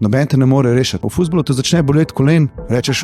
Noben te ne more rešiti. V fuzbolu te začne boleti kolen, rečeš,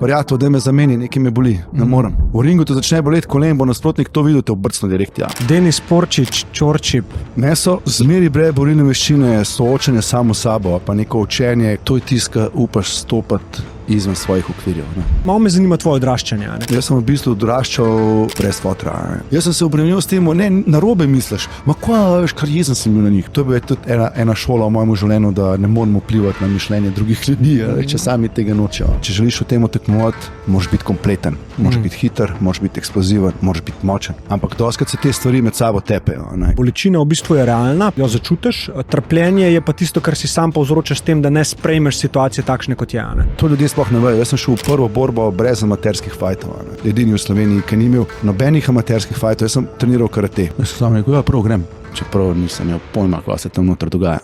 prijatelj, da me zameni, nekaj me boli, ne morem. V ringu te začne boleti kolen, bo nasprotnik to videl, te obrcno direkt, ja. Denis Porčič, Čorčip. Meso, zmeri brez borilne veščine, soočenje samo sabo, pa neko učenje, to je tisto, upaš stopati izven svojih okvirjev. Ne. Malo me zanima tvoje odraščanje. Ne? Jaz sem v bistvu odraščal brez fotra. Ne. Jaz sem se obremenil s tem, ne narobe misliš, veš, kar jezen sem bil na njih. To je bila tudi ena šola v mojem življenju, da ne moramo vplivati na mišljenje drugih ljudi, če sami tega nočejo. Če želiš v tem tekmovati, moraš biti kompleten, moraš biti hiter, moraš biti eksploziven, moraš biti močen. Ampak dostikrat se te stvari med sabo tepejo. Ne. Bolečina v bistvu je realna, jo začutiš, trpljenje je pa tisto, kar si sam povzročaš s tem, da ne sprejmeš situacije takšne, kot je. Ne. To ljudje sploh ne vejo. Jaz sem šel v prvo borbo brez amaterskih fajtov. Edini v Sloveniji, ki ni imel nobenih amaterskih fajtov. Jaz sem treniral karate. Jaz sem sam rekel, ja, prav grem. Čeprav nisem imel pojma, kaj se tam noter dogaja.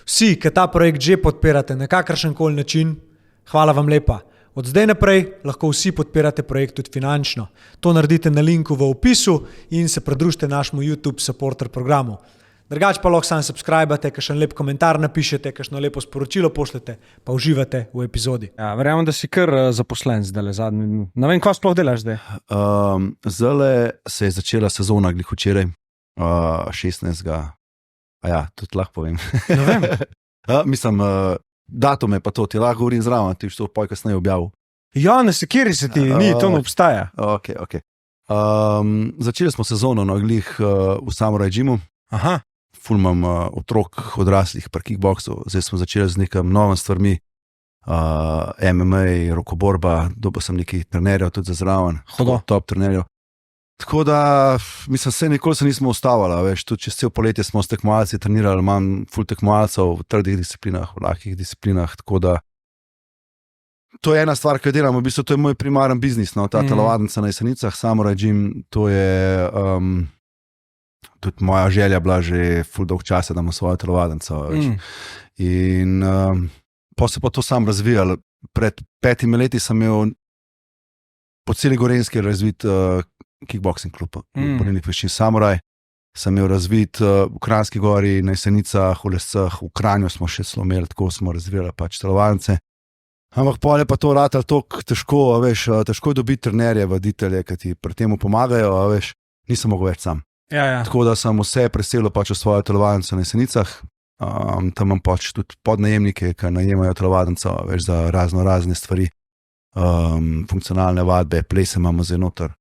Vsi, ki ta projekt že podpirate na kakršenkoli način, hvala vam lepa. Od zdaj naprej lahko vsi podpirate projekt tudi finančno. To naredite na linku v opisu in se pridružite našemu YouTube supporter programu. Drugače pa lahko sam subscribate, kakšen lep komentar napišete, kakšno lepo sporočilo pošljete, pa uživate v epizodi. Ja, verjamem, da si kar zaposlen zdaj zadnji. Ne vem, kaj sploh delaš zdaj? Zdaj se je začela sezona glih včeraj, 16. A ja, tudi lahko povem. Ne vem. Mislim, datume pa to, ti lahko govorim zraven, ti što poj kasneje objavil. Ja, ne se kjeri se ti, ni, to ne obstaja. Ok. Začeli smo sezono na glih v Samurai Gymu. Aha. Ful imam otrok odraslih pri kickboksu, zdaj smo začeli z nekim novim stvarmi, MMA, rokoborba, dobil sem nekaj trenerjev tudi za zraven, top trenerjev. Tako da, mislim, se nikoli se nismo ustavili, veš, tudi čez cel poletje smo s tekmovalci trenirali, imam ful tekmovalcev v trdih disciplinah, v lahkih disciplinah, tako da to je ena stvar, ki jo delam, v bistvu to je moj primaren biznis, no, ta telovadnica na Jesenicah, Samurai Gym, to je tudi moja želja bila že ful dolg časa, da imam svojo telovadnico, veš. In pa se pa to sam razvijal. Pred 5 leti sem imel po celi Gorenjski razvit kickboxing klub, borilnih veščin Samurai. Sem imel razvit v Kranjski gori, na Jesenicah, v Lescah, v Kranju smo še slomeli, tako smo razvijali pač telovadnice. Ampak pol je pa to ratalo toliko težko, veš, težko je dobiti trenerje, voditelje, ki ti pri tem pomagajo, veš, nisem mogel več sam. Ja. Tako da sem vse preselil pač v svojo telovadnico na Jesenicah, tam imam pač tudi podnajemnike, ki najemajo telovadnico, veš, za razne stvari, funkcionalne vadbe, plese imamo zdaj noter.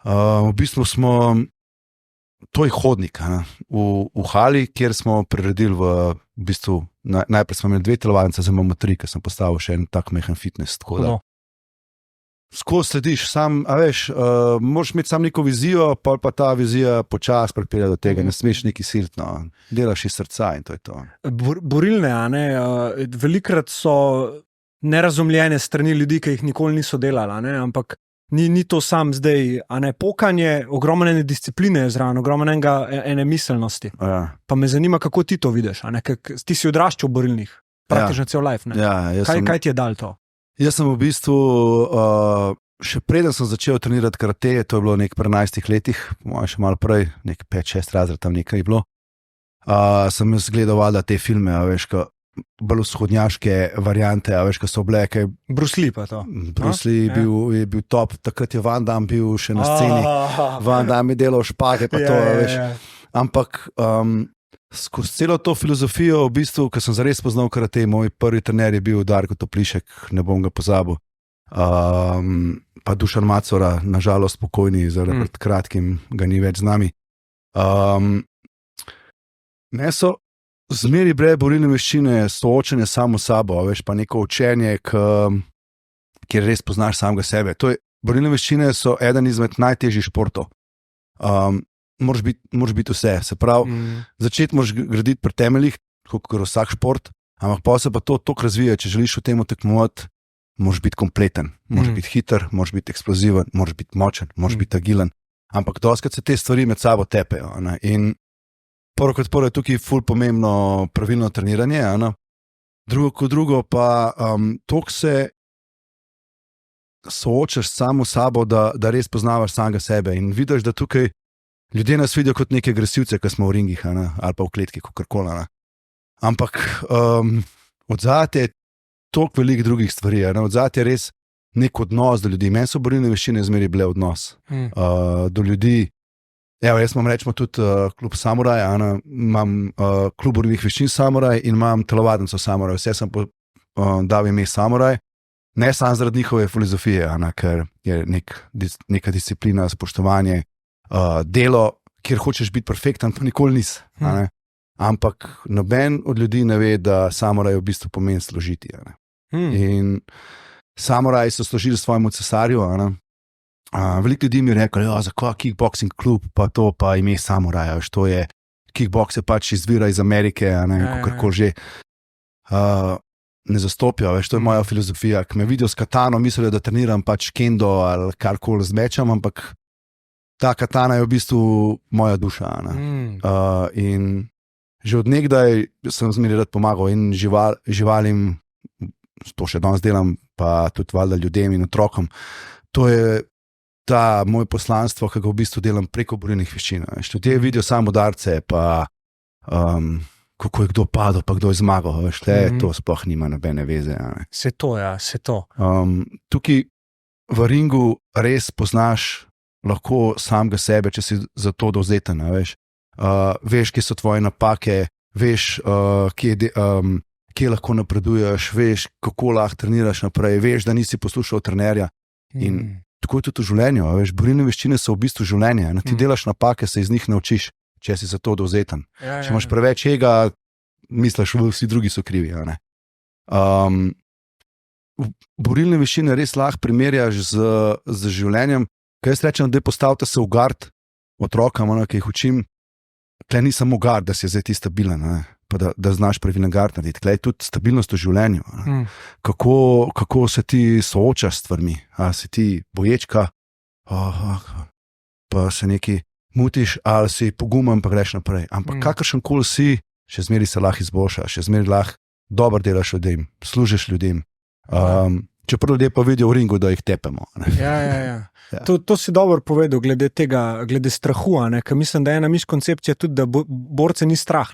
V bistvu smo, to je hodnik, v hali, kjer smo priredili v bistvu, najprej smo imeli 2 telovadnice, zdaj imamo 3, ker sem postavil še en tak mehen fitness, tako da. Skozi slediš, sam, a veš, moraš imeti sam neko vizijo, pa ta vizija počas pripelje do tega, ne smeš neki siliti, no, delaš iz srca in to je to. Borilne, a ne, velikrat so nerazumljene strani ljudi, ki jih nikoli niso delali, ne, ampak ni to sam zdaj, a ne, pokanje, ogromne discipline je zraven, ogromne ene miselnosti. Ja. Pa me zanima, kako ti to vidiš, a ne, ti si odraščal v borilnih, praktično cel life, ne. Ja, kaj ti je dal to? Jaz sem v bistvu, še preden sem začel trenirati karate, to je bilo nek pri 11 letih, moja še malo prej, nek 5-6 razred tam nekaj je bilo, sem jaz gledal valjda te filme, a veš, bolj vzhodnjaške variante, a veš, ko so bile, kaj... Bruce Lee pa to. Bruce Lee je bil top, takrat je Van Damme bil še na sceni, Van Damme je delal špage pa to, a veš. Ampak skozi celo to filozofijo, v bistvu, ko sem zares poznal karate, moj prvi trener je bil Darko Toplišek, ne bom ga pozabil. Pa Dušan Macora, nažalost pokojni, zelo pred kratkim ga ni več z nami. Meso, zmeri brez borilne veščine, soočenje samo sabo, veš, pa neko učenje, kjer res poznaš samega sebe. Borilne veščine so eden izmed najtežjih športov. Moraš biti vse, se pravi, začeti moraš graditi pri temeljih, kot vsak šport, ampak pa se pa to toliko razvija, če želiš v tem tekmovati, moraš biti kompleten, moraš biti hiter, moraš biti eksploziven, moraš biti močen, moraš biti agilen, ampak dostikrat se te stvari med sabo tepejo, ne? In prvo kot prvo je tukaj ful pomembno pravilno treniranje, ne? Drugo pa toliko se soočaš samo sabo, da res poznavaš samega sebe in vidiš, da tukaj ljudje nas vidijo kot neke agresivce, ki smo v ringih ali pa v kletki, kakorkoli. Ampak odzad je toliko velikih drugih stvari. Odzad je res nek odnos do ljudi. Meni so borilne veščine zmeraj bile odnos do ljudi. Evo, jaz imam rečemo tudi klub Samuraj, imam klub borilnih veščin Samuraj in imam telovadnico Samuraj. Vse sem dal ime Samuraj. Ne samo zaradi njihove filozofije, ker je neka disciplina, spoštovanje, delo, kjer hočeš biti perfekten, pa nikoli nisi. Ampak noben od ljudi ne ve, da samuraj v bistvu pomeni služiti. In samuraji so služili svojemu cesarju. Veliko ljudi mi je reklo, zakaj kickboxing klub, pa to pa ime samuraja. To je, kickbox je pač izvira iz Amerike, kakorkoli že. Ne zastopijo, to je moja filozofija. Ko me vidijo s katano, mislijo, da treniram pač kendo ali karkoli z mečem, ampak ta katana je v bistvu moja duša. In že od nekdaj sem zmeraj rad pomagal in živalim, to še danes delam, pa tudi valjda ljudem in otrokom. To je ta moj poslanstvo, ki ga v bistvu delam preko borilnih veščin. Ljudje vidijo samo udarce, pa kako je kdo padel, pa kdo je zmagal. To sploh nima nobene veze. Se to. Tukaj v ringu res poznaš lahko samega sebe, če si za to dovzeten. Veš, kje so tvoje napake, veš, kje lahko napreduješ, veš, kako lahko treniraš naprej, veš, da nisi poslušal trenerja. In tako je tudi v življenju. Borilne veščine so v bistvu življenje. Ti delaš napake, se iz njih naučiš, če si za to dovzeten. Če imaš preveč ega, misliš, da vsi drugi so krivi. Borilne veščine res lahko primerjaš z življenjem. Kaj jaz rečem, da postavite se v gard otrokam, ki jih učim, tle ni samo gard, da si zdaj ti stabilen, pa da znaš pravilen gard narediti. Tle je tudi stabilnost v življenju. Kako se ti soočaš s stvarmi? Si ti boječka, pa se neki mutiš, ali si pogumen, pa greš naprej. Ampak kakršenkoli si, še zmeraj se lahko izboljšaš, še zmeraj lahko dobro delaš ljudem, služiš ljudem. Čeprav ljudje pa vidijo v ringu, da jih tepemo. Ja. To si dobro povedal glede tega, glede strahu, ker mislim, da je ena miskoncepcija tudi, da borce ni strah.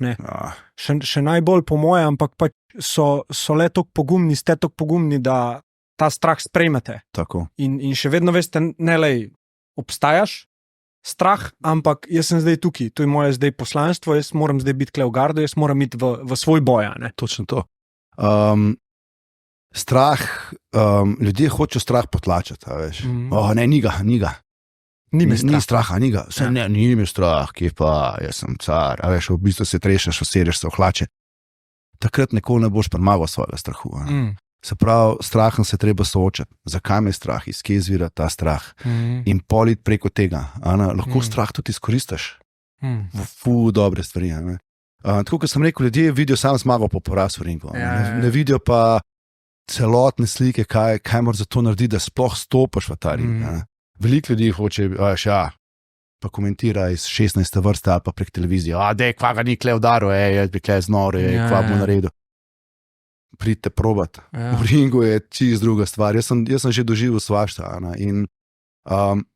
Še najbolj po moje, ampak pač so le toliko pogumni, ste toliko pogumni, da ta strah sprejmete. Tako. In še vedno veste, ne lej, obstajaš strah, ampak jaz sem zdaj tukaj, to je moje zdaj poslanstvo, jaz moram zdaj biti kle v gardu, jaz moram iti v svoj boj. Točno to. Strah, ljudje hočejo strah potlačati. Ne, ni ga. Ni straha, ni ga. Ni mi strah, ki pa jaz sem car. V bistvu se trešeš, osereš se v hlače. Takrat nikoli ne boš premagal svojega strahu. Se pravi, strahom se treba soočati. Zakaj me je strah, iz kje izvira ta strah? In polit preko tega. Lahko strah tudi izkoristiš. Dobre stvari. Tako kot sem rekel, ljudje vidijo samo zmago po porazu v ringu. Ne vidijo pa celotne slike, kaj moraš za to narediti, da sploh stopiš v ta ring. Veliko ljudi hoče, pa komentira iz 16. vrste ali pa prek televizije. Kva ga ni kle udaril, jaz bi kle znoro, kva bo naredil. Pridite probat. V ringu je čisto druga stvar. Jaz sem že doživel svašta. In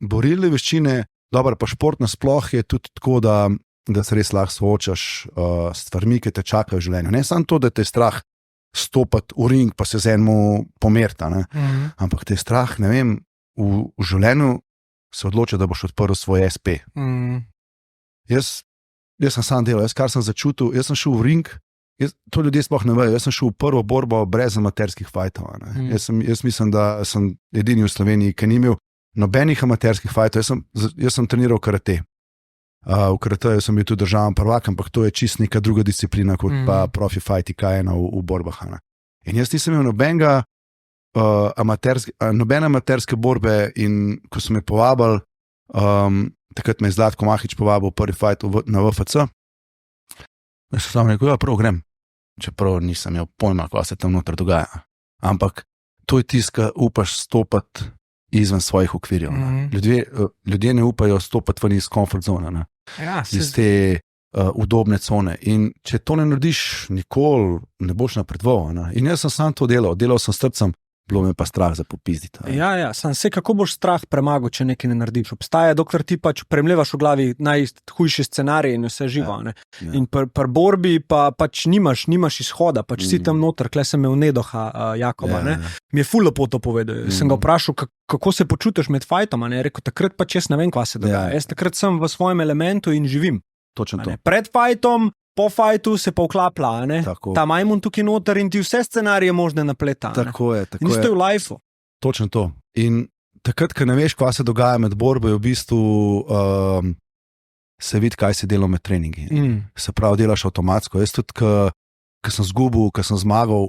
borilne veščine, dobro, pa šport nasploh je tudi tako, da se res lahko soočaš s stvarmi, ki te čakajo v življenju. Ne samo to, da te je strah stopiti v ring, pa se z enemu pomeriti. Ampak te je strah, ne vem, v življenju se odločil, da boš odprl svoj SP. Jaz sem sam delal, kar sem začutil, jaz sem šel v ring, to ljudje sploh ne vejo, jaz sem šel v prvo borbo brez amaterskih fajtov. Jaz mislim, da sem edini v Sloveniji, ki ni imel nobenih amaterskih fajtov. Jaz sem treniral karate. V karateju sem bil tudi državen prvak, ampak to je čist neka druga disciplina kot pa profi fajti K1 v borbah. In jaz nisem imel nobene amaterske borbe in ko so me povabili, takrat me je Zlatko Mahič povabil prvi fajt na VFC, jaz sem samo rekel, prav grem, čeprav nisem imel pojma, kaj se tam noter dogaja. Ampak to je tisto, upaš stopati izven svojih okvirjev. Ljudje ne upajo stopati ven iz comfort zone, iz te udobne cone. In če to ne narediš, nikoli ne boš napredoval. In jaz sem sam to delal sem s srcem. bilo me pa strah za popizditi. Ja, sam se kako boš strah premagal, če nekaj ne narediš. Obstaja, dokler ti pač premlevaš v glavi najhujši scenarij in vse živo. Ja. In pri borbi pač nimaš izhoda, pač si tam noter, kle sem imel Nedoha Jakoba. Ja. Mi je ful lepo to povedal. Sem ga vprašal, kako se počutiš med fajtom. Je rekel, takrat pač jaz ne vem, kva se dogaja. Jaz takrat sem v svojem elementu in živim. Točno to. Pred fajtom, po fajtu se pa vklapla, ta majmun tukaj noter in ti vse scenarije možne napleta. Tako je. In isto je v lifeu. Točno to. In takrat, ko ne veš, kva se dogaja med borbo, je v bistvu se vidi, kaj se dela med treningi. Se pravi, delaš avtomatsko. Jaz tudi, ko sem zgubil, ko sem zmagal,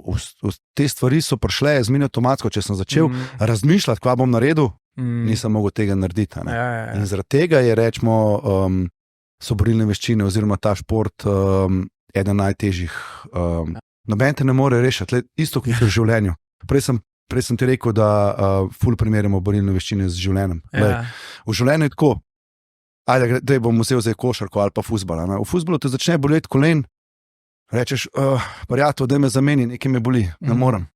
te stvari so prišle z meni avtomatsko. Če sem začel razmišljati, kva bom naredil, nisem mogel tega narediti. Ja. In zaradi tega je, rečemo, so borilne veščine oziroma ta šport eden najtežjih. Noben te ne more rešiti, isto kot v življenju. Prej sem ti rekel, da ful primerjamo borilne veščine z življenjem. V življenju je tako, da bom vzel zdaj košarko ali pa fuzbal. V fuzbalu te začne boleti kolen, rečeš, prijatelj, da me zameni, nekaj me boli, ne morem.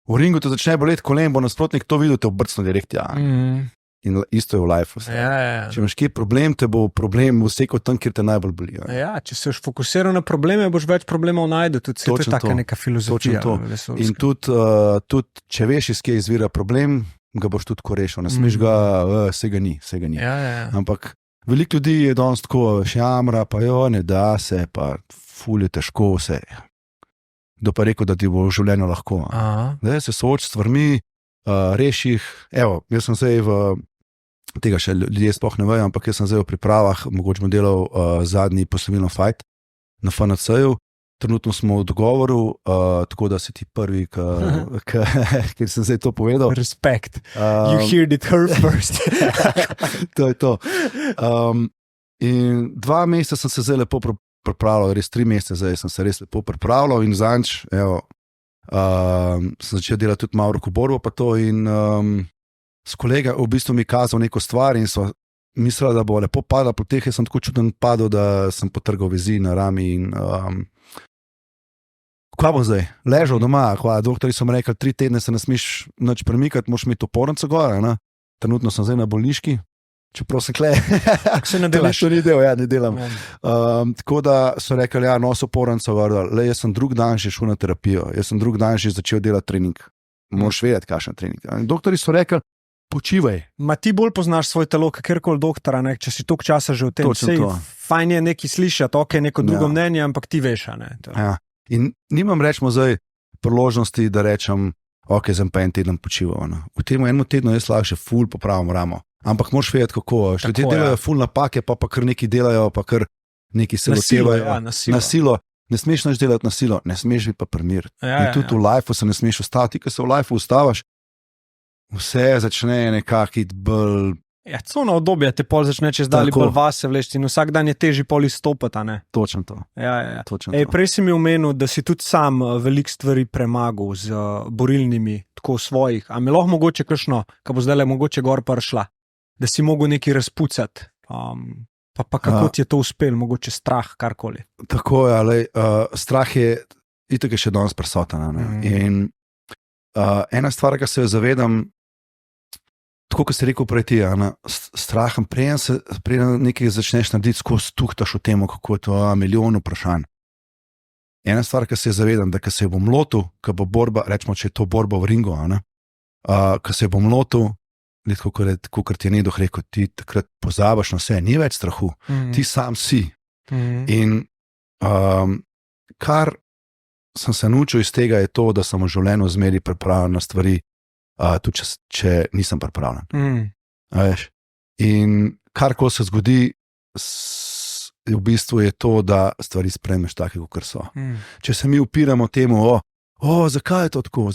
V ringu te začne boleti kolen, bo nasprotnik to videl, te obrcno direkt. In isto je v lifeu. Ja. Če imaš kje problem, te bo problem vsekal tam, kjer te najbolj boli. Ja, če se boš fokusiral na probleme, boš več problemov najdel. To je taka neka filozofija. In tudi, če veš, iz kje izvira problem, ga boš tudi ko rešil. Ne smeš ga, vsega ni. Ja. Ampak veliko ljudi je danes tako, šamra, pa ne da se, pa ful je težko vse. Kdo pa rekel, da ti bo v življenju lahko. Da se sooči s stvarmi, reši jih. Evo, jaz sem zdaj tega še ljudje sploh ne vejo, ampak jaz sem zdaj v pripravah, mogoče bom delal zadnji poslovilno fight na FNC-ju. Trenutno smo v dogovoru, tako da si ti prvi, ker sem zdaj to povedal. Respekt. You heard it her first. To je to. In 2 meseca sem se zdaj lepo pripravljal, res 3 mesece zdaj sem se res lepo pripravljal in zanč, sem začel delati tudi malo rokoborbo pa to in s kolega v bistvu mi kazal neko stvar in so mislili, da bo lepo padla po teh, jaz sem tako čuden padel, da sem potrgal vezi na rami in kva bom zdaj? Ležal doma, doktori so mi rekli, 3 tedne se ne smeš nič premikati, moraš imeti opornico gor, trenutno sem zdaj na bolniški, čeprav sem kle. Se ne delaš? To ni del, ne delam. Tako da so rekli, nos opornico gor, jaz sem drug dan že šel na terapijo, jaz sem drug dan že začel delati trening. Moraš vedeti, kakšen trening. Doktori so rekli, počivaj. Ti bolj poznaš svoje telo, kakorkoli doktora, če si toliko časa že v tem. Fajn je nekaj slišati, neko drugo mnenje, ampak ti veš. Ja. In nimam, rečemo zdaj, priložnosti, da rečem, sem pa en teden počival. V tem enem tednu jaz lahko še ful popravim ramo. Ampak moraš vedeti, kako. Ljudje delajo ful napake, pa kar nekaj delajo, pa kar nekaj se lotevajo. Na silo. Ne smeš nič delati na silo, ne smeš biti pa primir. In tudi v lifeu se ne smeš ustaviti. Ko se v lifeu ustaviš, vse začne nekako iti bolj. Ja, cona obdobja te pol začne čez dalje bolj vase vleči in vsak dan je težji pol izstopati. Točno to. Ja. Prej si mi omenil, da si tudi sam veliko stvari premagal z borilnimi, tako svojih. A mi lahko mogoče kakšno, ko bo zdaj le mogoče gor prišla, da si mogel nekaj razpucati. Pa kako ti je to uspel, mogoče strah, karkoli. Tako je, strah je itak je še danes prisoten. In ena stvar, ki se jo zavedam, tako kot si rekel prej ti, strahom, preden nekaj začneš narediti, skozi tuhtaš o tem, kako je to milijon vprašanj. Ena stvar, ki se jo zavedam, da ko se jo bom lotil, ko bo borba, rečemo, če je to borba v ringu, ko se jo bom lotil, kot ti je Nedoh rekel, ti takrat pozabiš na vse, ni več strahu, ti sam si. In kar sem se naučil iz tega je to, da sem v življenju zmeri pripravljen na stvari, tudi če nisem pripravljen. In karkoli se zgodi, v bistvu je to, da stvari sprejmeš take, kot so. Če se mi upiramo temu, zakaj je to tako,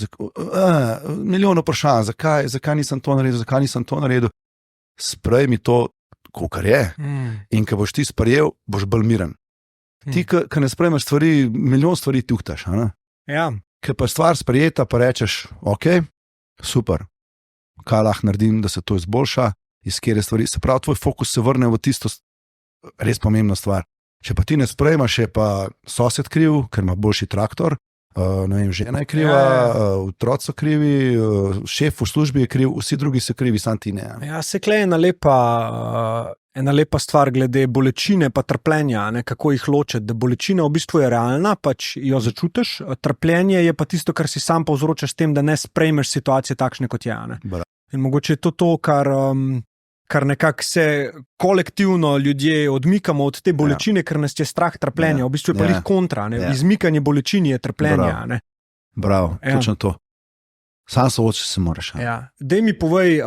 milijon vprašanj, zakaj nisem to naredil, sprejmi to, kakor je. In ko boš ti sprejel, boš bolj miren. Ti, ko ne sprejmeš stvari, milijon stvari tuhtaš. Ja. Ko pa stvar sprejeta, pa rečeš, super, kaj lahko naredim, da se to izboljša, iz kere stvari. Se pravi, tvoj fokus se vrne v tisto res pomembno stvar. Če pa ti ne sprejmaš, je pa sosed kriv, ker ima boljši traktor, Ne vem, žena je kriva, otroci so krivi, šef v službi je kriv, vsi drugi so krivi, sam ti ne. Ja, se kleje ena lepa stvar glede bolečine pa trpljenja, ne, kako jih ločiti. Da bolečina v bistvu je realna, pač jo začutiš, trpljenje je pa tisto, kar si sam povzročaš s tem, da ne sprejmeš situacije takšne, kot je. Ne. In mogoče je to, kar nekako se kolektivno ljudje odmikamo od te bolečine, ker nas je strah trpljenja. V bistvu je pa jih kontra. Izmikanje bolečini je trpljenje. Bravo, točno to. Sam soočiti se moraš. Daj mi povej,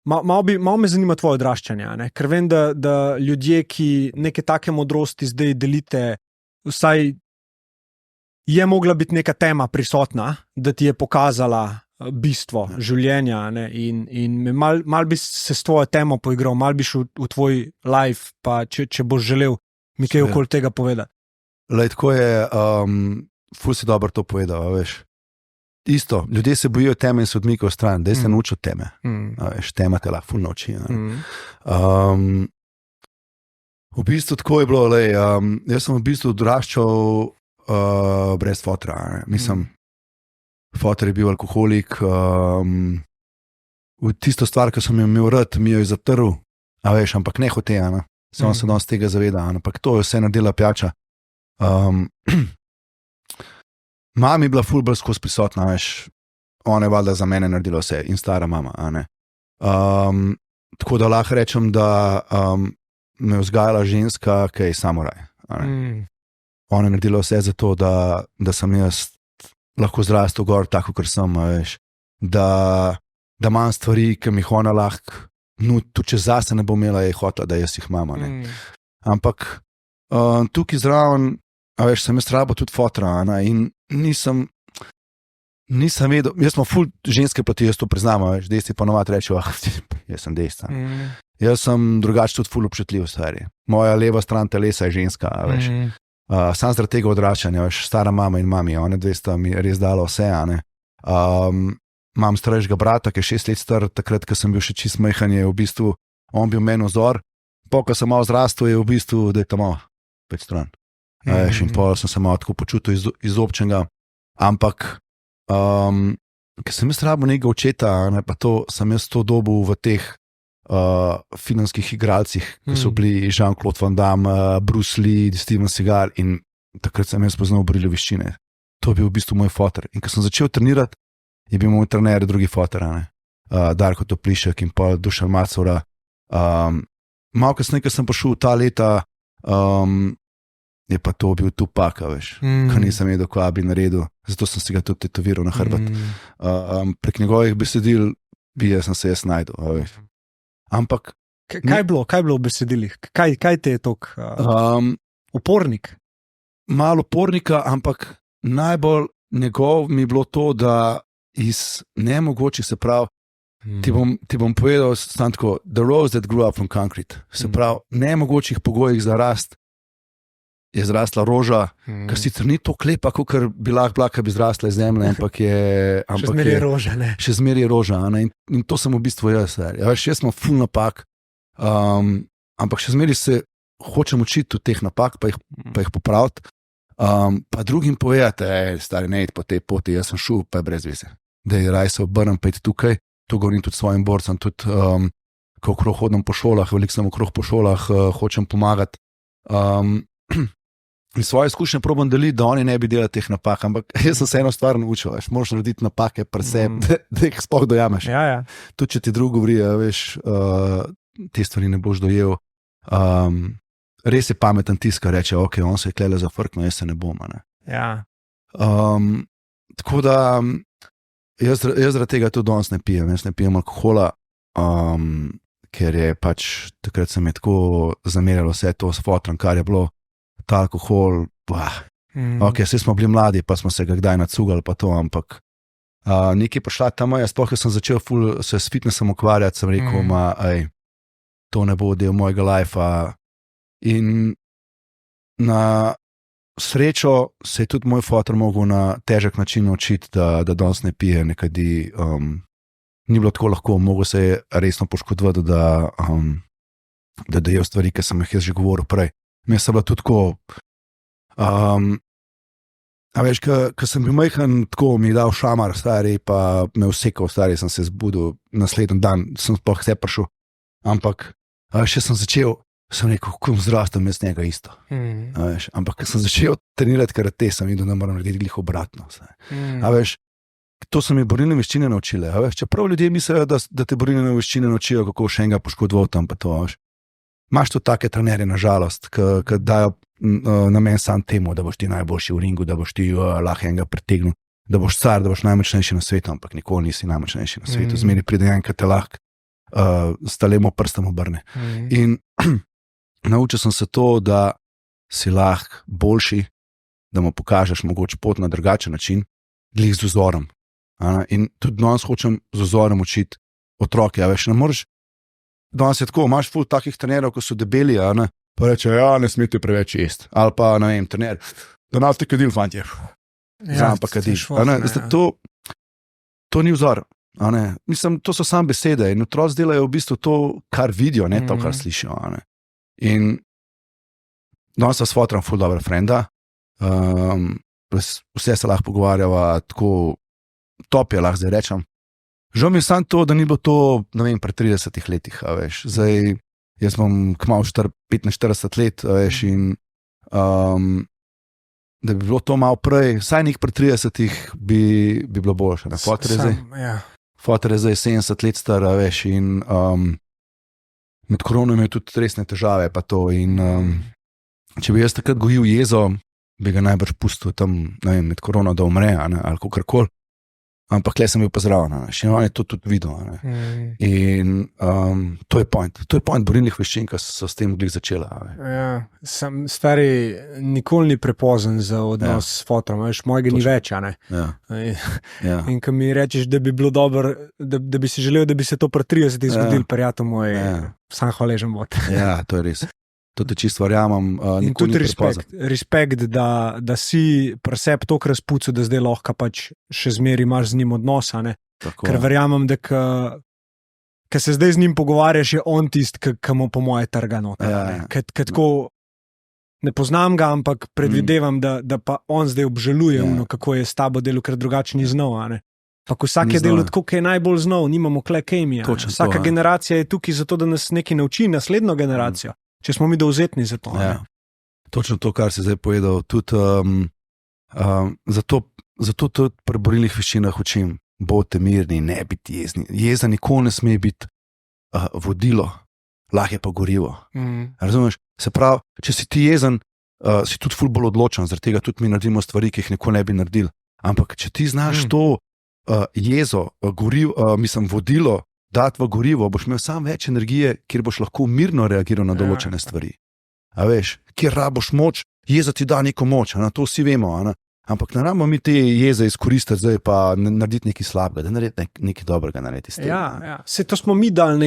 malo me zanima tvoje odraščanje, ne? Ker vem, da ljudje, ki neke take modrosti zdaj delite, vsaj je mogla biti neka tema prisotna, da ti je pokazala bistvo življenja, ne? In mal bi se s tvojo temo poigral, mal bi šel v tvoj live, pa če boš želel mi kaj okoli tega povedati. Lej, tako je, ful si dobro to povedal, veš. Isto, ljudje se bojijo teme in se odmikajo stran, da se naučijo teme. Veš, tema te lahko ful nauči. V bistvu tako je bilo, lej, jaz sem v bistvu odraščal brez fotra. Mislim, fotor je bil alkoholik, tisto stvar, ki sem jo imel rad, mi jo je zatrl, veš, ampak ne hote, samo se danes tega zaveda, ampak to je vse naredila pijača. Mama je bila ful bolj skozi prisotna, veš, ona je valjda za mene naredila vse in stara mama, tako da lahko rečem, da me je vzgajala ženska, ki je samuraj. Ona je naredila vse za to, da sem jaz lahko zrastel gor tako, kot sem, veš, da imam stvari, ki mi jih ona lahko, tudi če zase ne bo imela, je hotela, da jaz jih imam. Ampak tukaj zraven, veš, sem jaz rabo tudi fotra, in nisem vedel, jaz smo ful ženske plati, jaz to priznam, veš, dejsti ponovadi rečejo, jaz sem dejsta. Jaz sem drugače tudi ful občutljiv v stvari. Moja leva stran telesa je ženska, veš. Sam zaradi tega odraščanja, veš, stara mama in mami, one dve sta mi res dala vse, imam starejšega brata, ki je 6 let star, takrat, ko sem bil še čist majhen, je v bistvu, on bil meni vzor, ko sem malo zrastel, je v bistvu, da je tam malo pet stran. Veš, in pol sem se malo tako počutil izobčenega, ampak ker sem jaz rabo nekega očeta, pa to sem jaz to dobil v teh filmskih igralcih, ki so bili Jean-Claude Van Damme, Bruce Lee, Steven Seagal, in takrat sem jaz poznal Briljoviščine. To je bil v bistvu moj foter. In ko sem začel trenirati, je bil moj trener drugi foter, Darko Toplišek in pa Dušan Macura. Malo kasneje, ko sem prišel ta leta, je pa to bil Tupac, veš, ko nisem vedel, kaj bi naredil, zato sem si ga tudi tetoviral na hrbet. Prek njegovih besedil sem se jaz najdel, veš. Ampak kaj je bilo v besedilih? Kaj te je toliko upornik? Malo upornika, ampak najbolj njegov mi je bilo to, da iz nemogočih, se pravi, ti bom povedal sam tako, the rose that grew up from concrete, se pravi, nemogočih pogojih za rast je zrasla roža, kar sicer ni to klepa, kot bi lahko bila, ki bi zrasla iz zemlje, ampak je še zmeraj je roža, ne? Še zmeraj je roža, in to sem v bistvu jaz. Jaz sem ful napak, ampak še zmeraj se hočem učiti od teh napak, pa jih popraviti, pa drugim povedati, stari, ne id po tej poti, jaz sem šel, pa je brez veze. Dej, raj se obrnem, pa id tukaj, to govorim tudi svojim borcem, tudi ko okrog hodim po šolah, veliko sem okrog po šolah, hočem pomagati. In svoje izkušnje probam deliti, da oni ne bi delali teh napak, ampak jaz sem se eno stvar naučil, veš, moraš narediti napake pri sebi, da jih sploh dojameš. Ja. Tudi če ti drug govori, veš, te stvari ne boš dojel. Res je pameten tisk, ki reče, ok, on se je klele zafrknil, jaz se ne bom. Ne? Ja. Tako da jaz zaradi tega tudi danes ne pijem. Jaz ne pijem alkohola, ker je pač takrat se mi tako zamerjalo vse to s fotrom, kar je bilo ta alkohol, ok, vsi smo bili mladi, pa smo se ga kdaj nacugali, pa to, ampak nekaj prišla ta moja, sploh sem začel se s fitnessom ukvarjati, sem rekel, to ne bo del mojega lifea. In na srečo se je tudi moj fotor mogel na težek način naučiti, da danes ne pije, nekadi ni bilo tako lahko, mogel se je resno poškodovati, da dejel stvari, ki sem jih jaz že govoril prej. Meni se bila tudi tako, A veš, ko sem bil majhen, tako mi je dal šamar, stari, pa me vsekal, stari, sem se zbudil naslednji dan, sem sploh vse prišel. Ampak, še sem začel, sem rekel, kako zrastem jaz njega isto. A veš, ampak, ko sem začel trenirati karate, sem videl, da moram narediti glih obratno. A veš, to so mi borilne veščine naučile. A veš, čeprav ljudje mislijo, da te borilne veščine naučijo, kako še enega poškodoval tam, pa to, veš. Imaš tu take trenerje, nažalost, ki dajo namen sam temu, da boš ti najboljši v ringu, da boš ti lahko enega pritegnil, da boš car, da boš najmočnejši na svetu, ampak nikoli nisi najmočnejši na svetu. Zmeri pride en, ki te lahko s talemo prstom obrne. In naučil sem se to, da si lahko boljši, da mu pokažeš mogoče pot na drugačen način, glih z vzorom. In tudi danes hočem z vzorom učiti otroke, a veš, ne moreš. Danes je tako, imaš ful takih trenerov, ko so debeli, pa reče, ja, ne smete preveč jesti. Ali pa, ne vem, trener, da nas te kadil, fantje. Znam pa kadil. To ni vzor. Mislim, to so sam besede in otroci delajo v bistvu to, kar vidijo, ne to, kar slišijo. In danes s fotrom ful dobra frenda, vse se lahko pogovarjava, tako top je, lahko zdaj rečem. Žal mi je samo to, da ni bilo to, ne vem, pred 30 letih, a veš. Zdaj, jaz bom kmalu 45 let, a veš, in da bi bilo to malo prej, vsaj nek pred 30 bi bilo boljše. Fotor je zdaj 70 let star, a veš, in med korono imel tudi resne težave, pa to, in če bi jaz takrat gojil jezo, bi ga najbrž pustil tam, ne vem, med korono, da umre, ali kakorkoli. Ampak le sem bil pa zraven, še on je to tudi videl. In to je point borilnih veščin, ki so s tem glih začela. Ja, sem stari, nikoli ni prepozen za odnos s fotrom, veš, mojega ni več, a ne? Ja. In ko mi rečeš, da bi bilo dobro, da bi si želel, da bi se to pri 30 zgodil, prijatelj moj, sam hvaležen bod. Ja, to je res. To te čisto verjamem. In tudi respekt, da si preseb toliko razpucil, da zdaj lahko pač še zmeri imaš z njim odnosa, ne? Tako, ker verjamem, da ko se zdaj z njim pogovarjaš, je on tist, ki mu po moje trga noter. Ker tako ne poznam ga, ampak predvidevam, da pa on zdaj obžaluje, kako je s tabo delo, ker drugače ni znal, a ne? Pa ko vsak je delo tako, kaj je najbolj znal, nimamo kle kemija. Vsaka generacija je tukaj zato, da nas nekaj nauči naslednjo generacijo. Če smo mi dovzetni za to. Ja. Točno to, kar si zdaj povedal. Tudi, zato tudi pri borilnih veščinah učim, bodite mirni, ne biti jezni. Jeza nikoli ne sme biti vodilo, lahko je pa gorivo. Razumeš? Se pravi, če si ti jezen, si tudi ful bolj odločen, zaradi tega tudi mi naredimo stvari, ki jih nikoli ne bi naredili. Ampak če ti znaš to jezo, vodilo, dati v gorivo, boš imel sam več energije, kjer boš lahko mirno reagiral na določene stvari. A veš, kjer raboš moč, jeza ti da neko moč, to vsi vemo, ampak ne rabimo mi te jeze izkoristiti zdaj pa narediti nekaj slabega, da narediti nekaj dobrega narediti s tem. Ja. Se to smo mi dali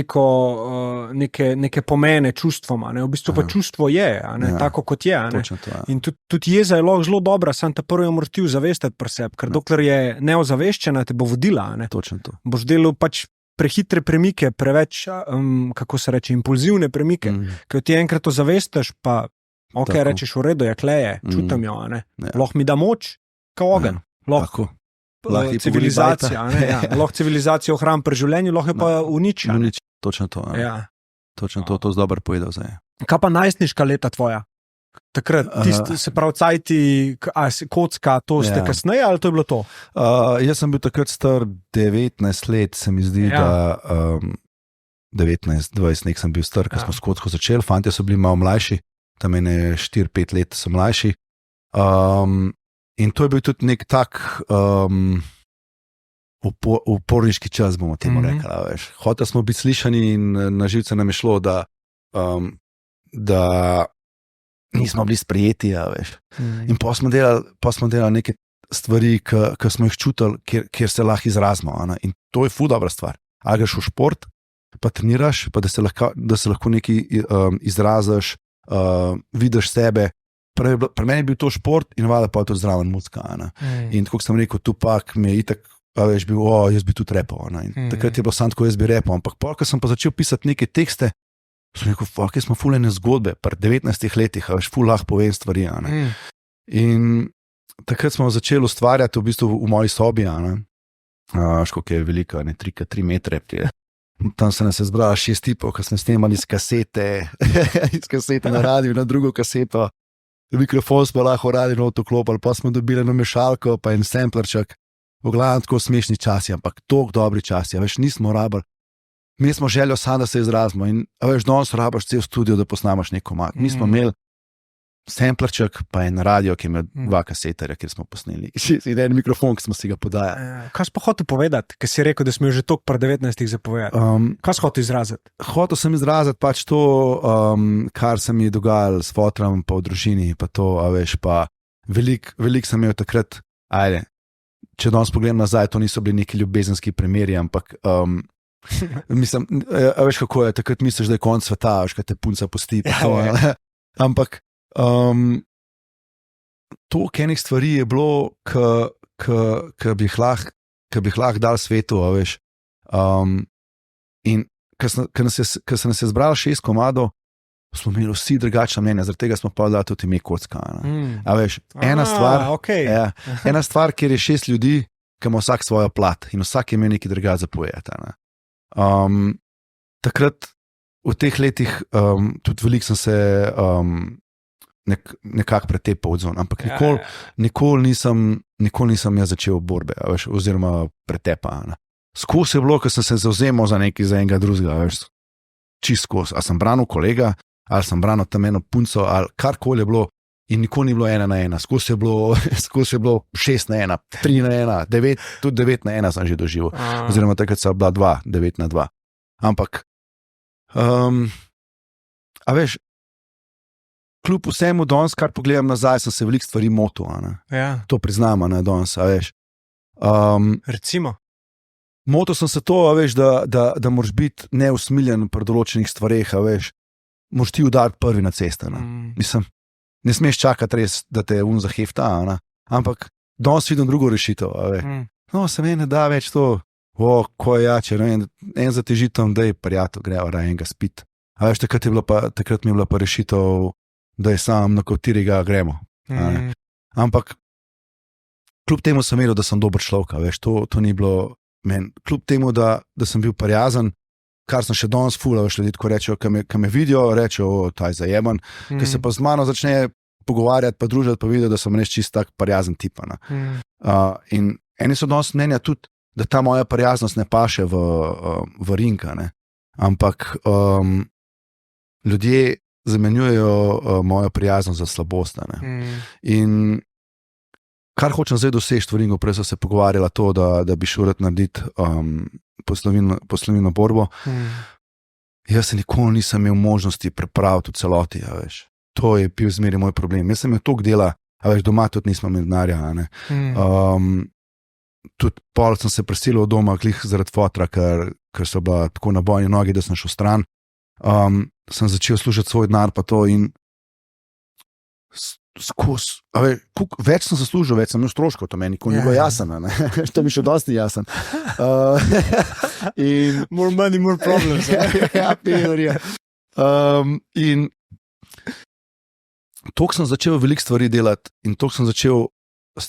neke pomene čustvoma, v bistvu pa čustvo je, tako kot je. Točno to, In tudi jeza je lahko zelo dobra, sam ta prvi moraš ti zavestiti pri sebi, ker dokler je neozaveščena, te bo vodila. Točno to. Boš delal pač prehitre premike, preveč, kako se reče, impulzivne premike, ker ti enkrat to zavestiš, pa rečeš v redu, je kleje, čutim jo, lahko mi da moč, kao ogen, lahko civilizacija, lahko civilizacijo ohran pri življenju, lahko je pa uniči. Točno to, točno to z dobro povedal zdaj. Kaj pa najstniška leta tvoja? Takrat, se pravi, cajti, kocka, to ste kasneje, ali to je bilo to? Jaz sem bil takrat star 19 let, se mi zdi, da 19-20 nek sem bil star, ko smo s kocko začeli, fantje so bili malo mlajši, tam je 4-5 let so mlajši. In to je bil tudi nek tak uporniški čas, bomo temu rekli. Hotel smo biti slišani in na živce nam je šlo, da nismo bili sprejeti, veš. In pa smo delali neke stvari, ki smo jih čutili, kjer se lahko izrazimo. In to je ful dobra stvar. A greš v šport, pa treniraš, pa da se lahko nekaj izraziš, vidiš sebe. Pri meni je bil to šport in valjda pa tudi zraven muzika. In tako sem rekel, Tupak mi je itak, jaz bi tudi repal. In takrat je bilo samo tako, jaz bi repal. Ampak ko sem pa začel pisati neke tekste, sem rekel, kje smo fulene zgodbe, pri 19 letih, ful lahko povem stvari. In takrat smo začeli ustvarjati v bistvu v moji sobi, školjka je velika, 3x3 metre. Tam se nas je zbralo 6 tipov, ki smo snemali iz kasete na radiju, na drugo kaseto. Mikrofon smo lahko radio notoklopali, pa smo dobili eno mešalko, pa en samplerček. V glavnem tako smešni časi, ampak tako dobri časi. Veš, nismo rabili. Mi smo želeli samo, da se izrazimo. In veš, danes rabiš cel studio, da posnamaš nek komad. Mi smo imeli samplerček, pa en radio, ki je imel 2 kasetarja, kjer smo posneli. In en mikrofon, ki smo si ga podajali. Kaj si pa hotel povedati, ker si rekel, da smo že toliko pri 19 zapovedati? Kaj si hotel izraziti? Hotel sem izraziti pač to, kar se mi je dogajalo s fotrom, pa v družini, pa to, a veš, pa veliko sem imel takrat, ajde, če danes pogledam nazaj, to niso bili neki ljubezenski primeri, ampak mislim, a veš kako je, takrat misliš, da je konc sveta, veš, kaj te punca pusti, ampak toliko enih stvari je bilo, ki bi jih lahko dal svetu, a veš. In ko se nas je zbralo 6 komadov, smo imeli vsi drugačna mnenja, zaradi tega smo pa dali tudi ime Kocka. A veš, ena stvar, kjer je 6 ljudi, ki ima vsak svojo plat in vsak je imel nekaj drugače zapovedati. Takrat, v teh letih, tudi veliko sem se nekako pretepal odzon, ampak nikoli nisem jaz začel borbe, veš, oziroma pretepa. Skozi je bilo, ko sem se zavzemal za nekaj, za enega drugega, veš, čist skozi. Ali sem branil kolega, ali sem branil tam eno punco, ali karkoli je bilo, in nikoli ni bilo 1-1. Skozi je bilo 6-1, 3-1, 9, tudi 9-1 sem že doživel. Oziroma takrat so bila 2, 9-2. Ampak, a veš, kljub vsemu danes, kar pogledam nazaj, sem se veliko stvari motil. Ja. To priznam, danes, a veš. Recimo? Motil sem se to, a veš, da moraš biti neusmiljen pri določenih stvareh, a veš. Moraš ti udariti prvi na cesto. Mislim, ne smeš čakati res, da te zahefta, ampak danes vidim drugo rešitev. No, se meni ne da več to, ko je jače, en zatežitem, da je prijatelj, greva raje enega spit. A veš, takrat mi je bila pa rešitev, da je sam, na katerega gremo. Ampak kljub temu sem vedel, da sem dober človek, veš, to ni bilo meni. Kljub temu, da sem bil prijazen, kar sem še danes ful, veš, ljudi tako rečejo, ki me vidijo, rečejo, ta je zajeban, ki se pa z mano začne pogovarjati, pa družiti, pa vidijo, da sem res čist tak prijazen tip. In eni so danes mnenja tudi, da ta moja prijaznost ne paše v ring, ampak ljudje zamenjujejo mojo prijaznost za slabost. In kar hočem zdaj doseči v ringu, prej so se pogovarjala to, da bi šel narediti poslovno borbo. Jaz se nikoli nisem imel možnosti prepraviti v celoti, a veš. To je bil zmeraj moj problem. Jaz sem imel toliko dela, a veš, doma tudi nismo imeli denarja. Tudi pol sem se preselil od doma, glih zaradi fotra, ker so bila tako na bojni nogi, da sem šel stran. Sem začel služiti svoj denar pa to in skozi, več sem zaslužil, več sem imel stroškov, to meni nikoli ni bilo jasno, to mi še dosti jasen. More money, more problems. In toliko sem začel veliko stvari delati in toliko sem začel s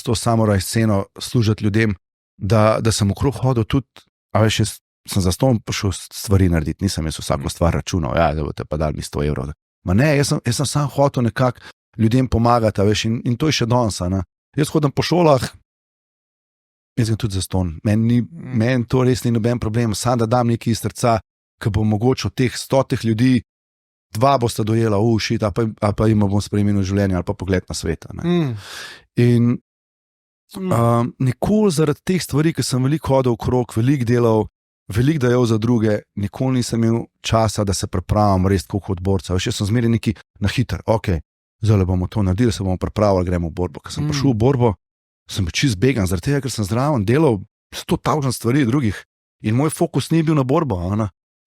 to samoraj sceno služiti ljudem, da sem okrog hodil tudi, a veš, sem za ston prišel stvari narediti, nisem jaz vsako stvar računal, da boste pa dali mi 100 evrov. Ma ne, jaz sem sam hotel nekako ljudem pomagati, a veš, in to je še danes. Jaz hodim po šolah, jaz sem tudi za ston. Meni to res ni noben problem, sam da dam nekaj iz srca, ki bo mogoče od teh 100 ljudi, 2 bosta dojela, shit, ali pa jim bom spremenil življenje, ali pa pogled na svet. In nikoli zaradi teh stvari, ki sem veliko hodil okrog, veliko delal, veliko dajal za druge, nikoli nisem imel časa, da se pripravim res tako kot borca. Jaz sem zmeraj neki na hiter, zdaj bomo to naredili, se bomo pripravili, gremo v borbo. Ko sem prišel v borbo, sem bil čist began, zaradi tega, ker sem zraven delal 100,000 stvari drugih in moj fokus ni bil na borbo.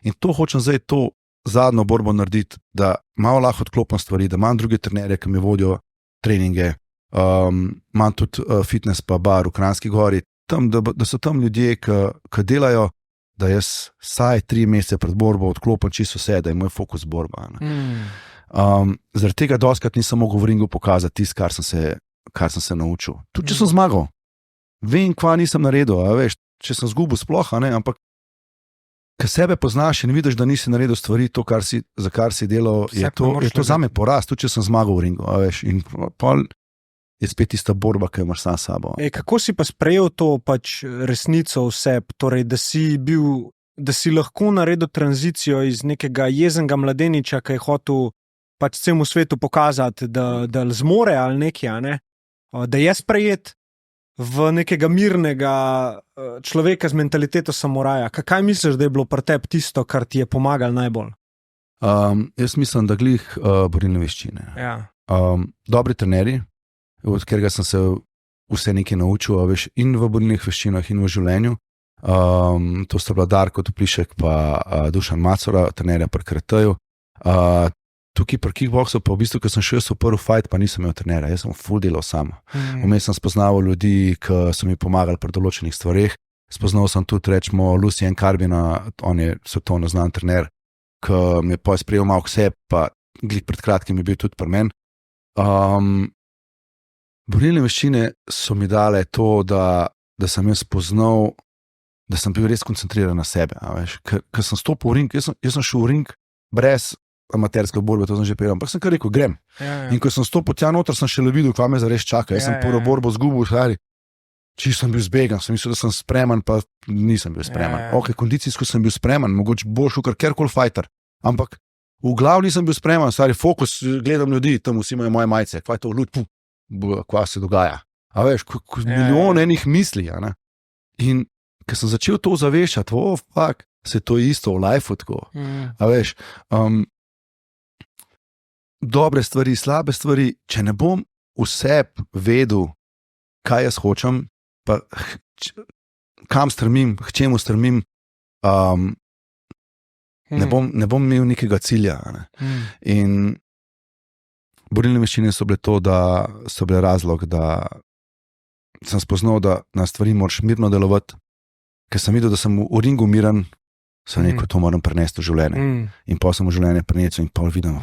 In to hočem zdaj to zadnjo borbo narediti, da malo lahko odklopim stvari, da imam druge trenerje, ki mi vodijo treninge, imam tudi fitness pa bar v Kranjski Gori, tam, da so tam ljudje, ki delajo, da jaz vsaj 3 mesece pred borbo odklopim čisto vse, da je moj fokus borba. Zaradi tega dostikrat nisem mogel v ringu pokazati tisto, kar sem se kar sem se naučil. Tudi če sem zmagal, vem, kva nisem naredil, veš, če sem zgubil sploh, ampak ker sebe poznaš in vidiš, da nisi naredil stvari, to, za kar si delal, je to zame poraz, tudi če sem zmagal v ringu, veš, in pol je spet tista borba, ki jo imaš sam s sabo. Kako si pa sprejel to pač resnico vse, torej, da si lahko naredil tranzicijo iz nekega jezenega mladeniča, ki je hotel pač celemu svetu pokazati, da zmore ali nekaj, ne? Da je sprejet v nekega mirnega človeka z mentaliteto samuraja. Kaj misliš, da je bilo pri tebi tisto, kar ti je pomagalo najbolj? Jaz mislim, da glih borilne veščine. Ja. Dobri trenerji, od katerega sem se vse nekaj naučil, veš, in v borilnih veščinah, in v življenju. To sta bila Darko Toplišek pa Dušan Macora, trenerja pri Kreteju. Tukaj pri kickboksu pa v bistvu, ko sem šel v prvi fight, pa nisem imel trenerja, jaz sem full delal sam. Vmes sem spoznaval ljudi, ki so mi pomagali pri določenih stvareh. Spoznal sem tudi, rečemo, Lucien Carbina, on je svetovno znan trener, ki mi je pa sprejel malo vse, pa glih pred kratkim je bil tudi pri meni. Borilne veščine so mi dale to, da sem jaz spoznal, da sem bil res koncentriran na sebe. Ker sem stopil v ring, jaz sem šel v ring brez amaterske borbe, to sem že povedal, ampak sem kar rekel, grem. Ja. In ko sem stopil tja noter, sem še videl, kva me zares čaka. Jaz sem prvo borbo zgubil, čisto sem bil zbegan, sem mislil, da sem spreman, pa nisem bil spreman. Ok, kondicijsko sem bil spreman, mogoče boljši kot kjerkoli fighter, ampak v glavi nisem bil spreman, fokus, gledam ljudi, tam vsi imajo moje majice, kva je to lud, kva se dogaja. A veš, milijon enih misli. In ko sem začel to zaveščati, fuck, se to isto v lifeu tako. A veš, dobre stvari, slabe stvari, če ne bom vse vedel, kaj jaz hočem, pa kam strmim, k čemu strmim, ne bom imel nekega cilja. In borilne veščine so bile to, da so bile razlog, da sem spoznal, da na stvari moraš mirno delovati, ker sem videl, da sem v ringu miren, sem rekel, to moram prenesti v življenje. In pa sem v življenje prenesel in pa vidim,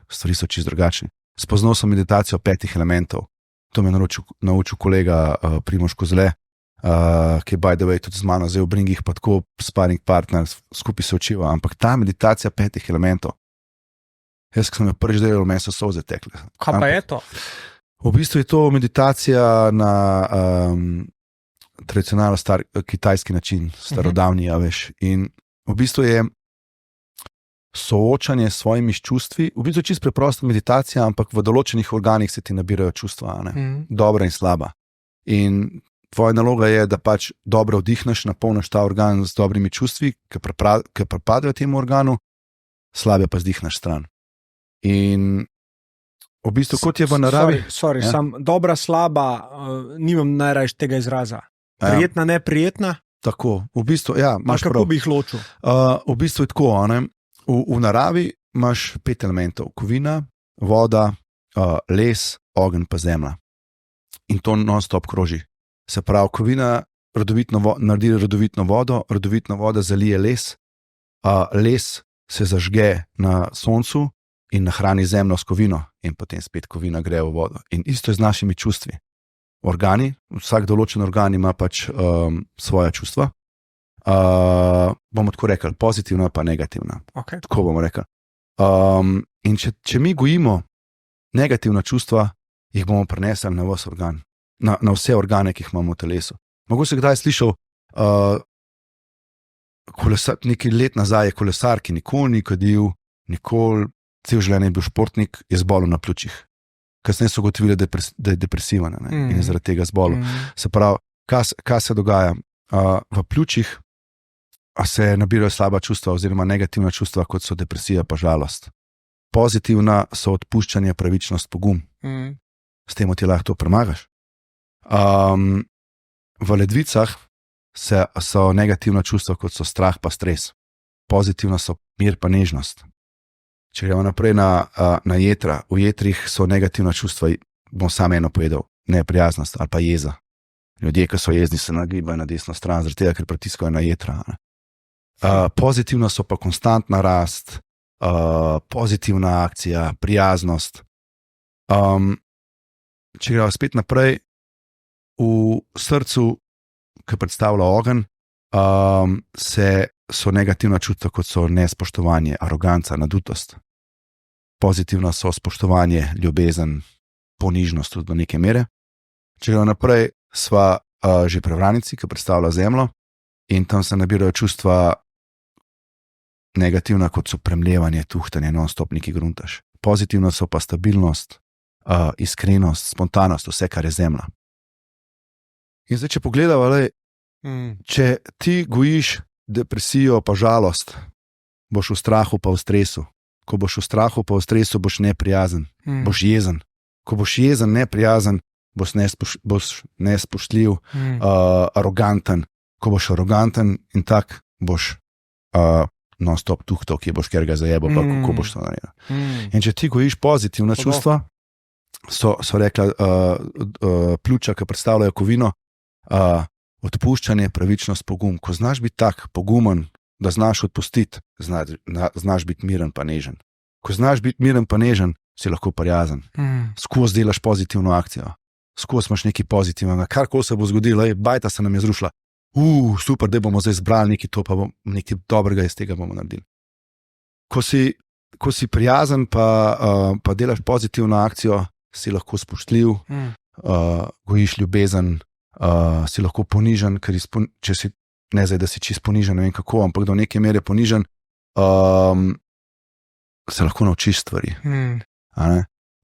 stvari so čisto drugačne. Spoznal sem meditacijo 5 elementov. To me je naučil kolega Primož Kozle, ki je by the way tudi z mano zdaj v ringih, pa tako sparring partner, skupaj se učiva. Ampak ta meditacija 5 elementov, jaz, ko sem jo prvič delal, meni so solze tekle. Kaj pa je to? V bistvu je to meditacija na tradicionalno kitajski način, starodavni, veš. In v bistvu je soočanje s svojimi čustvi, v bistvu je čisto preprosta meditacija, ampak v določenih organih se ti nabirajo čustva, dobra in slaba. In tvoja naloga je, da pač dobro vdihneš, napolniš ta organ z dobrimi čustvi, ki pripadajo temu organu, slabe pa zdihneš stran. In v bistvu, kot je v naravi. Sam dobra, slaba, nimam najrajš tega izraza. Prijetna, neprijetna. Tako, v bistvu, ja, imaš prav. Kako bi jih ločil? V bistvu je tako, v naravi imaš 5 elementov, kovina, voda, les, ogenj pa zemlja. In to non-stop kroži. Se pravi, kovina naredi rodovitno voda zalije les, les se zažge na soncu in nahrani zemljo s kovino in potem spet kovina gre v vodo. In isto je z našimi čustvi. Organi, vsak določen organ ima pač svoja čustva. Bomo tako rekli, pozitivna pa negativna. Okay. Tako bomo rekli. In če mi gojimo negativna čustva, jih bomo prenesli na vse organ, na vse organe, ki jih imamo v telesu. Mogoče si kdaj slišal, nekaj let nazaj je kolesar, ki nikoli ni kadil, nikoli, cel življenje je bil športnik, je zbolel na pljučih. Kasneje so ugotovili, da je depresivan in je zaradi tega zbolel. Se pravi, kaj se dogaja? V pljučih se nabirajo slaba čustva oziroma negativna čustva, kot so depresija pa žalost. Pozitivna so odpuščanje, pravičnost, pogum. S tem ti lahko to premagaš. V ledvicah so negativna čustva, kot so strah pa stres. Pozitivna so mir pa nežnost. Če gremo naprej na jetra, v jetrih so negativna čustva, bom sam eno povedal, neprijaznost ali pa jeza. Ljudje, ki so jezni, se nagibajo na desno stran, zaradi tega, ker pritiskajo na jetra. Pozitivna so pa konstantna rast, pozitivna akcija, prijaznost. če gremo spet naprej, v srcu, ki predstavlja ogenj, so negativna čustva, kot so nespoštovanje, aroganca, nadutost. Pozitivna so spoštovanje, ljubezen, ponižnost tudi do neke mere. Če gremo naprej, sva že pri vranici, ki predstavlja zemljo, in tam se nabirajo čustva negativna, kot so premljevanje, tuhtanje, non-stop neki gruntaš. Pozitivna so pa stabilnost, iskrenost, spontanost, vse, kar je zemlja. In zdaj, če pogledamo, če ti gojiš depresijo pa žalost, boš v strahu pa v stresu. Ko boš v strahu pa v stresu, boš neprijazen, boš jezen. Ko boš jezen, neprijazen, boš nespoštljiv, aroganten. Ko boš aroganten in tak, boš non-stop tuhto, ki boš kjer ga zajebo, pa kako boš to naredil. In če ti gojiš pozitivna čustva, so rekla pljuča, ki predstavljajo kovino, odpuščanje, pravičnost, pogum. Ko znaš biti tak pogumen, da znaš odpustiti, znaš biti miren pa nežen. Ko znaš biti miren pa nežen, si lahko prijazen. Skozi delaš pozitivno akcijo. Skozi imaš nekaj pozitivnega. Karkoli se bo zgodilo, bajta se nam je zrušila. Super, da bomo zdaj zbrali nekaj dobrega iz tega bomo naredili. Ko si prijazen pa delaš pozitivno akcijo, si lahko spoštljiv, gojiš ljubezen, si lahko ponižen, ker če si, ne zdaj, da si čist ponižen, ne vem kako, ampak do neke mere ponižen, se lahko naučiš stvari.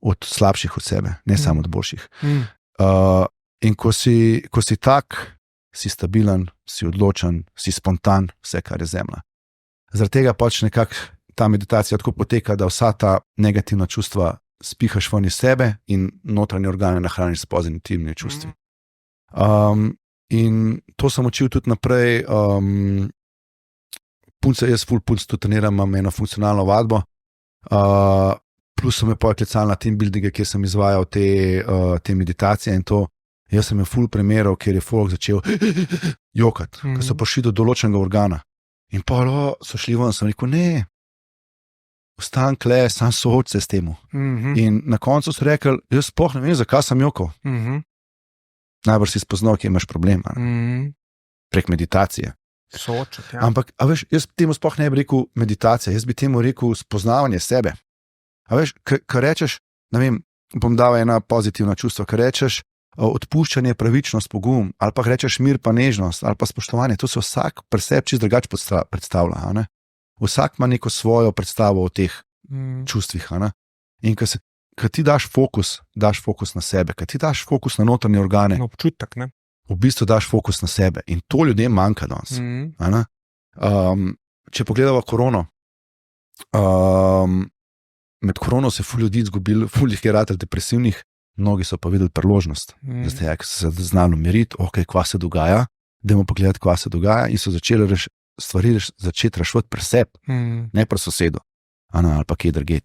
Od slabših od sebe, ne samo od boljših. In ko si tak, si stabilen, si odločen, si spontan, vse, kar je zemlja. Zaradi tega pač nekako ta meditacija tako poteka, da vsa ta negativna čustva spihaš ven iz sebe in notranje organe nahraniš s pozitivnimi čustvi. In to sem učil tudi naprej. Jaz full punc tudi treniram, imam eno funkcionalno vadbo, plus so me poklicali na team buildinge, kjer sem izvajal te meditacije in to. Jaz sem imel full primerov, kjer je folk začel jokati, ker so prišli do določenega organa. In pa so šli ven, sem rekel, ne, ostan kle, sam sooč se s temu. In na koncu so rekli, jaz sploh ne vem, zakaj sem jokal. Najbrž si spoznal, kje imaš problem. Prek meditacije. Soočati, ja. Ampak, a veš, jaz temu sploh ne bi rekel meditacija, jaz bi temu rekel spoznavanje sebe. A veš, kar rečeš, ne vem, bom dal ena pozitivna čustva, kar rečeš, odpuščanje, pravičnost, pogum, ali pa rečeš mir pa nežnost, ali pa spoštovanje, to se vsak pri sebi čisto drugače predstavlja. Ne? Vsak ima neko svojo predstavo o teh čustvih. Ne? In ko ti daš fokus na sebe, ko ti daš fokus na notranje organe, na občutek, ne? V bistvu daš fokus na sebe in to ljudem manjka danes. Če pogledamo korono, med korono se ful ljudi izgubili, ful jih je ratalo depresivnih, mnogi so pa videli priložnost, da ste se znali umiriti, kva se dogaja, dajmo pogledati, kva se dogaja, in so začeli stvari začeti reševati pri sebi, ne pri sosedu, ali pa kje drugje.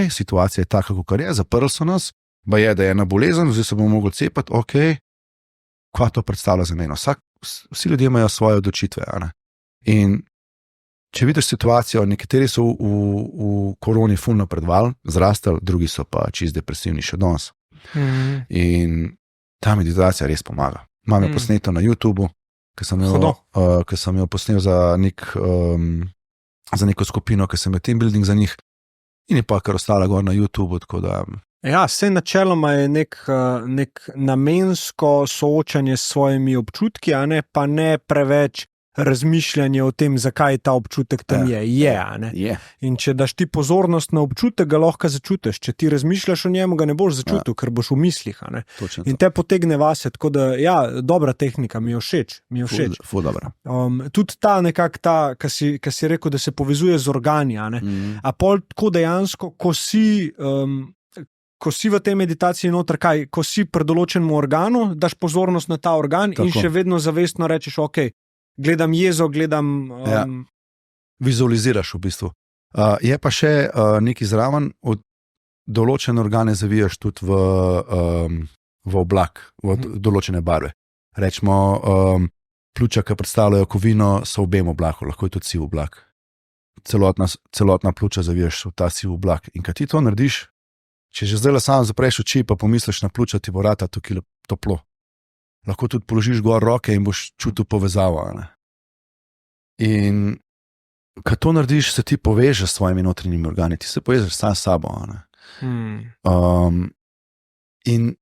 Situacija je taka, kakor je, zaprli so nas, da je ena bolezen, zdaj se bomo mogli cepati, kva to predstavlja za mene. Vsi ljudje imajo svoje odločitve. In če vidiš situacijo, nekateri so v koroni ful napredovali, zrastali, drugi so pa čist depresivni še danes. In ta meditacija res pomaga. Imam jo posneto na YouTubu, ki sem jo posnel za neko skupino, ki sem jo team building za njih, in je pa kar ostala gor na YouTubu, tako da. Ja, vse načeloma je nek namensko soočanje s svojimi občutki, pa ne preveč razmišljanje o tem, zakaj ta občutek tam je. In če daš ti pozornost na občutek, ga lahko začutiš. Če ti razmišljaš o njemu, ga ne boš začutil, ker boš v mislih. In te potegne vase, tako da, dobra tehnika, mi je všeč. Ful dobra. Tudi ta nekako ki si rekel, da se povezuje z organi. A pol tako dejansko, ko si v tej meditaciji noter, ko si pri določenem organu, daš pozornost na ta organ in še vedno zavestno rečeš, gledam jezo, Vizualiziraš v bistvu. Je pa še nekaj zraven, od določene organe zavijaš tudi v oblak, v določene barve. Rečemo, pljuča, ki predstavljajo kovino, so v obem oblaku, lahko je tudi siv oblak. Celotna pljuča zavijaš v ta siv oblak. In kad ti to narediš, Če že zdaj sam zapreš oči, pa pomisliš na pljuča, ti bo vrata tukaj toplo. Lahko tudi položiš gor roke in boš čutil povezavo. Ne? In ko to narediš, se ti povežeš s svojimi notranjimi organi, ti se povežeš sam s sabo. In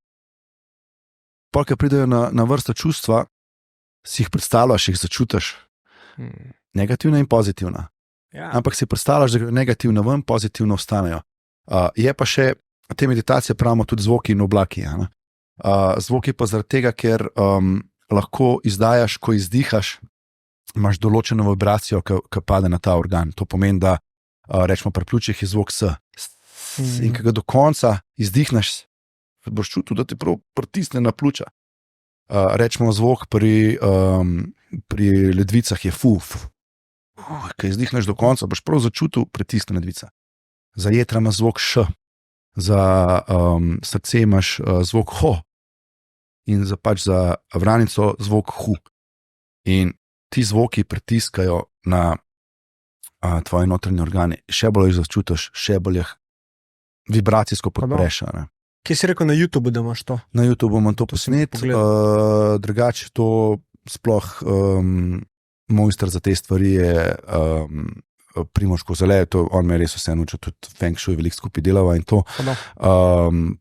ko pridejo na vrsto čustva, si jih predstavljaš, jih začutiš. Negativna in pozitivna. Ja. Ampak si predstavljaš, da negativno ven, pozitivno ostanejo. Je pa še te meditacije, pravimo tudi zvoki in oblaki. Zvoki pa zaradi tega, ker lahko izdajaš, ko izdihaš, imaš določeno vibracijo, ki pade na ta organ. To pomeni, da rečemo pri pljučih je zvok S. In ko ga do konca izdihneš, boš čutil, da te prav pritisne na pljuča. Rečemo zvok pri ledvicah je fu. Ko izdihneš do konca, boš prav začutil pritisk na ledvica. Za jetra imaš zvok Š, za srce imaš zvok Ho in za vranico zvok Hu. In ti zvoki pritiskajo na tvoje notranje organe. Še bolj jih začutiš, še bolj jih vibracijsko podpreš. Kje si rekel na YouTubeu, da imaš to? Na YouTubeu imam to posnet, drugače to sploh mojster za te stvari je Primož Kozele, on me res vse naučil, tudi Feng Shui veliko skupaj delava in to.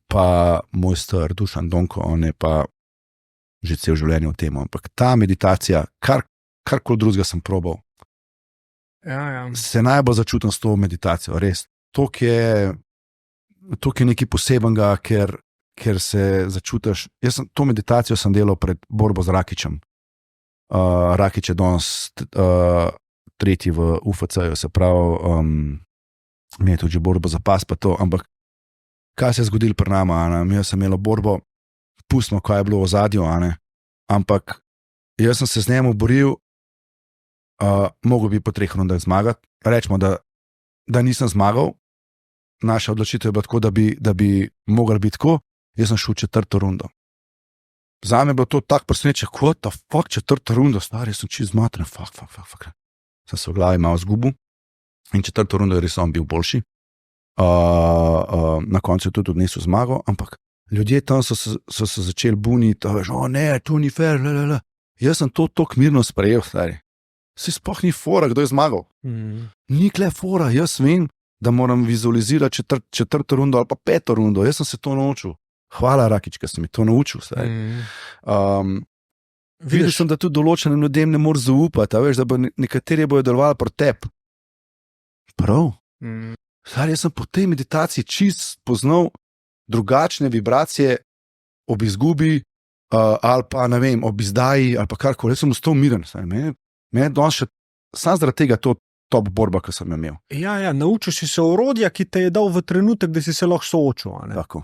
Pa mojster Dušan Donko, on je pa že cel življenje v tem. Ampak ta meditacija, karkoli drugega sem probal, se najbolj začutim s to meditacijo, res. To je nekaj posebenega, ker se začutiš. To meditacijo sem delal pred borbo z Rakičem. Rakič je danes tretji v UFC-ju, se pravi, mi je tudi že borbo za pas pa to, ampak kaj se je zgodilo pri nama, mi sem imel borbo, pustimo, kaj je bilo v ozadju, ampak jaz sem se z njemu boril, mogel bi po 3 rundah zmagati, rečemo, da nisem zmagal, naša odločitev je bila tako, da bi mogel biti tako, jaz sem šel v 4. rundo. Zame je bilo to tako presenečenje, kot ta fuck 4. rundo, stari, jaz sem čist zmatren, fuck. Sem se v glavi malo zgubil in 4. rundo je res on bil boljši. Na koncu je tudi odnesel zmago, ampak ljudje tam so se začeli buniti, ne, to ni fair, Jaz sem to tako mirno sprejel, stari. Si sploh ni fora, kdo je zmagal. Ni kle fora, jaz vem, da moram vizualizirati 4. rundo ali pa 5. rundo, jaz sem se to naučil. Hvala, Rakič, ker sem mi to naučil. Videl sem, da tudi določenim ljudem ne moreš zaupati, da bo nekateri bojo delovali proti tebi. Prav. Jaz sem po tej meditaciji čist spoznal drugačne vibracije ob izgubi ali pa ne vem, ob izdaji ali pa karkoli. Jaz sem ostal miren. Mene danes še sam zaradi tega to top borba, ki sem imel. Ja, naučil si se orodja, ki te je dal v trenutek, da si se lahko soočil.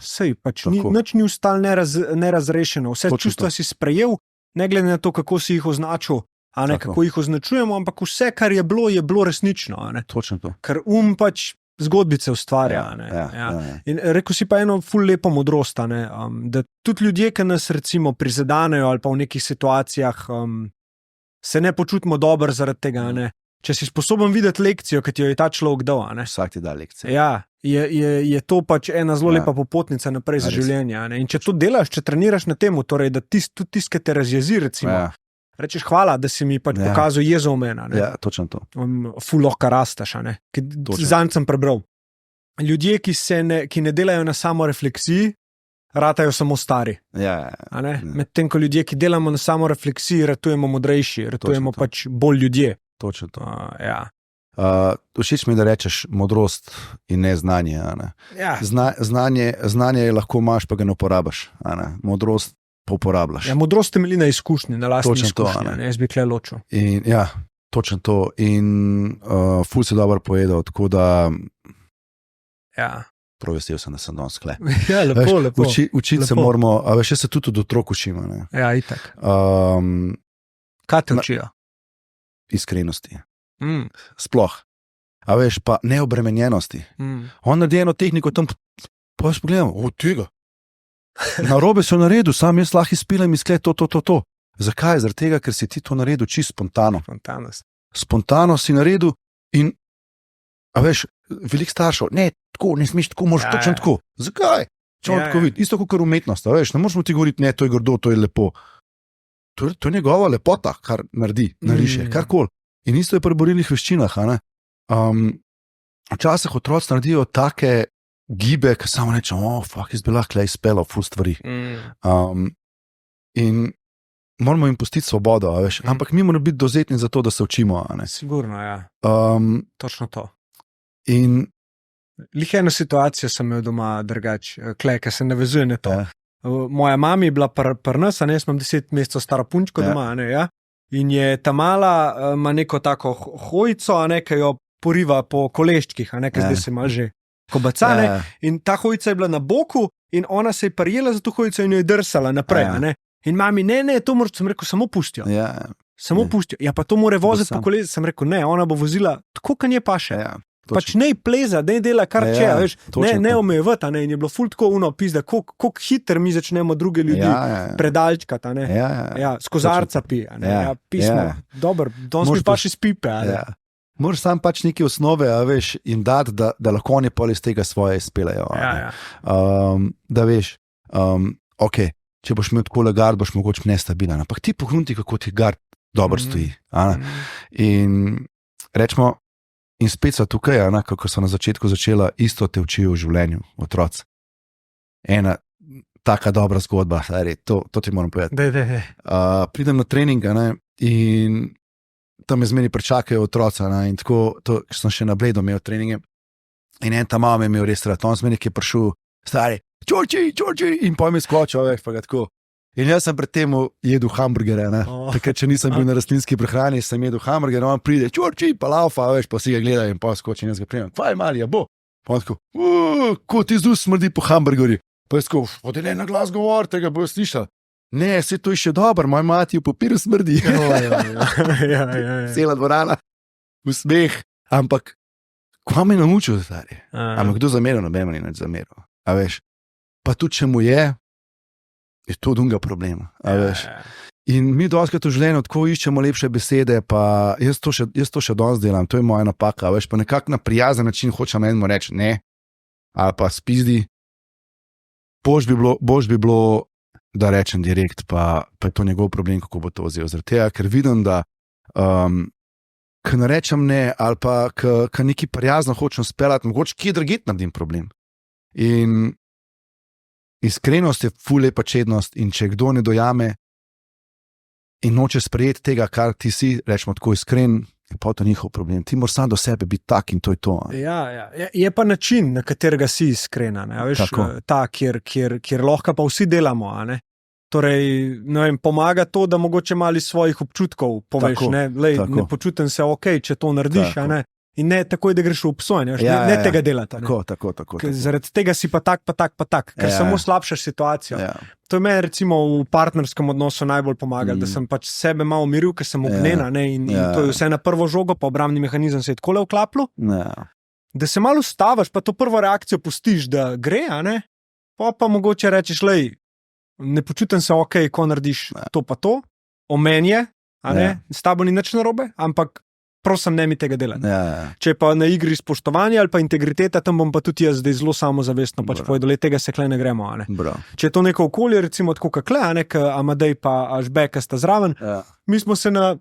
Sej, nič ni ostalo nerazrešeno. Vse čustva si sprejel, ne glede na to, kako si jih označil, kako jih označujemo, ampak vse, kar je bilo resnično. Točno to. Ker zgodbice ustvarja. In rekel si pa eno ful lepo modrost, da tudi ljudje, ki nas recimo prizadenejo ali pa v nekih situacijah se ne počutimo dobro zaradi tega. Če si sposoben videti lekcijo, ki ti jo je ta človek dal. Vsak ti da lekcijo. Ja, je to pač ena zelo lepa popotnica naprej za življenje. In če to delaš, če treniraš na tem, torej, da tudi tiskaj te razjezi, recimo, rečeš hvala, da si mi pač pokazal jezo v mene. Ja, točno to. Ful lahko rastaš. Zanj sem prebral. Ljudje, ki ne delajo na samorefleksiji, ratajo samo stari. Medtem ko ljudje, ki delamo na samorefleksiji, ratujemo modrejši, ratujemo pač bolj ljudje. Točno to. Všeč mi, da rečeš modrost in ne znanje. Znanje lahko imaš, pa ga ne uporabiš. Modrost pa uporabljaš. Modrost temelji na izkušnji, na lastni izkušnji. Jaz bi kle ločil. Točno to. In ful si dobro povedal, tako da prav vesel sem, da sem danes kle. Lepo. Učiti se moramo, a veš, se tudi od otrok učimo. Itak. Kaj te učijo? Iskrenosti. Sploh. A veš, pa neobremenjenosti. On naredi eno tehniko tam, pa jaz pogledam, od tega. Narobe so naredil, sam jaz lahko izpilem in sklet to. Zakaj? Zaradi tega, ker si ti to naredil čisto spontano. Spontano si naredil in, a veš, veliko staršev, ne, tako, ne smeš tako, moraš točno tako. Zakaj? Če tako vidi, isto kot umetnost, veš, ne moreš mu ti govoriti, ne, to je grdo, to je lepo. To je njegova lepota, kar naredi, nariše, karkoli. In isto je pri borilnih veščinah. Včasih otroci naredijo take gibe, ki samo rečejo, jaz bi lahko izpeljal ful stvari. In moramo jim pustiti svobodo, veš. Ampak mi moramo biti dovzetni za to, da se učimo. Sigurno, ja. Točno to. In lih eno situacijo sem imel doma drugač, ker se navezuje na to. Ja. Moja mama je bila pri nas, jaz imam 10 mesecev staro punčko doma, in je ta mala, ima neko tako hojico, ki jo poriva po koleščkih, ker zdaj se ima že kobacane, in ta hojica je bila na boku in ona se je prijela za to hojico in jo je drsala naprej, in mami, ne, to moraš, sem rekel, samo pustijo. Samo pustijo. Ja, pa to mora voziti po kolesju, sem rekel, ne, ona bo vozila tako, kan je paše. Pač ne pleza, ne dela kar če, veš, ne omejevati, in je bilo ful tako pizda, koliko hiter mi začnemo druge ljudi predalčkati, s kozarca pije, pismo, dobro, danes mi paš iz pipe. Moraš sam pač neke osnove, veš, jim dati, da lahko oni pol iz tega svoje izpelejo. Da veš, ok, če boš imel tako gard, boš mogoče nestabilen, ampak ti pohrunti, kako ti gard dobro stoji. In rečemo, in spet so tukaj, kako so na začetku začela, isto te učijo v življenju, otroci. Ena taka dobra zgodba, to ti moram povedati. Pridem na trening, in tam me zmeni pričakajo otroci, in tako, sem še na Bledu imel treninge, in en ta mama je imel res rad, on zmeni, ki je prišel, stari, čorči, in pojem je skočil, pa ga tako. In jaz sem pred tem jedel hamburgere, takrat, če nisem bil na rastlinski prehrani, sem jedel hamburgere, on pride, čorči, pa laufa, veš, pa si ga gleda in pa skoči in jaz ga primem. Kvaj mali, ja bo? Pa on tako, ko ti zdaj smrdi po hamburgerju. Pa jaz tako, ne na glas govor, tega bojo slišal. Ne, se to je še dobro, moj mati v papiru smrdi. Cela dvorana, usmeh, ampak kva me naučil, stari? Ampak kdo zameril, noben mi nič zameril. A veš, pa tudi če mu je to drugega problema. In mi dostakrat v življenju tako iščemo lepše besede, pa jaz to še danes delam, to je moja napaka, veš, pa nekako na prijazen način hočem enemu reči ne, ali pa spizdi, bož bi bilo, da rečem direkt, pa je to njegov problem, kako bo to vzel. Zaradi tega, ker vidim, da ko ne rečem ne, ali pa ko nekaj prijazno hočem speljati, mogoče kje drugje naredim problem. In iskrenost je ful lepa čednost, in če kdo ne dojame in noče sprejeti tega, kar ti si, rečemo tako iskren, je pa to njihov problem. Ti moraš sam do sebe biti tak in to je to. Je pa način, na katerega si iskrena, veš, ta, kjer lahko pa vsi delamo, Torej, ne vem, pomaga to, da mogoče malo iz svojih občutkov poveš, ne počutim se ok, če to narediš, in ne takoj, da greš v obsojanje, ne tega delati. Tako. Zaradi tega si pa tak, ker samo slabšaš situacijo. To je meni recimo v partnerskem odnosu najbolj pomagalo, da sem pač sebe malo umiril, ker sem ognjena, in to je vse na prvo žogo, pa obrambni mehanizem se je takole vklaplo, da se malo ustaviš, pa to prvo reakcijo pustiš, da gre, pa mogoče rečeš, lej, ne počutim se ok, ko narediš to pa to, o meni je, s tabo ni nič narobe, ampak prosim, ne mi tega delati. Če pa na igri spoštovanja ali pa integriteta, tam bom pa tudi jaz zdaj zelo samozavestno pač povedal, tega se kle ne gremo. Če je to neko okolje, recimo tako kakle, Amadej pa Ažbeka sta zraven, mi smo se na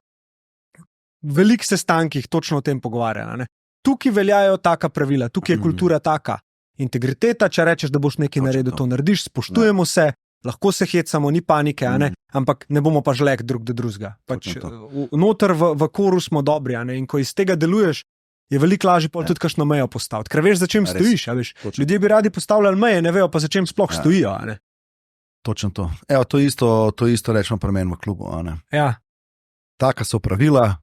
velikih sestankih točno o tem pogovarjali. Tukaj veljajo taka pravila, tukaj je kultura taka. Integriteta, če rečeš, da boš nekaj naredil, to narediš, spoštujemo se, lahko se hecamo, ni panike, ampak ne bomo pa žlek drug do drugega. Pač, noter v koru smo dobri, in ko iz tega deluješ, je veliko lažje tudi kakšno mejo postaviti. Ker veš, za čem stojiš. Ljudje bi radi postavljali meje, ne vejo pa, za čem sploh stojijo. Točno to. Evo, to isto rečemo pri meni v klubu. Taka so pravila,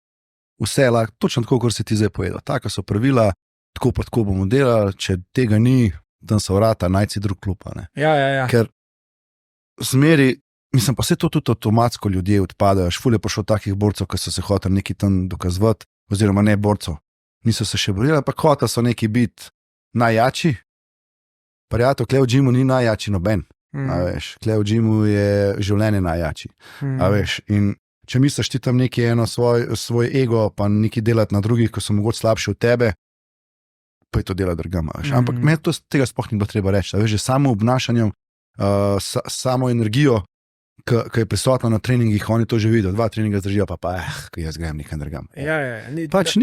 vse lahko, točno tako, kot si ti zdaj povedal. Taka so pravila, tako pa tako bomo delali, če tega ni, tam so vrata, najci drug klub. Ker zmeri, mislim, pa vse to tudi avtomatsko ljudje odpadajo. Ful je pošel takih borcev, ki so se hoteli nekaj tam dokazovati, oziroma ne borcev. Niso se še borili, ampak hoteli so neki biti najjači. Prijatelj, kle v džimu ni najjači noben. Kle v džimu je življenje najjači. In če misliš ti tam neki svoj ego, pa nekaj delati na drugih, ko so mogoče slabši od tebe, pa je to dela drugama. Ampak meni tega sploh ni bilo treba reči. Veš, že samo obnašanjem, samo energijo, ki je prisotna na treningih, oni to že vidijo. 2 treninga zdržijo, pa jaz grem nekam drugam. Pač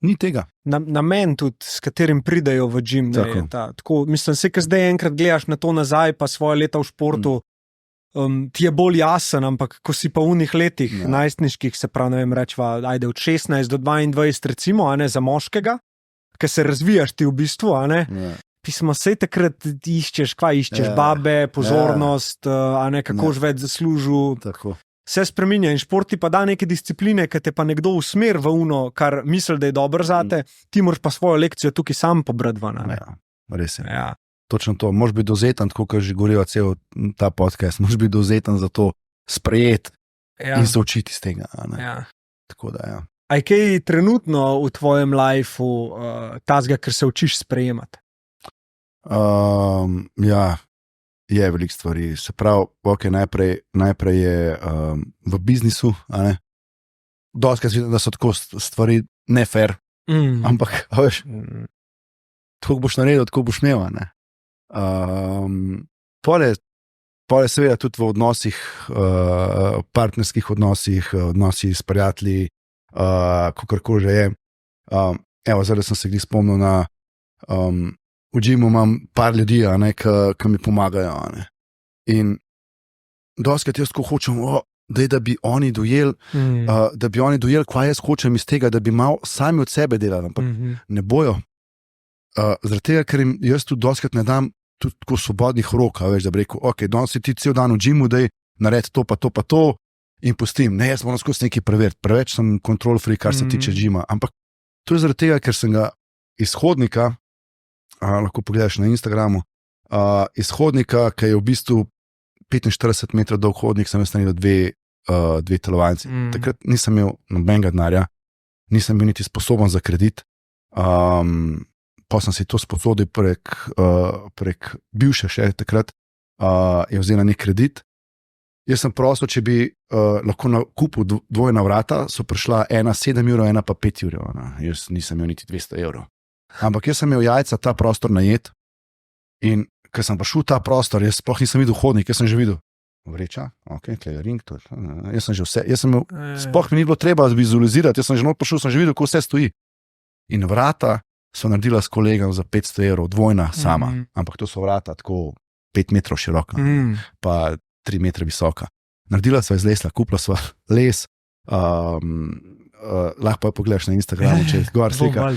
ni tega. Namen tudi, s katerim pridejo v gym. Mislim, ker zdaj enkrat gledaš na to nazaj, pa svoje leta v športu, ti je bolj jasen, ampak ko si pa v unih letih, najstniških, se pravi, ne vem, rečva, ajde od 16 do 22, recimo, za moškega, ki se razvijaš ti v bistvu, pismo, sej takrat iščeš, babe, pozornost, kako več zaslužil. Tako. Se spreminja in šport ti pa da neke discipline, ki te pa nekdo usmer v uno, kar misli, da je dobro zate, ti moraš pa svojo lekcijo tukaj sam pobrati van. Res je. Ja. Točno to. Moraš biti dovzeten, tako kot že govorijo cel ta podcast, moraš biti dovzeten za to sprejeti in se učiti iz tega. Tako da, ja. A je kaj trenutno v tvojem lifeu tazga, ker se učiš sprejemati? Ja, je veliko stvari. Se pravi, najprej je v biznisu, doskrat vidim, da so tako stvari ne fair, ampak veš, tako boš naredil, tako boš imel. Pole seveda tudi v odnosih, partnerskih odnosih s prijatelji, kakorkoli že je. Zdaj sem se glih spomnil na v gymu imam par ljudi, ki mi pomagajo. In doskrat jaz tako hočem, da bi oni dojeli, kaj jaz hočem iz tega, da bi malo sami od sebe delali, ampak ne bojo. Zaradi tega, ker jim jaz tudi doskrat ne dam tudi tako svobodnih rok, veš, da bi rekel, ok, danes si ti cel dan v gymu, daj naredi to pa to in pustim. Ne, jaz moram skozi nekaj preveriti, preveč sem control free, kar se tiče gyma. Ampak to je zaradi tega, ker sem ga iz hodnika, lahko pogledaš na Instagramu, iz hodnika, ki je v bistvu 45 metrov dolg hodnik, sem jaz naredil dve telovadnici. Takrat nisem imel nobenega denarja, nisem bil niti sposoben za kredit, pa sem si to sposodil prek bivše še takrat, je vzela nek kredit. Jaz sem prosil, če bi lahko kupil dvojna vrata, so prišla ena 7 evrov, ena pa 5 evrov. Jaz nisem imel niti 200 evrov. Ampak jaz sem imel jajca ta prostor najet in ker sem prišel v ta prostor, jaz sploh nisem videl hodnik, jaz sem že videl vreča, ok, tle je ring, jaz sem že vse, sploh mi ni bilo treba vizualizirati, jaz sem že not prišel, sem že videl, kako vse stoji. In vrata so naredila s kolegom za 500 evrov, dvojna sama, ampak to so vrata tako 5 metrov široka, pa 3 metre visoka. Naredila sva iz lesla, kupila sva les, lahko pa pogledaš na Instagramu, če je gor slika.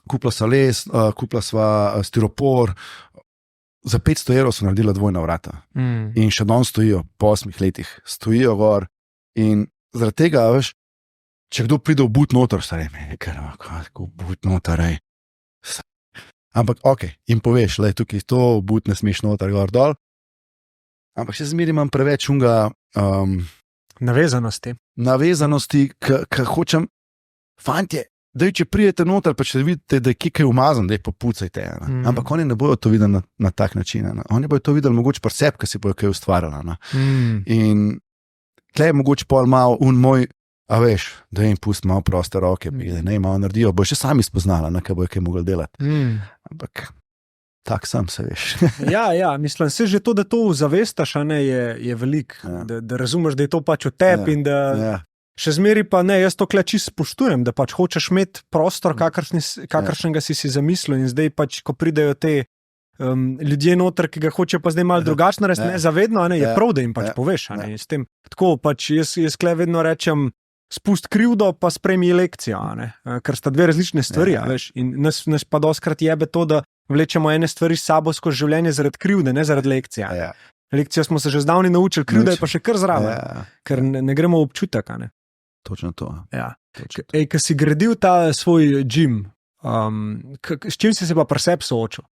Kupila sva les, kupila sva stiropor, za 500 evrov so naredila dvojna vrata. In še danes stojijo, po 8 letih, stojijo gor in zaradi tega, veš, če kdo pride v but noter, stari meni, kako but noter, ampak ok, in poveš, le tukaj to, but ne smeš noter, gor dol, ampak še zmeri imam preveč navezanosti, ki hočem, fantje, da če prijete noter, pa če vidite, da je kaj umazan, da je popucajte. Ampak oni ne bojo to videli na tak način. Oni bojo to videli mogoče pri sebi, ki si bojo kaj ustvarjali. In tle je mogoče pol malo moj, a veš, da jim pusti malo proste roke, da ne malo naredijo, bojo še sami spoznali, kaj bojo kaj mogli delati. Ampak tak sam se veš. Ja, mislim, se že to, da to zavestaš, je veliko, da razumeš, da je to pač od tebi in da še zmeri pa ne, jaz to čisto spoštujem, da pač hočeš imeti prostor, kakršnega si zamislil in zdaj pač, ko pridejo te ljudje noter, ki ga hoče pa zdaj malo drugačno narediti, nezavedno, je prav, da jim pač poveš. S tem, tako pač jaz vedno rečem, spust krivdo pa sprejmi lekcijo, ker sta dve različne stvari, veš, in nas pa doskrat jebe to, da vlečemo ene stvari s sabo skozi življenje zaradi krivde, ne zaradi lekcija. Lekcijo smo se že zdavni naučili, krivda je pa še kar zraven, ker ne gremo v občutek. Točno to. Ko si gradil ta svoj gym, s čim si se pa pri sebi soočil?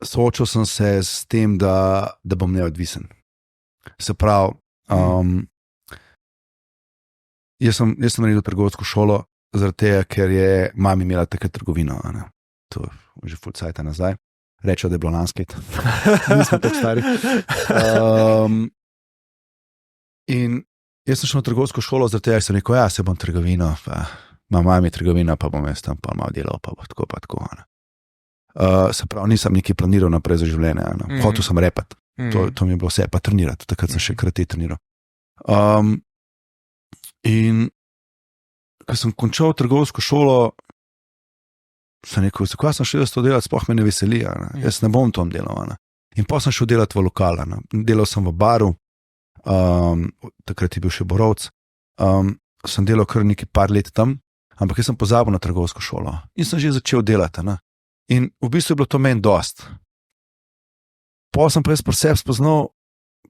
Soočil sem se s tem, da bom neodvisen. Se pravi, jaz sem naredil trgovsko šolo, zaradi tega, ker je mami imela takrat trgovino. To je že ful cajta nazaj. Rečejo, da je bilo lanskejt. Nismo tako stari. In jaz sem šel na trgovsko šolo, zaradi tega sem rekel, se bom trgovino, pa mami trgovina, pa bom jaz tam pa malo delal, pa bo tako pa tako. Se pravi, nisem nekaj planiral naprej za življenje. Hotel sem repati. To mi je bilo vse, pa trenirati. Takrat sem še krati treniral. In ko sem končal trgovsko šolo, sem rekel, zakaj sem šel to delati, sploh me ne veseli. Jaz ne bom tam delal. In pa sem šel delati v lokal. Delal sem v baru, takrat je bil še Borovc. Sem delal kar nekaj par let tam, ampak jaz sem pozabil na trgovsko šolo. In sem že začel delati. In v bistvu je bilo to meni dost. Pa sem pa jaz pri sebi spoznal,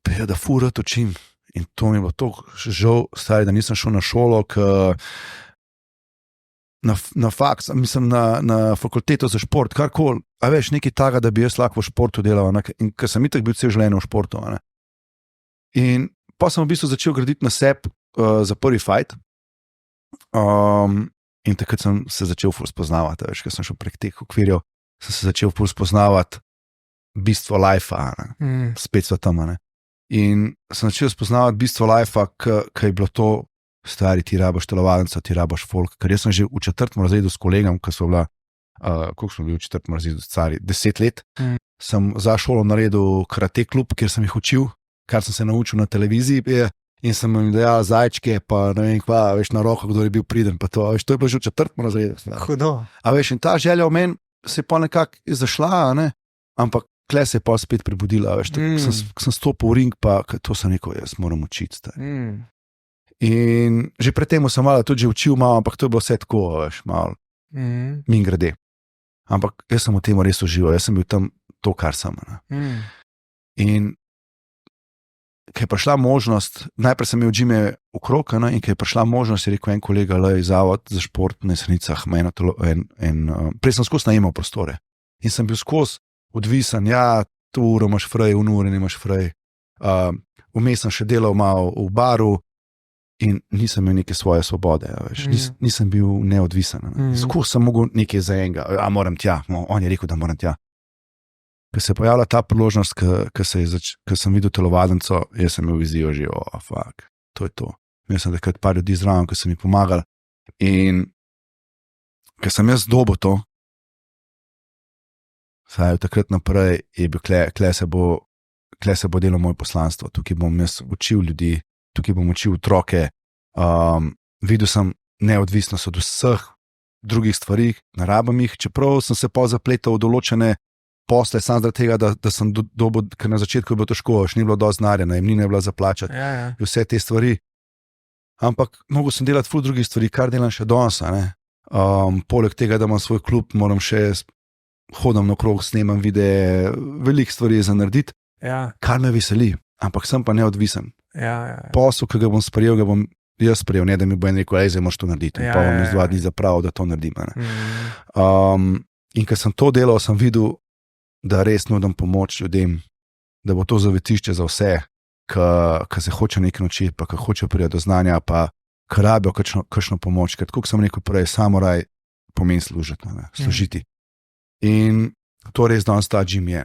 da furat učim. In to mi je bilo tako žal, stari, da nisem šel na šolo, na faks, mislim na fakulteto za šport, karkoli. A veš, nekaj takega, da bi jaz lahko v športu delal. In ker sem itak bil cel življenje v športu. In pa sem v bistvu začel graditi na sebi za prvi fight. In takrat sem se začel ful spoznavati, veš, ker sem šel prek teh okvirjev, sem se začel ful spoznavati bistvo lifea, spet so tam. In sem začel spoznavati bistvo lifea, ki je bilo to, stari, ti rabaš telovadnico, ti rabaš folk, ker jaz sem že v 4. razredu s kolegom, ki so bila, koliko smo bili v 4. razredu, stari, 10 let, sem za šolo naredil karate klub, kjer sem jih učil, kar sem se naučil na televiziji, in sem jim dejal zajčke, pa ne vem kva, veš, na roko, kdo je bil priden, pa to, veš, to je bilo že v 4. razredu. Hudo. A veš, in ta želja v meni se je pa nekako izašla, ampak kle se je pa spet prebudila, veš, sem stopil v ring, pa to sem rekel, jaz moram učiti. In že pred tem sem malo tudi že učil malo, ampak to je bilo vse tako, veš, malo min grede. Ampak jaz sem v tem res užival, jaz sem bil tam to, kar sem. In ko je prišla možnost, najprej sem imel džime okrog, in ko je prišla možnost, je rekel en kolega, zavod za šport na Jesenicah, prej sem skozi najemal prostore. In sem bil skozi odvisen, ja, tu uro imaš frej, v uri nimaš frej. Vmes sem še delal malo v baru in nisem imel neke svoje svobode, veš. Nisem bil neodvisen. Skozi sem mogel nekaj za enega, moram tja, on je rekel, da moram tja. Ko se je pojavila ta priložnost, ko sem videl telovadnico, jaz sem imel vizijo že, fuck, to je to. Imel sem takrat par ljudi zraven, ko so mi pomagali. In ko sem jaz dobil to, saj od takrat naprej je bil kle se bo delo moje poslanstvo. Tukaj bom jaz učil ljudi, tukaj bom učil otroke. Videl sem neodvisnost od vseh drugih stvari, ne rabim jih, čeprav sem se pa zapletal v določene posle, samo zaradi tega, da sem dobil, ker na začetku je bilo težko, še ni bilo dosti denarja, najemnina je bila za plačati, vse te stvari. Ampak mogel sem delati ful drugih stvari, kar delam še danes. Poleg tega, da imam svoj klub, moram še hodim naokrog, snemam videe, veliko stvari za narediti, kar me veseli, ampak sem pa neodvisen. Posel, ki ga bom sprejel, ga bom jaz sprejel, ne da mi bo en rekel, zdaj moraš to narediti, pa bom z 2 dni zapravil, da to naredim. In ko sem to delal, sem videl, da res nudim pomoč ljudem, da bo to zavetišče za vse, ki se hoče nekaj naučiti, pa ki hoče priti do znanja, pa ki rabijo kakšno pomoč, ker tako sem rekel prej, samuraj pomeni služiti. In to res danes ta gym je.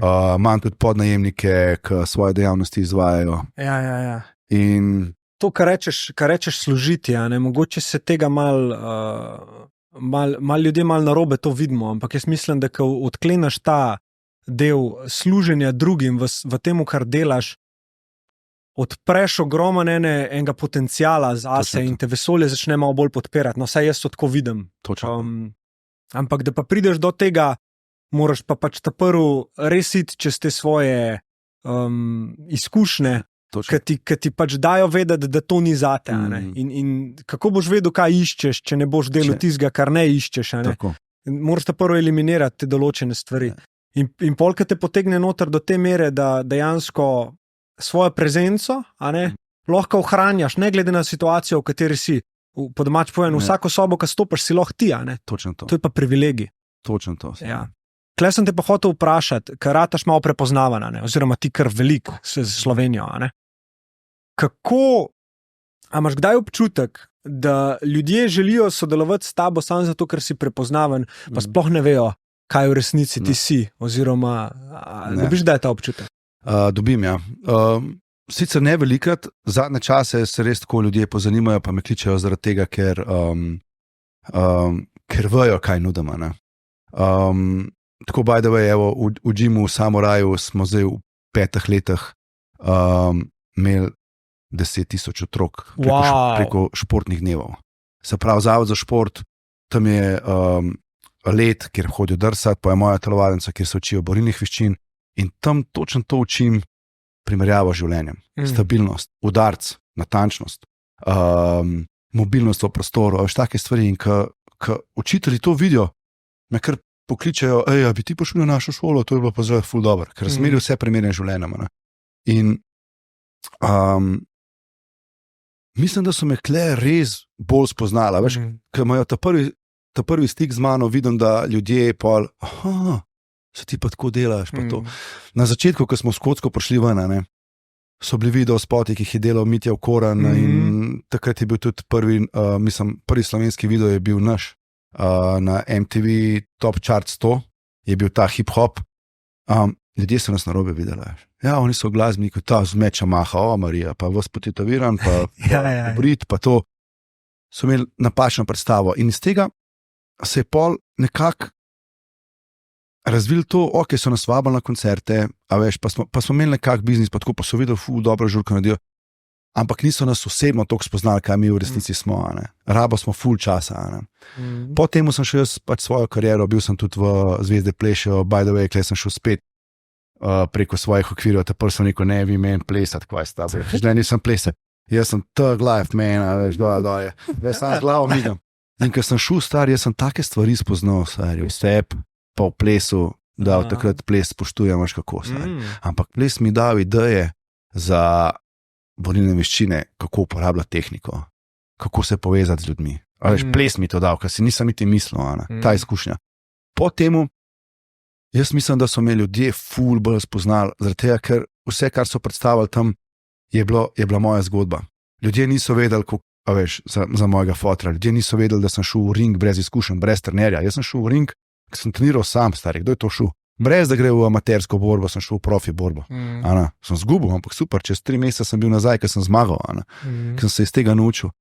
Imam tudi podnajemnike, ki svoje dejavnosti izvajajo. In to, kar rečeš služiti, mogoče se tega mal ljudje malo narobe to vidimo, ampak jaz mislim, da ko odklenaš ta del služenja drugim v temu, kar delaš, odpreš ogromen enega potencijala zase in te vesolje začne malo bolj podpirati. No, saj jaz to tako vidim. Ampak da pa prideš do tega, moraš pa pač ta prvi res iti čez te svoje izkušnje, ki ti pač dajo vedeti, da to ni zate. In kako boš vedel, kaj iščeš, če ne boš delal tistega, kar ne iščeš. Moraš ta prvo eliminirati te določene stvari. In pol, ki te potegne noter do te mere, da dejansko svojo prezenco lahko ohranjaš, ne glede na situacijo, v kateri si. Po domač povedano, vsako sobo, ki stopiš, si lahko ti. Točno to. To je pa privilegij. Točno to. Klej sem te pa hotel vprašati, ker rataš malo prepoznavan, oziroma ti kar veliko z Slovenijo. Kako, a imaš kdaj občutek, da ljudje želijo sodelovati s tabo samo zato, ker si prepoznaven, pa sploh ne vejo, kaj v resnici ti si, oziroma dobiš kdaj ta občutek? Dobim, ja. Sicer ne velikrat, zadnje čase se res tako ljudje pozanimajo, pa me kličejo zaradi tega, ker ker vejo, kaj nudimo. Tako, by the way, evo, v džimu v Samuraju smo zdaj v 5 letih imeli 10,000 otrok preko športnih dnevov. Se pravi, Zavod za šport, tam je let, kjer hodijo drsati, pa je moja telovadnica, kjer se učijo borilnih veščin in tam točno to učim primerjavo z življenjem. Stabilnost, udarc, natančnost, mobilnost v prostoru, veš take stvari. In ko učitelji to vidijo, me kar pokličejo, a bi ti pošli na našo šolo, to je bilo pa zelo ful dobro, ker razmerijo vse primerjanje življenjem. In mislim, da so me kle res bolj spoznala, veš, ker imajo ta prvi stik z mano, vidim, da ljudje pol, se ti pa tako delaš, pa to. Na začetku, ko smo s kocko prišli ven, so bili video spoti, ki jih je delal Mitja Okoran in takrat je bil tudi prvi slovenski video je bil naš, na MTV Top Chart 100 je bil ta hip-hop. Ljudje so nas narobe videli. Ja, oni so glasbeniki, ta zmeča maha, Marija, pa vas potetoviran, pa brit, pa to. So imeli napačno predstavo. In iz tega se je pol nekako razvil to, so nas vabili na koncerte, pa smo imeli nekak biznis, pa tako pa so videli, dobro žurko naredijo, ampak niso nas osebno toliko spoznali, kaj mi v resnici smo. Rabo smo ful časa. Potem sem šel jaz pač svojo kariero, bil sem tudi v Zvezde plešejo, by the way, kle sem šel spet preko svojih okvirov, prvo sem rekel, ne, vi meni plesati, kaj sta, že nisem plesati. Jaz sem thug life man, veš, dole, veš, sam glavo migam. In ko sem šel star, jaz sem take stvari spoznal, vse pa v plesu, da od takrat ples spoštujem, veš kako. Ampak ples mi dal ideje za borilne veščine, kako uporabljati tehniko, kako se povezati z ljudmi. Veš, ples mi to dal, ker si nisem niti mislil, ta izkušnja. Po temu, jaz mislim, da so me ljudje ful bolj spoznali, zaradi tega, ker vse, kar so predstavili tam, je bila moja zgodba. Ljudje niso vedeli, za mojega fotra, ljudje niso vedeli, da sem šel v ring brez izkušenj, brez trenerja. Jaz sem šel v ring, ker sem treniral sam, stari, kdo je to šel? Brez da gre v amatersko borbo, sem šel v profi borbo. Sem zgubil, ampak super, čez 3 mesece sem bil nazaj, ker sem zmagal, ker sem se iz tega naučil.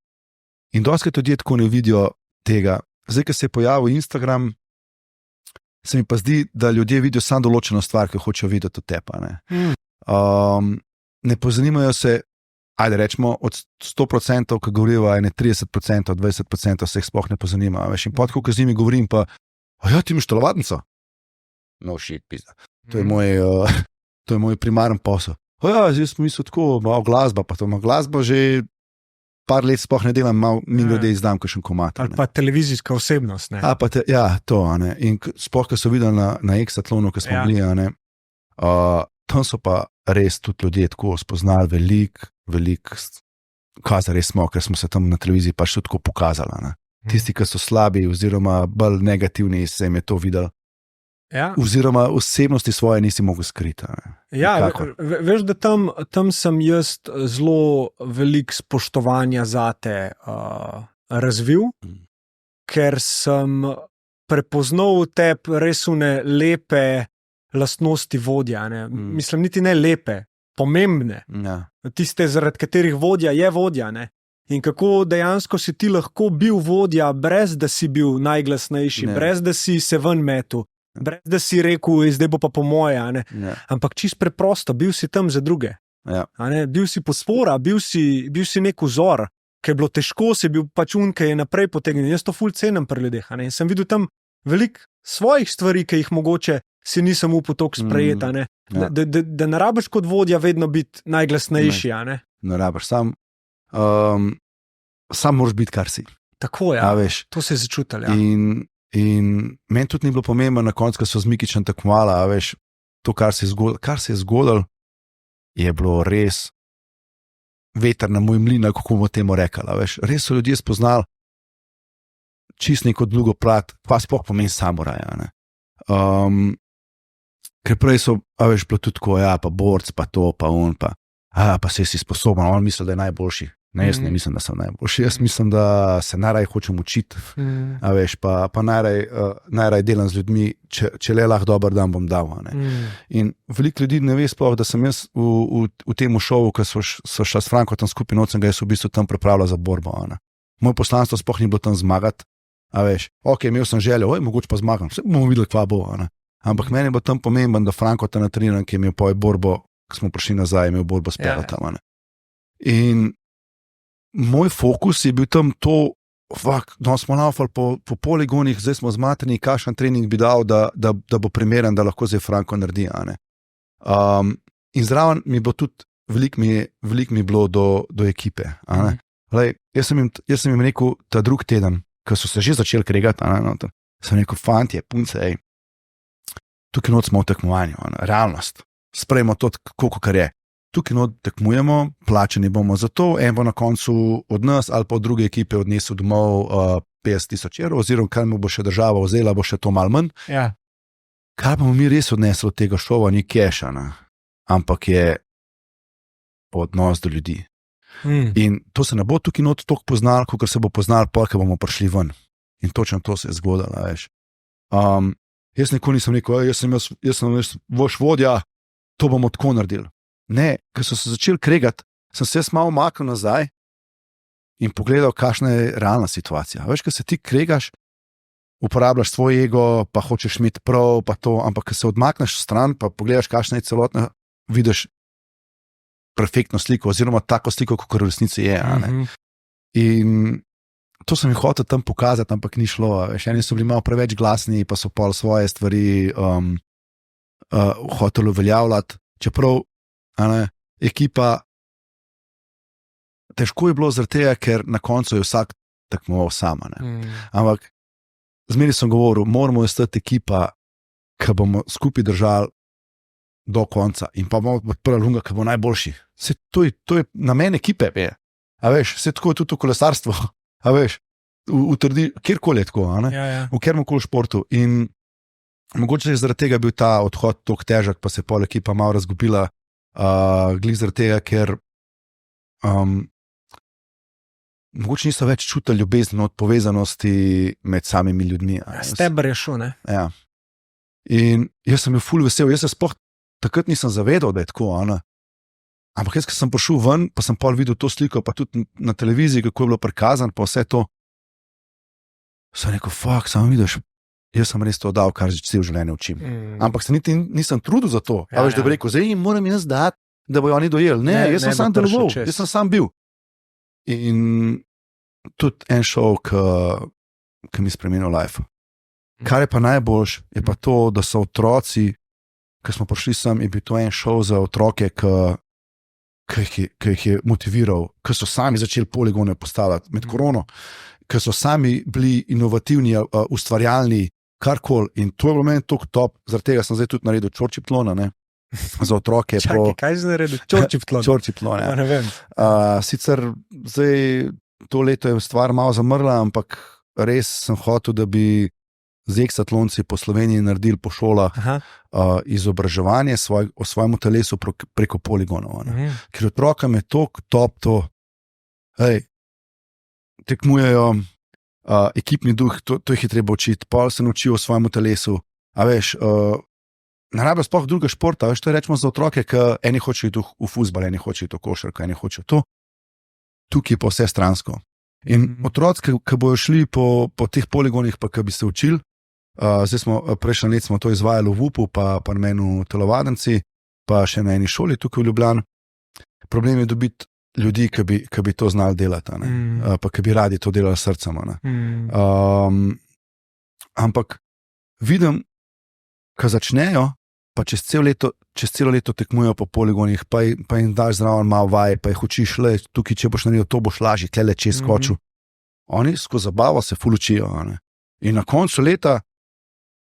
In dostikrat ljudje tako ne vidijo tega. Zdaj, ko se je pojavil Instagram, se mi pa zdi, da ljudje vidijo samo določeno stvar, ki hočejo videti od tebe. Ne pozanimajo se, ajde rečemo, od 100%, ki govorijo, 30%, 20% se jih sploh ne pozanima. In potem, ko z njimi govorim, pa ja, ti imaš telovadnico? No shit, pizda. To je moj primaren posel. Ja, zdaj sem mislil tako, malo glasba, pa to ima glasba že par let sploh ne delam, malo mingode izdam kakšen komad. Ali pa televizijska osebnost, ne? Ja, to, ne. In sploh, ko so videli na Exatlonu, ko smo bili, ne, tam so pa res tudi ljudje tako spoznali velik, kaj za res smo, ker smo se tam na televiziji pač tudi tako pokazali, ne. Tisti, ki so slabi oziroma bolj negativni, se jim je to videl. Ja. Oziroma osebnosti svoje nisi mogel skriti. Ja, veš, da tam sem jaz zelo veliko spoštovanja zate razvil, ker sem prepoznal v tebi res lepe lastnosti vodja. Mislim, niti ne lepe, pomembne. Ja. Tiste, zaradi katerih vodja je vodja. Ne? In kako dejansko si ti lahko bil vodja, brez da si bil najglasnejši, brez da si se ven metu. Brez da si rekel, zdaj bo pa po moje, ampak čist preprosto, bil si tam za druge. Ja. Bil si podpora, bil si nek vzor, ki je bilo težko, si bil pač ki je naprej potegnil. Jaz to ful cenim pri ljudeh. In sem videl tam veliko svojih stvari, ki jih mogoče si nisem upal toliko sprejeti. Ja. Da ne rabiš kot vodja vedno biti najglasnejši. Ne rabiš, sam moraš biti, kar si. Tako je, to se je začutilo. Ja. In meni tudi ni bilo pomembno na koncu, ko so z Mikičem tekmovali, to, kar se je zgodilo, je bilo res veter na moj mlin, kako bomo temu rekli. Res so ljudje spoznali čist neko drugo plat, pa sploh pomeni samuraja. Ker prej so, bilo tudi tako, pa borc, pa to, pa on, pa se si sposoben, on misli, da je najboljši. Ne, jaz ne mislim, da sem najboljši. Jaz mislim, da se najraje hočem učiti. Pa najraje delam z ljudmi, če le lahko dober dan bom dal. In veliko ljudi ne ve sploh, da sem jaz v tem šovu, ko so šla s Franko tam skupaj noč, sem ga jaz v bistvu tam pripravljal za borbo. Moj poslanstvo sploh ni bilo tam zmagati, A veš, ok, imel sem željo, mogoče pa zmagam, vse bomo videli, kva bo. Ampak meni bo tam pomemben, da Franko ta na treniranju, ki je imel poj borbo, ko smo prišli nazaj, imel borbo s pelotama. In moj fokus je bil tam to, smo laufali po poligonih, zdaj smo zmatreni, kakšen trening bi dal, da bo primeren, da lahko zdaj Franko naredi. In zraven mi bo tudi, veliko mi je bilo do ekipe. Lej, jaz sem jim rekel, ta drug teden, ko so se že začeli kregati, sem rekel, fantje, punce, tukaj not smo v tekmovanju, realnost, sprejmo to, kar je. Tukaj not tekmujemo, plačeni bomo za to, en bo na koncu od nas ali pa od druge ekipe odnesel domov 50,000 evrov, oziroma kaj mu bo še država vzela, bo še to malo manj. Ja. Kaj bomo mi res odnesli od tega šova, ni keša, ampak je odnos do ljudi. In to se ne bo tukaj not toliko poznal, kot se bo poznal, pa ko bomo prišli ven. In točno to se je zgodilo, veš. Jaz nikoli nisem rekel, jaz sem vaš vodja, to bomo tako naredili. Ne, ker so se začeli kregati, sem se malo maknil nazaj in pogledal, kakšna je realna situacija. Veš, ko se ti kregaš, uporabljaš svoj ego, pa hočeš imeti prav, pa to, ampak ko se odmakneš stran, pa pogledaš, kakšna je celotna, vidiš perfektno sliko, oziroma tako sliko, kot v resnici je. In to sem jih hotel tam pokazati, ampak ni šlo. Veš, eni so bili malo preveč glasni, pa so pol svoje stvari hoteli uveljavljati, čeprav ekipa, težko je bilo zaradi tega, ker na koncu je vsak tekmoval sama. Ampak zmeraj sem govoril, moramo ostati ekipa, ki bomo skupaj držali do konca in pa bomo odprli lunga, ki bo najboljši. To je namen ekipe, a veš, vse tako je tudi v kolesarstvu, a veš, kjerkoli je tako, v kjerkoli športu. In mogoče je zaradi tega bil ta odhod toliko težak, pa se je pol ekipa malo razgubila, glih zaradi tega, ker mogoče niso več čutili ljubezni od povezanosti med samimi ljudmi. Steber je šel, ne? Ja. In jaz sem bil ful vesel, jaz se sploh takrat nisem zavedal, da je tako, ampak jaz, ko sem prišel ven, pa sem pol videl to sliko, pa tudi na televiziji, kako je bilo prikazano, pa vse to, sem rekel, samo vidiš, jaz sem res to dal, kar že cel življenje učim. Ampak se niti nisem trudil za to. Da bi rekel, zdaj jim moram jaz dati, da bojo oni dojeli. Ne, jaz sem sam deloval, jaz sem sam bil. In tudi en šov, ki mi je spremenil life. Kar je pa najboljš, je pa to, da so otroci, ki smo prišli sem, je bil to en šov za otroke, ki jih je motiviral, ki so sami začeli poligone postavljati med korono, ki so sami bili inovativni, ustvarjalni, karkoli. In to je bilo meni toliko top, zaradi tega sem zdaj tudi naredil Čorčiplona, za otroke. Čakaj, kaj si naredil? Čorčiplon, ja. Ne vem. Sicer zdaj to leto je stvar malo zamrla, ampak res sem hotel, da bi z eksatlonci po Sloveniji naredili po šolah izobraževanje o svojem telesu preko poligonov. Ker otrokom je toliko top to, tekmujejo, ekipni duh, to jih je treba učiti, pol se naučijo o svojem telesu, a veš, ne rabijo sploh druga športa, veš, to je rečemo za otroke, ki eni hočejo iti v fuzbal, eni hočejo iti v košarko, eni hočejo to, tukaj je pa vse stransko. In otroci, ki bojo šli po teh poligonih, pa ki bi se učili, zdaj smo, prejšnje let smo to izvajali v VUP-u, pa na meni v telovadnici, pa še na eni šoli tukaj v Ljubljani. Problem je dobiti ljudi, ki bi to znali delati, pa ki bi radi to delali s srcem. Ampak vidim, ko začnejo, pa čez celo leto tekmujejo po poligonih, pa jim daš zraven malo vaj, pa jih učiš, tukaj, če boš naredil, to boš lažje, tle čez skočil. Oni skozi zabavo se ful učijo. In na koncu leta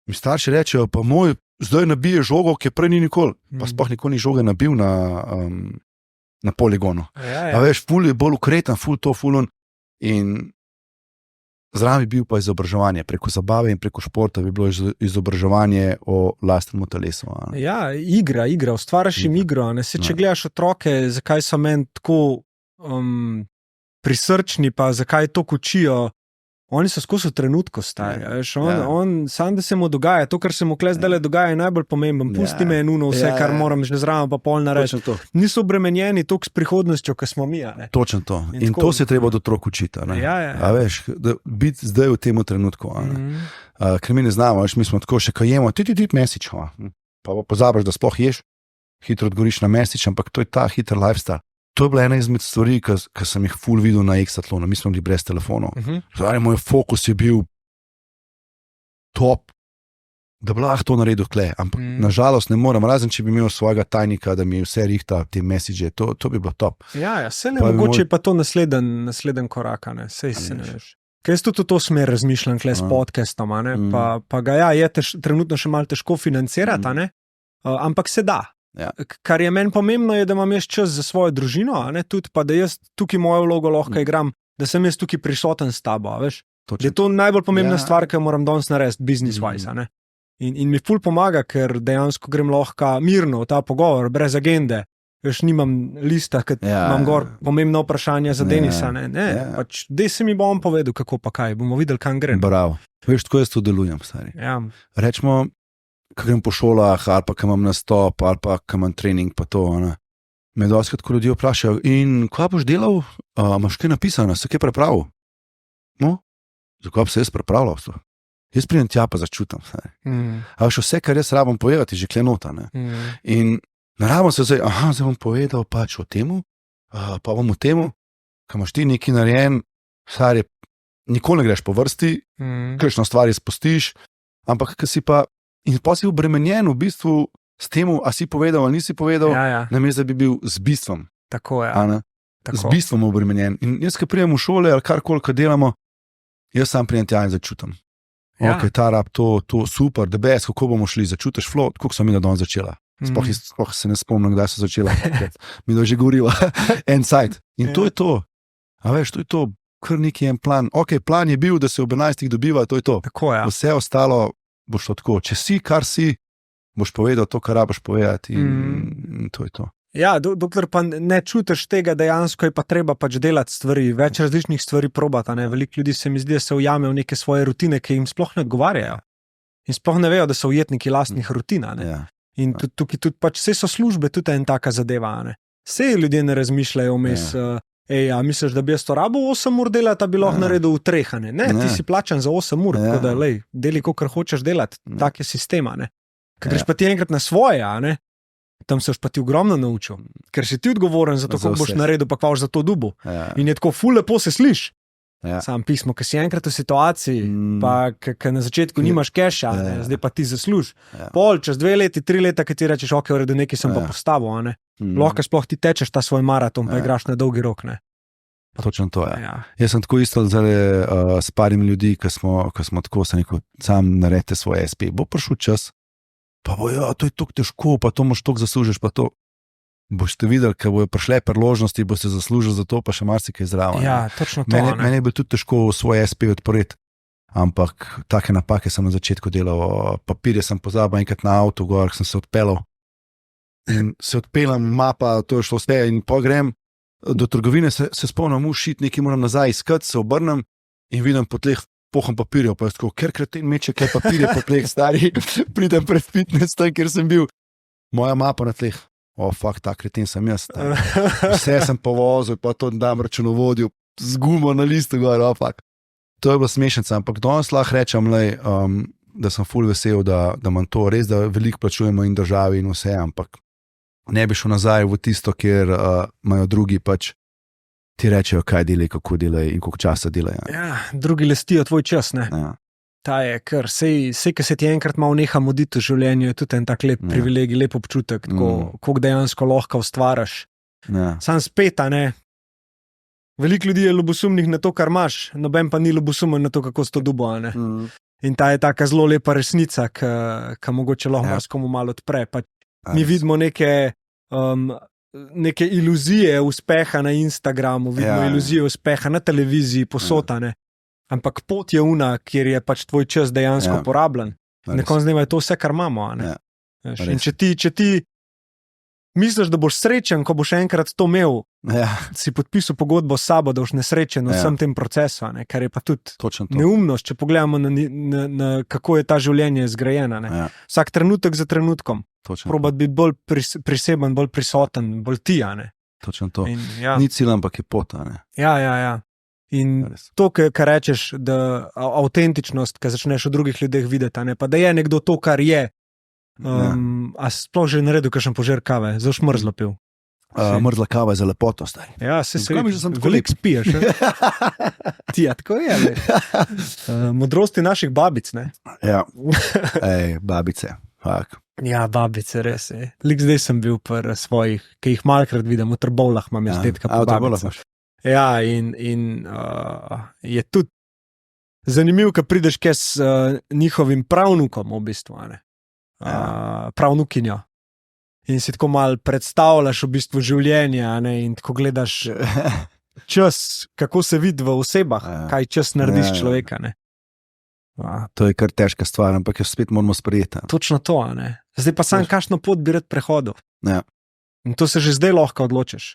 mi starši rečejo, pa moj, zdaj nabije žogo, ki prej ni nikoli, pa sploh nikoli ni žoge nabil na poligonu. A veš, ful je bolj ukreten, ful to, ful on. In zraven bi bil pa izobraževanje, preko zabave in preko športa bi bilo izobraževanje o lastnem telesu. Ja, igra, ustvariš jim igro. Če gledaš otroke, zakaj so meni tako prisrčni, pa zakaj to učijo, Oni so skozi trenutku stari. Sam, da se mu dogaja, to, kar se mu zdaj dogaja, je najbolj pomemben. Pusti me enuno vse, kar moram že zraven pa pol narediti. Niso obremenjeni toliko s prihodnostjo, kot smo mi. Točno to. In to se treba od otrok učiti. A veš, biti zdaj v tem trenutku. Ker mi ne znamo, mi smo tako še kajemo, ti mesič, pa pozabiš, da sploh ješ, hitro odgovoriš na mesič, ampak to je ta hiter lifestyle. To je bila ena izmed stvari, ki sem jih ful videl na Exatlonu. Mi smo bili brez telefonov. Zdaj, moj fokus je bil top, da bi lahko to naredil kle. Ampak nažalost ne morem, razen če bi imel svojega tajnika, da mi vse rihta te message, to bi bilo top. Se ne mogoče pa to nasleden korak, sej se ne veš. Kaj jaz tudi v to smer razmišljam kle s podcastom, pa ga je trenutno še malo težko financirati, ampak se da. Kar je meni pomembno, je, da imam jaz čas za svojo družino, tudi pa, da jaz tukaj mojo vlogo lahko igram, da sem jaz tukaj prisoten s tabo, veš. Je to najbolj pomembna stvar, ki moram danes narediti business-wise, In mi ful pomaga, ker dejansko grem lahko mirno v ta pogovor, brez agende. Veš, nimam lista, ker imam gor pomembno vprašanje za Denisa, pač dej se mi bo on povedal, kako pa kaj, bomo videli, kam grem. Bravo. Veš, tako jaz to delujem, stari. Rečemo, ko grem po šolah, ali pa ko imam nastop, ali pa ko imam trening, pa to, me dostikrat, ko ljudje vprašajo, in kaj boš delal, imaš kaj napisano, se kaj prepravil? No, zakaj bi se jaz prepravljal? Jaz pridem tja, pa začutam. A veš, vse, kar jaz rabim povedati, že klenota. In naravno se zdaj bom povedal pač o temu, pa bom o temu, ko imaš ti nekaj narejen, nikoli ne greš po vrsti, kakšno stvar spustiš, ampak ko si pa in pa si obremenjen v bistvu s tem, a si povedal ali nisi povedal, namesto da bi bil z bistvom. Tako je. Z bistvom obremenjen. In jaz, ko pridem v šole ali karkoli, ko delamo, jaz sam pridem tja in začutam. Ok, ta rab, to super, the best, kako bomo šli, začutiš flow, koliko so mi na dan začela. Sploh se ne spomnim, kdaj so začela. Mi je že govorila, inside. In to je to. A veš, to je to, kar neki en plan. Ok, plan je bil, da se ob 11 dobiva, to je to. Tako je. Vse ostalo boš to tako. Če si, kar si, boš povedal to, kar rabiš povedati in to je to. Dokler pa ne čutiš tega, dejansko je pa treba pač delati stvari, več različnih stvari probati. Veliko ljudi se mi zdi, da se ujame v neke svoje rutine, ki jim sploh ne odgovarjajo. In sploh ne vejo, da so ujetniki lastnih rutin. In tukaj tudi pač vse so službe, tudi en taka zadeva. Vse ljudje ne razmišljajo vmes. Misliš, da bi jaz to rabo 8 ur delati, da bi lahko naredil v 3? Ne, ti si plačan za 8 ur, tako da deli, kakor hočeš delati, tak je sistema. Ker greš pa ti enkrat na svoje, tam se boš pa ti ogromno naučil, ker si ti odgovoren za to, kako boš naredil, pa kvaš za to dubu. In je tako ful lepo se sliš. Sam pismo, ker si enkrat v situaciji, pa ker na začetku nimaš keša, zdaj pa ti zasluž. Pol, čez 2 leti, 3 leta, ki ti rečeš, ok, v redu, nekaj sem pa postavil, lahko sploh ti tečeš ta svoj maraton, pa igraš na dolgi rok, Točno to je. Jaz sem tako isto s parimi ljudi, ki smo tako se neko, sam naredite svoj SP, bo prišel čas, pa bo, to je tako težko, pa to moš toliko zaslužiš, pa to boste videli, ker bojo prišle priložnosti, boste zaslužili za to, pa še marsikaj zraven. Točno to. Meni je bilo tudi težko svoj SP odporeti, ampak take napake sem na začetku delal, papirje sem pozabil enkrat na avto, gor sem se odpeljal in se odpeljem, mapa, to je šlo vse in pogrem do trgovine, se spomnim, nekaj moram nazaj iskati, se obrnem in vidim po tleh pohom papirjev, pa je tako, ker kreten meče, kaj papirje po tleh stari, pridem pred fitness tam, kjer sem bil, moja mapa na tleh. Fuck, ta kreten sem jaz. Vse sem povozil, pa to dam računovodju, z gumo na listu, fuck. To je bilo smešnica, ampak danes lahko rečem, da sem ful vesel, da imam to, res, da veliko plačujemo in državi in vse, ampak ne bi šel nazaj v tisto, kjer imajo drugi pač ti rečejo, kaj delaj, kako delaj in koliko časa delaj. Drugi lestijo tvoj čas, Ta je kar, sej, ko se ti enkrat malo neha moditi v življenju, je tudi en tak lep privilegij, lep občutek, koliko dejansko lahko ustvaraš. Sam spet, veliko ljudi je ljubosumnih na to, kar imaš, noben pa ni ljubosumen na to, kako si to dobo. In ta je taka zelo lepa resnica, ki mogoče lahko marskomu malo odpre. Mi vidimo neke iluzije uspeha na Instagramu, vidimo iluzije uspeha na televiziji, posotane. Ampak pot je una, kjer je pač tvoj čas dejansko porabljen. Na koncu dneva je to vse, kar imamo. In če ti misliš, da boš srečen, ko boš enkrat to imel, si podpisal pogodbo s sabo, da boš nesrečen v vsem tem procesu, ne? Kar je pa tudi neumnost, če pogledamo na kako je ta življenje zgrajena. Ne? Vsak trenutek za trenutkom. Probati biti bolj priseben, bolj prisoten, bolj ti. Točno to. Ni cilj, ampak je pot. Ja. In to, kar rečeš, da avtentičnost, ki začneš v drugih ljudeh videti, pa da je nekdo to, kar je. A sploh že naredil kakšen požar kave, zelo šmrzlo pil. Mrzla kava je za lepoto, stari. Ja, se veliko spiješ. Ti, tako je. Modrosti naših babic, ne? Ja, babice. Fak. Ja, babice, res je. Zdaj sem bil pri svojih, ki jih malkrat vidim, v Trbovlah imam jaz tetka po babice. Ja, in je tudi zanimivo, ko prideš kaj s njihovim pravnukom, v bistvu, pravnukinjo. In si tako malo predstavljaš v bistvu življenje, in tako gledaš čas, kako se vidi v osebah, kaj čas narediš človeka. To je kar težka stvar, ampak jo spet moramo sprejeti. Točno to, Zdaj pa sam kakšno pot bi rad prehodil. Ja. In to se že zdaj lahko odločiš.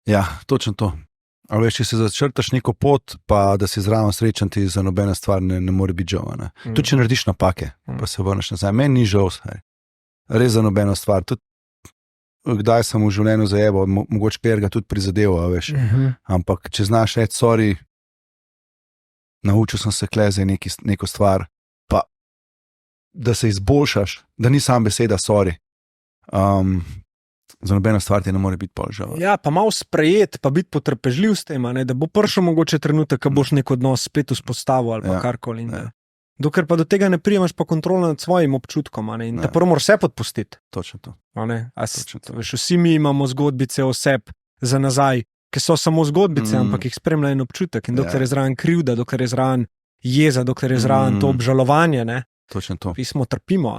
Ja, točno to. Ali veš, če se začrtaš neko pot, pa da si zraven srečen, ti za nobena stvar ne more biti žal. Tudi če narediš napake, pa se vrneš nazaj. Meni ni žal, res za nobeno stvar. Tudi kdaj sem v življenju zajebal, mogoče ker ga tudi prizadeval, veš. Ampak če znaš reči, sorry, naučil sem se kleze neko stvar, pa da se izboljšaš, da ni sam beseda sorry. Za nobeno stvar ti ne more biti pol žal. Ja, pa malo sprejeti, pa biti potrpežljiv s tem, da bo prišel mogoče trenutek, ko boš nek odnos spet vzpostavil ali pa karkoli. Dokler pa do tega ne prijemaš pa kontrolo nad svojim občutkom, in te prvo moraš vse podpustiti. Točno to. Veš, vsi mi imamo zgodbice oseb za nazaj, ki so samo zgodbice, ampak jih spremlja en občutek. In dokler je zraven krivda, dokler je zraven jeza, dokler je zraven to obžalovanje, točno to. Pismo trpimo.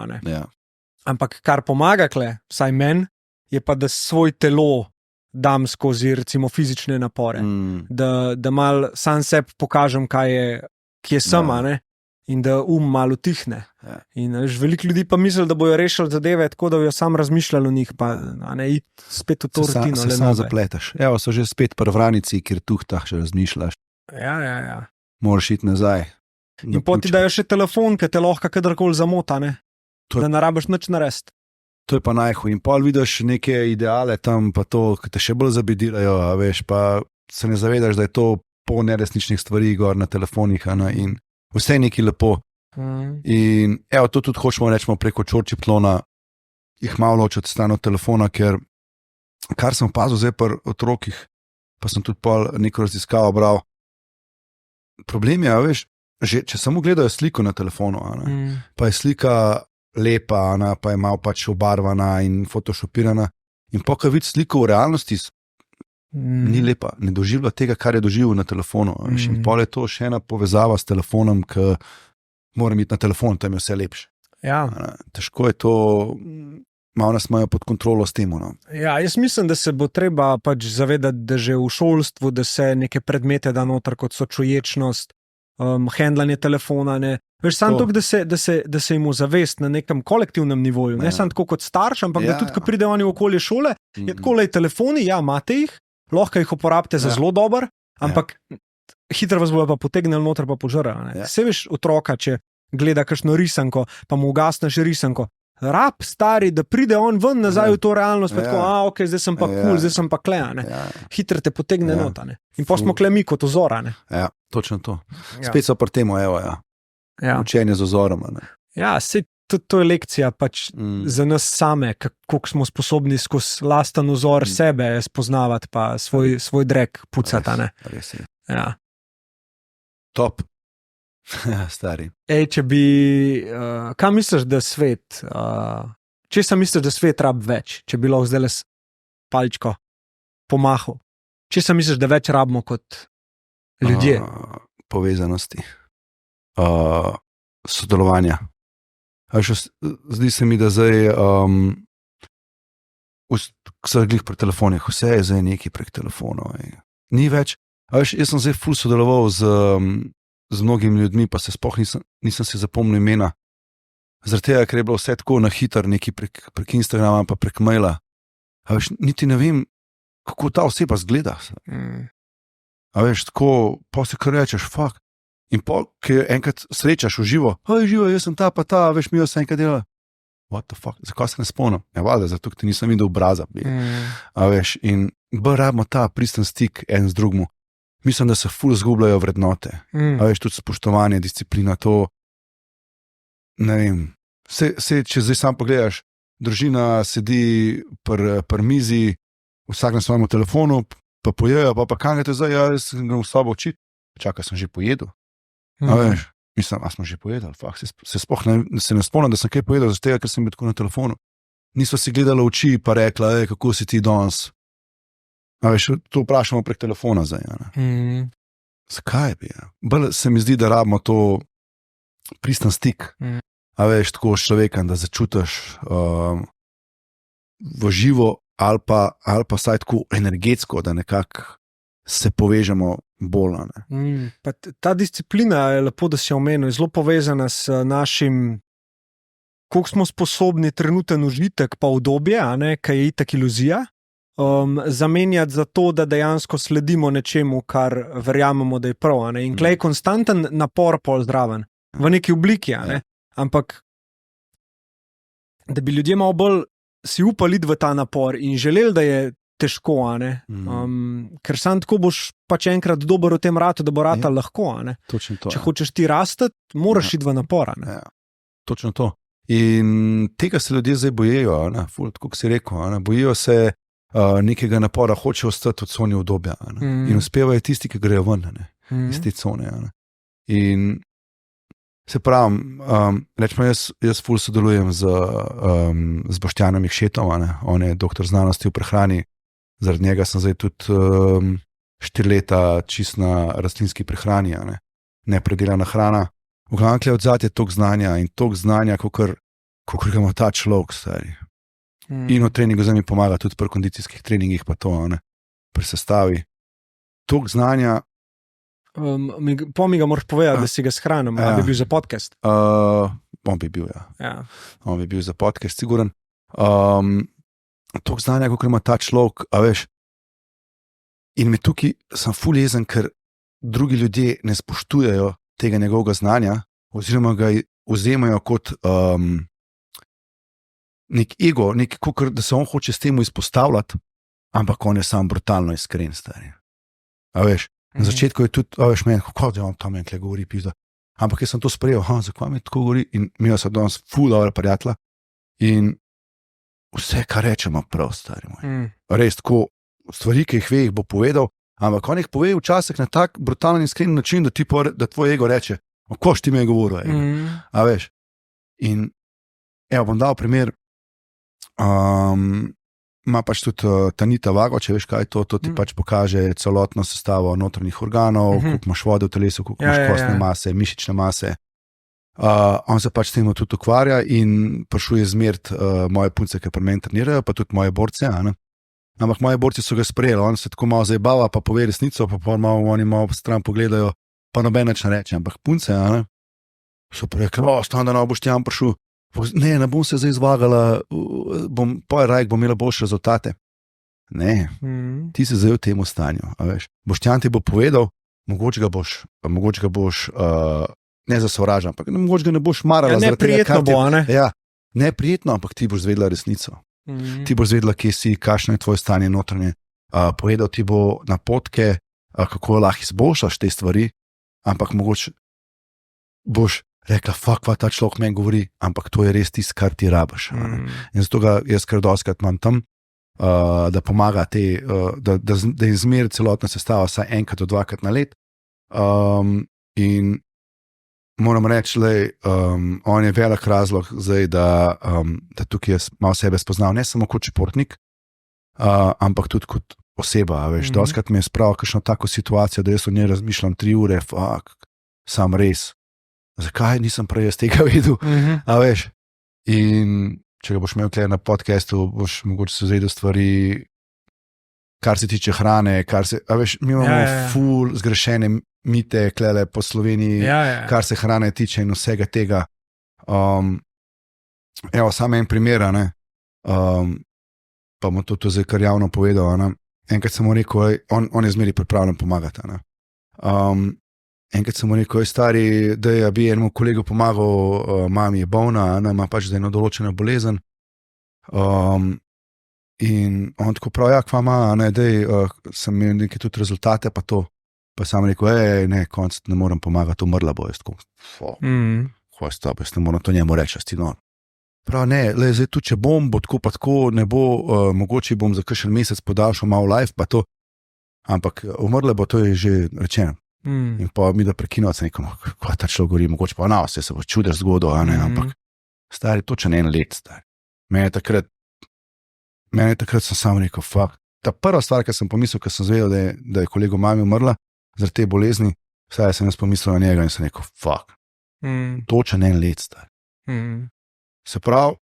Ampak kar pomaga vsaj meni, je pa, da svoj telo dam skozi recimo fizične napore. Da mal sam sebi pokažem, kje sem, in da malo utihne. In veliko ljudi pa misli, da bojo rešili zadeve tako, da bojo sam razmišljali o njih, pa iti spet v to rutino. Se sam zapletaš. Evo, so že spet pri vranici, kjer tuhtah še razmišljaš. Ja. Moraš iti nazaj. In poti dajo še telefon, ki te lahko kadarkoli zamota, da ne rabiš nič narediti. To je pa najhuj. In pol vidiš neke ideale tam, pa to, ki te še bolj zabedirajo, veš, pa se ne zavedaš, da je to po neresničnih stvari gor na telefonih, in vse je nekaj lepo. In evo, to tudi hočemo rečemo preko čorči plona, jih malo ločiti stran od telefona, ker kar sem opazil zdaj pri otrokih, pa sem tudi pol neko raziskavo bral. Problem je, veš, že če samo gledajo sliko na telefonu, pa je slika lepa, pa je malo pač obarvana in photoshopirana. In pokaj vidi sliko v realnosti, ni lepa, ne doživlja tega, kar je doživel na telefonu. In pol je to še ena povezava s telefonom, ki mora imeti na telefonu, tam je vse lepše. Ja. Težko je to, malo nas imajo pod kontrolo s tem. Ja, jaz mislim, da se bo treba pač zavedati, da že v šolstvu, da se neke predmete da noter, kot so čuječnost, handlanje telefona, veš, samo to, da se jim zavest na nekem kolektivnem nivoju, ne samo tako kot starš, ampak da tudi, ko pridejo oni v okolje šole, je tako, lej, telefoni, imate jih, lahko jih uporabite za zelo dober, ampak hitro vas bojo pa potegnili noter pa požrali. Se veš otroka, če gleda kakšno risanko, pa mu ugasneš risanko, rab stari, da pride on ven nazaj v to realnost, pa tako, ok, zdaj sem pa cool, zdaj sem pa kle, hitro te potegne nota, in pa smo kle mi kot ozora. Ja, točno to. Spet so pri temu, evo, učenje z ozorom. Ja, to je lekcija pač za nas same, kako smo sposobni skozi lasten ozor sebe spoznavati, pa svoj drek pucati. Res je. Ja. Top. Stari. Če bi, kam misliš, da svet, česa misliš, da svet rab več, če bi lahko zdaj s palčko pomahal? Česa misliš, da več rabimo kot ljudje? Povezanosti. Sodelovanja. Zdi se mi, da zdaj vse glih pri telefonih, vse je zdaj nekaj prek telefonov. Ni več. Jaz sem zdaj ful sodeloval z mnogimi ljudmi, pa se sploh nisem si zapomnil imena. Zaradi tega, ker je bilo vse tako na hitro, nekaj prek Instagrama, pa prek maila. Niti ne vem, kako ta oseba zgleda. A veš, tako, pa si kar rečeš, fuck. In ko enkrat srečaš v živo, živo, jaz sem ta pa ta, veš, mi jo se enkrat dela. What the fuck, zakaj se ne spomnim? Ja, valjda, zato ti nisem videl obraza. A veš, in rabimo ta pristen stik en z drugim. Mislim, da se ful zgubljajo vrednote. A veš, tudi spoštovanje, disciplina, to, ne vem, če zdaj sam pogledaš, družina sedi pri mizi, vsak na svojem telefonu, pa pojejo, pa kaj je to zdaj, jaz grem v sobo učiti, čakaj, sem že pojedel. A veš, mislim, a smo že pojedali, se ne spomnim, da sem kaj pojedal, zato ker sem bil tako na telefonu. Nismo si gledali v oči, pa rekla, kako si ti danes. A veš, to vprašamo prek telefona zdaj. Zakaj bi? Bolj se mi zdi, da rabimo to pristen stik. A veš, tako s človekom, da začutiš v živo ali pa vsaj tako energetsko, da nekako se povežemo bolj. Ta disciplina je lepo, da si omenil, je zelo povezana s našim, koliko smo sposobni trenuten užitek pa udobje, kaj je itak iluzija, zamenjati za to, da dejansko sledimo nečemu, kar verjamemo, da je prav. In klej konstanten napor pol zdraven, v neki obliki, ampak da bi ljudje malo bolj si upali v ta napor in želeli, da je težko, ker sam tako boš pač enkrat dober v tem ratu, da bo rata lahko. Točno to. Če hočeš ti rastati, moraš iti v napor. Točno to. In tega se ljudje zdaj bojejo, kot si rekel, bojijo se nekega napora, hočejo ostati v coni udobja. In uspevajo tisti, ki grejo ven iz te cone. In se pravim, rečemo, jaz ful sodelujem z Boštjanom Mikšetom, on je doktor znanosti v prehrani, zaradi njega sem zdaj tudi 4 leta čist na rastlinski prehrani, nepredelana hrana. V glavnem, odzad je toliko znanja in toliko znanja, kakor ga ima ta človek, stari. In v treningu zdaj mi pomaga tudi pri kondicijskih treningih, pa to, pri sestavi. Toliko znanja. Mi ga moraš povedati, da si ga shranim, da bi bil za podcast. On bi bil, ja. On bi bil za podcast, siguren. Toliko znanja, kakor ima ta človek, a veš. In me tukaj sem ful jezen, ker drugi ljudje ne spoštujejo tega njegovega znanja, oziroma ga vzemajo kot nek ego, da se on hoče s tem izpostavljati, ampak on je sam brutalno iskren, stari. A veš, na začetku je tudi, a veš, meni, kako da on tam enkle govori, pizda. Ampak jaz sem to sprejel, zakaj mi tako govori, in mi so danes ful dobra prijatelja in vse, kar rečemo, prav, stari moj. Res, tako stvari, ki jih ve, jih bo povedal, ampak on jih pove včasih na tak brutalen in iskren način, da tvoj ego reče, koš ti me je govoril, a veš. In evo, bom dal primer, ima pač tudi Tanita Vago, če veš, kaj je to ti pač pokaže celotno sestavo notranjih organov, koliko imaš vode v telesu, koliko imaš kostne mase, mišične mase. On se pač s tem tudi ukvarja in prišuje zmeriti moje punce, ki pri meni trenirajo, pa tudi moje borce, ampak moje borci so ga sprejeli, on se tako malo zajebava, pa pove resnico, pa oni malo stran pogledajo, pa noben nič ne reče, ampak punce, so pa rekli, stane, da ne boš tjam prišel. Ne bom se zdaj izvagala, bom imela boljše rezultate. Ne, ti se zdaj v tem stanju. Boštjan ti bo povedal, mogoče ga boš ne zasovražen, ampak mogoče ga ne boš marala. Neprijetno bo, ne? Ja, neprijetno, ampak ti boš zvedela resnico. Ti boš zvedela, kje si, kakšno je tvoje stanje notranje. Povedal ti bo napotke, kako lahko izboljšaš te stvari, ampak mogoče boš rekla, kva ta človek meni govori, ampak to je res tisto, kar ti rabiš. In zato ga jaz kar doskrat imam tam, da pomaga da izmeri celotna sestava vsaj enkrat do dvakrat na let. In moram reči, on je velik razlog zdaj, da tukaj jaz malo sebe spoznal, ne samo kot športnik, ampak tudi kot oseba. Doskrat mi je spravil kakšno tako situacijo, da jaz o njej razmišljam 3 ure, sam res. Zakaj nisem prej jaz tega videl? A veš? In če ga boš imel tukaj na podcastu, boš mogoče se zvedel stvari, kar se tiče hrane, a veš, mi imamo ful zgrešene mite klele po Sloveniji, kar se hrane tiče in vsega tega. Evo, samo en primer, pa bom to zdaj kar javno povedal, enkrat sem mu rekel, on je zmeri pripravljen pomagati. Enkrat sem mu rekel, stari, da bi enemu kolegu pomagal, mami je bolna, ima pač za eno določeno bolezen. In on tako pravi, kva ima, sem imel neke tudi rezultate, pa to. Pa sem rekel, ne, konc ne morem pomagati, umrla bo. Jaz tako, jaz ne moram to njemu reči, ti no. Prav ne, zdaj tu, če bom, bo tako pa tako, ne bo, mogoče bom za kakšen mesec podaljšal malo life, pa to. Ampak umrla bo, to je že rečeno. In pa mi da prekinovat se nekom, ko ta človek govori, mogoče pa se bo čudež zgodil, ampak stari, točen 1 let, stari. Mene takrat sem sam rekel, fuck. Ta prva stvar, ki sem pomislil, ko sem zvedel, da je kolego mami umrla zaradi te bolezni, vsaj sem jaz pomislil na njega in sem rekel, fuck. Točen 1 let, stari. Se pravi,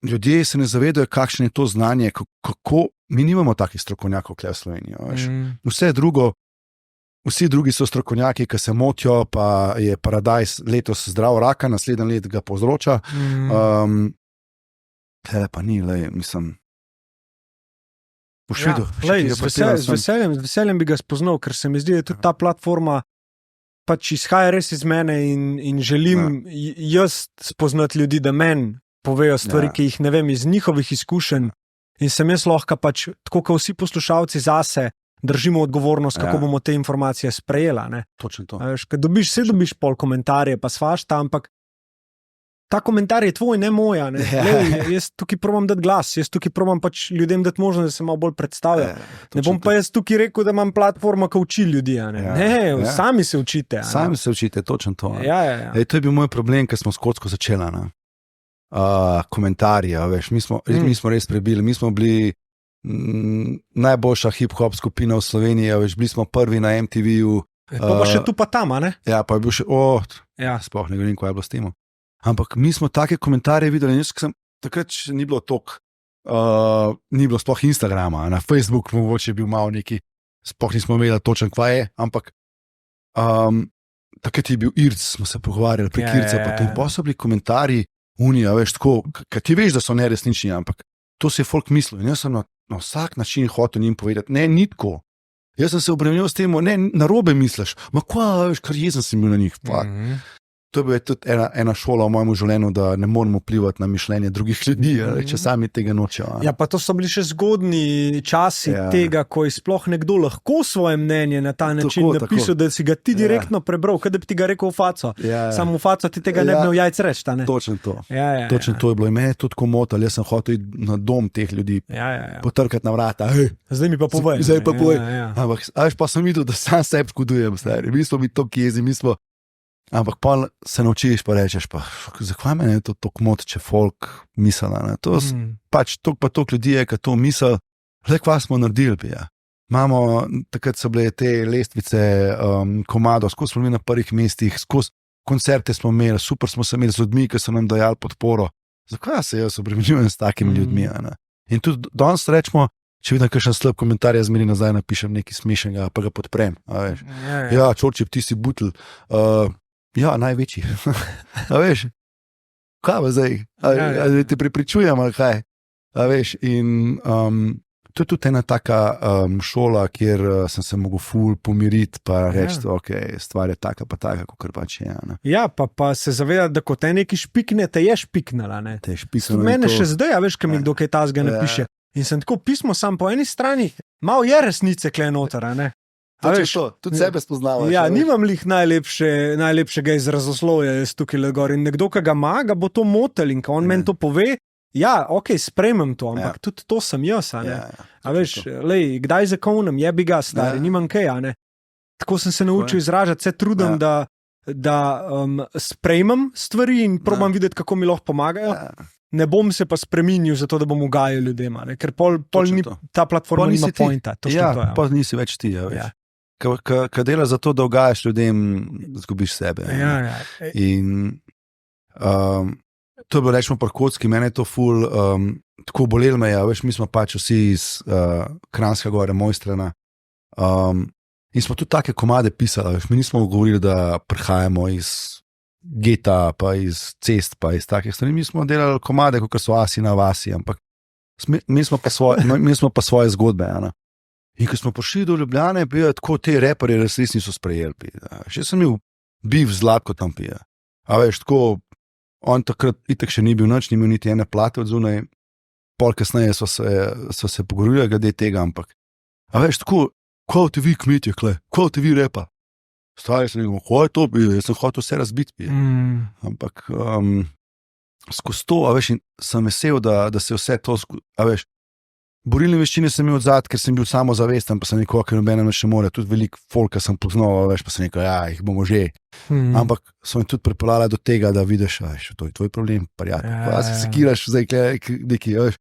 ljudje se ne zavedajo, kakšno je to znanje, kako, mi nimamo takih strokovnjakov v Sloveniji. Vsi drugi so strokovnjaki, ki se motijo, pa je Paradajz letos zdrav raka, naslednji let ga povzroča. Pa ni, mislim. Boš videl. Z veseljem bi ga spoznal, ker se mi zdi, da je tudi ta platforma pač izhaja res iz mene in želim jaz spoznati ljudi, da meni povejo stvari, ki jih ne vem iz njihovih izkušenj in sem jaz lahko pač, tako kot vsi poslušalci zase, držimo odgovornost, kako bomo te informacije sprejela. Ne? Točno to. Ker dobiš pol komentarje, pa svašta, ampak ta komentar je tvoj, ne moja. Ne? Jaz tukaj probam dati glas, jaz tukaj probam pač ljudem dati možnost, da se malo bolj predstavlja. Ne bom pa jaz tukaj rekel, da imam platformo, ki uči ljudi. Sami se učite. Sami se učite, točno to. To je bil moj problem, ker smo s kocko začela. Komentarje, veš, mi smo res prebili, mi smo bili najboljša hip-hop skupina v Sloveniji, veš, bili smo prvi na MTV-ju. Pa še tu pa tam, ne? Ja, pa je bil še, sploh ne vem, ko je bilo s tem. Ampak mi smo take komentarje videli, takrat še ni bilo toliko, ni bilo sploh Instagrama, na Facebooku mogoče je bil malo neki, sploh nismo imeli točen kva je, ampak takrat je bil Irc, smo se pogovarjali prek Irca, pa tam so bili komentarji Unija, veš, tako, ker ti veš, da so neresnični, ampak to si je folk mislil in jaz sem na vsak način hotel njim povedati, ne, ni tako. Jaz sem se obremenil s tem, ne, narobe misliš, veš, kar jezen sem bil na njih, To je tudi ena šola v mojem življenju, da ne moramo vplivati na mišljenje drugih ljudi, če sami tega nočejo. Ja, pa to so bili še zgodni časi tega, ko je sploh nekdo lahko svoje mnenje na ta način napisal, da si ga ti direktno prebral, kaj da bi ti ga rekel v faco. Samo v faco ti tega ne bi imel jajc reči. Točno to. Točno to je bilo. In mene je tudi komotalo, jaz sem hotel iti na dom teh ljudi, potrkati na vrata. Zdaj mi pa povej. Ampak pa sem videl, da sam sebi škodujem. Mi smo mi toliko jezi, ampak pa se naučiš, pa rečeš, zakaj meni je to tako mot, če folk misla. Pač toliko ljudi je, ki to misel, le kva smo naredili bi. Takrat so bile te lestvice komadov, skozi smo bili na prvih mestih, skozi koncerte smo imeli, super smo se imeli z ljudmi, ki so nam dajali podporo. Zakaj se jaz obremenjujem s takimi ljudmi? In tudi danes rečemo, če vidim kakšen slab komentar, jaz zmeri nazaj napišem nekaj smešnega, pa ga podprem. Čorčip, ti si butl. Ja, največji. Veš, kaj pa zdaj? Te prepričujem, ali kaj? Veš, in to je tudi ena taka šola, kjer sem se mogel ful pomiriti, pa reči, ok, stvar je taka pa taka, kakor pač je. Ja, pa se zavedati, da ko te nekaj špikne, te je špiknala. Mene še zdaj, veš, kaj mi kdo kaj tazga napiše. In sem tako pismo sam po eni strani, malo je resnice kle noter, ne? Tudi sebe spoznavaš. Ja, nimam lih najlepšega izrazoslovja jaz tukaj le gor in nekdo, ki ga ima, ga bo to motel in ko on meni to pove, ok, sprejmem to, ampak tudi to sem jaz, veš, kdaj zakonem, jebi ga stari, nimam kaj, ne. Tako sem se naučil izražati, se trudim, da sprejmem stvari in probam videti, kako mi lahko pomagajo. Ne bom se pa spremenil zato, da bom ugajal ljudem, ker pol ta platforma nima pointa. Pa nisi več ti, veš. Ko delaš za to, da ugajaš ljudem, zgubiš sebe. In to je bilo, rečemo, pri kocki, mene je to ful, tako bolelo me je, veš, mi smo pač vsi iz Kranjskega Gore, Mojstrana, in smo tudi take komade pisali, veš, mi nismo govorili, da prihajamo iz geta, pa iz cest, pa iz takih stvari, mi smo delali komade, kot so asi na vasi, ampak mi smo pa svoje zgodbe, In ko smo prišli do Ljubljane, tako te reperje res niso sprejeli. Še sem imel biv Zlatko tam pije. A veš, tako, on takrat itak še ni bil nič, ni imel niti ene plate od zunaj. Pol kasneje so se pogovorili glede tega, ampak a veš, tako, ko te vi kmetje, ko te vi repa. Stari sem rekel, ko je to pije, jaz sem hotel vse razbiti pije. Ampak skozi to, a veš, sem vesel, da se vse to, a veš, borilne veščine sem imel odzad, ker sem bil samozavesten, pa sem rekel, ker nobenem še more, tudi veliko folka sem poznal, veš, pa sem rekel, jih bomo že. Ampak so mi tudi pripeljala do tega, da vidiš, veš, to je tvoj problem, prijatelj. Pa se sekiraš zdaj neki, veš,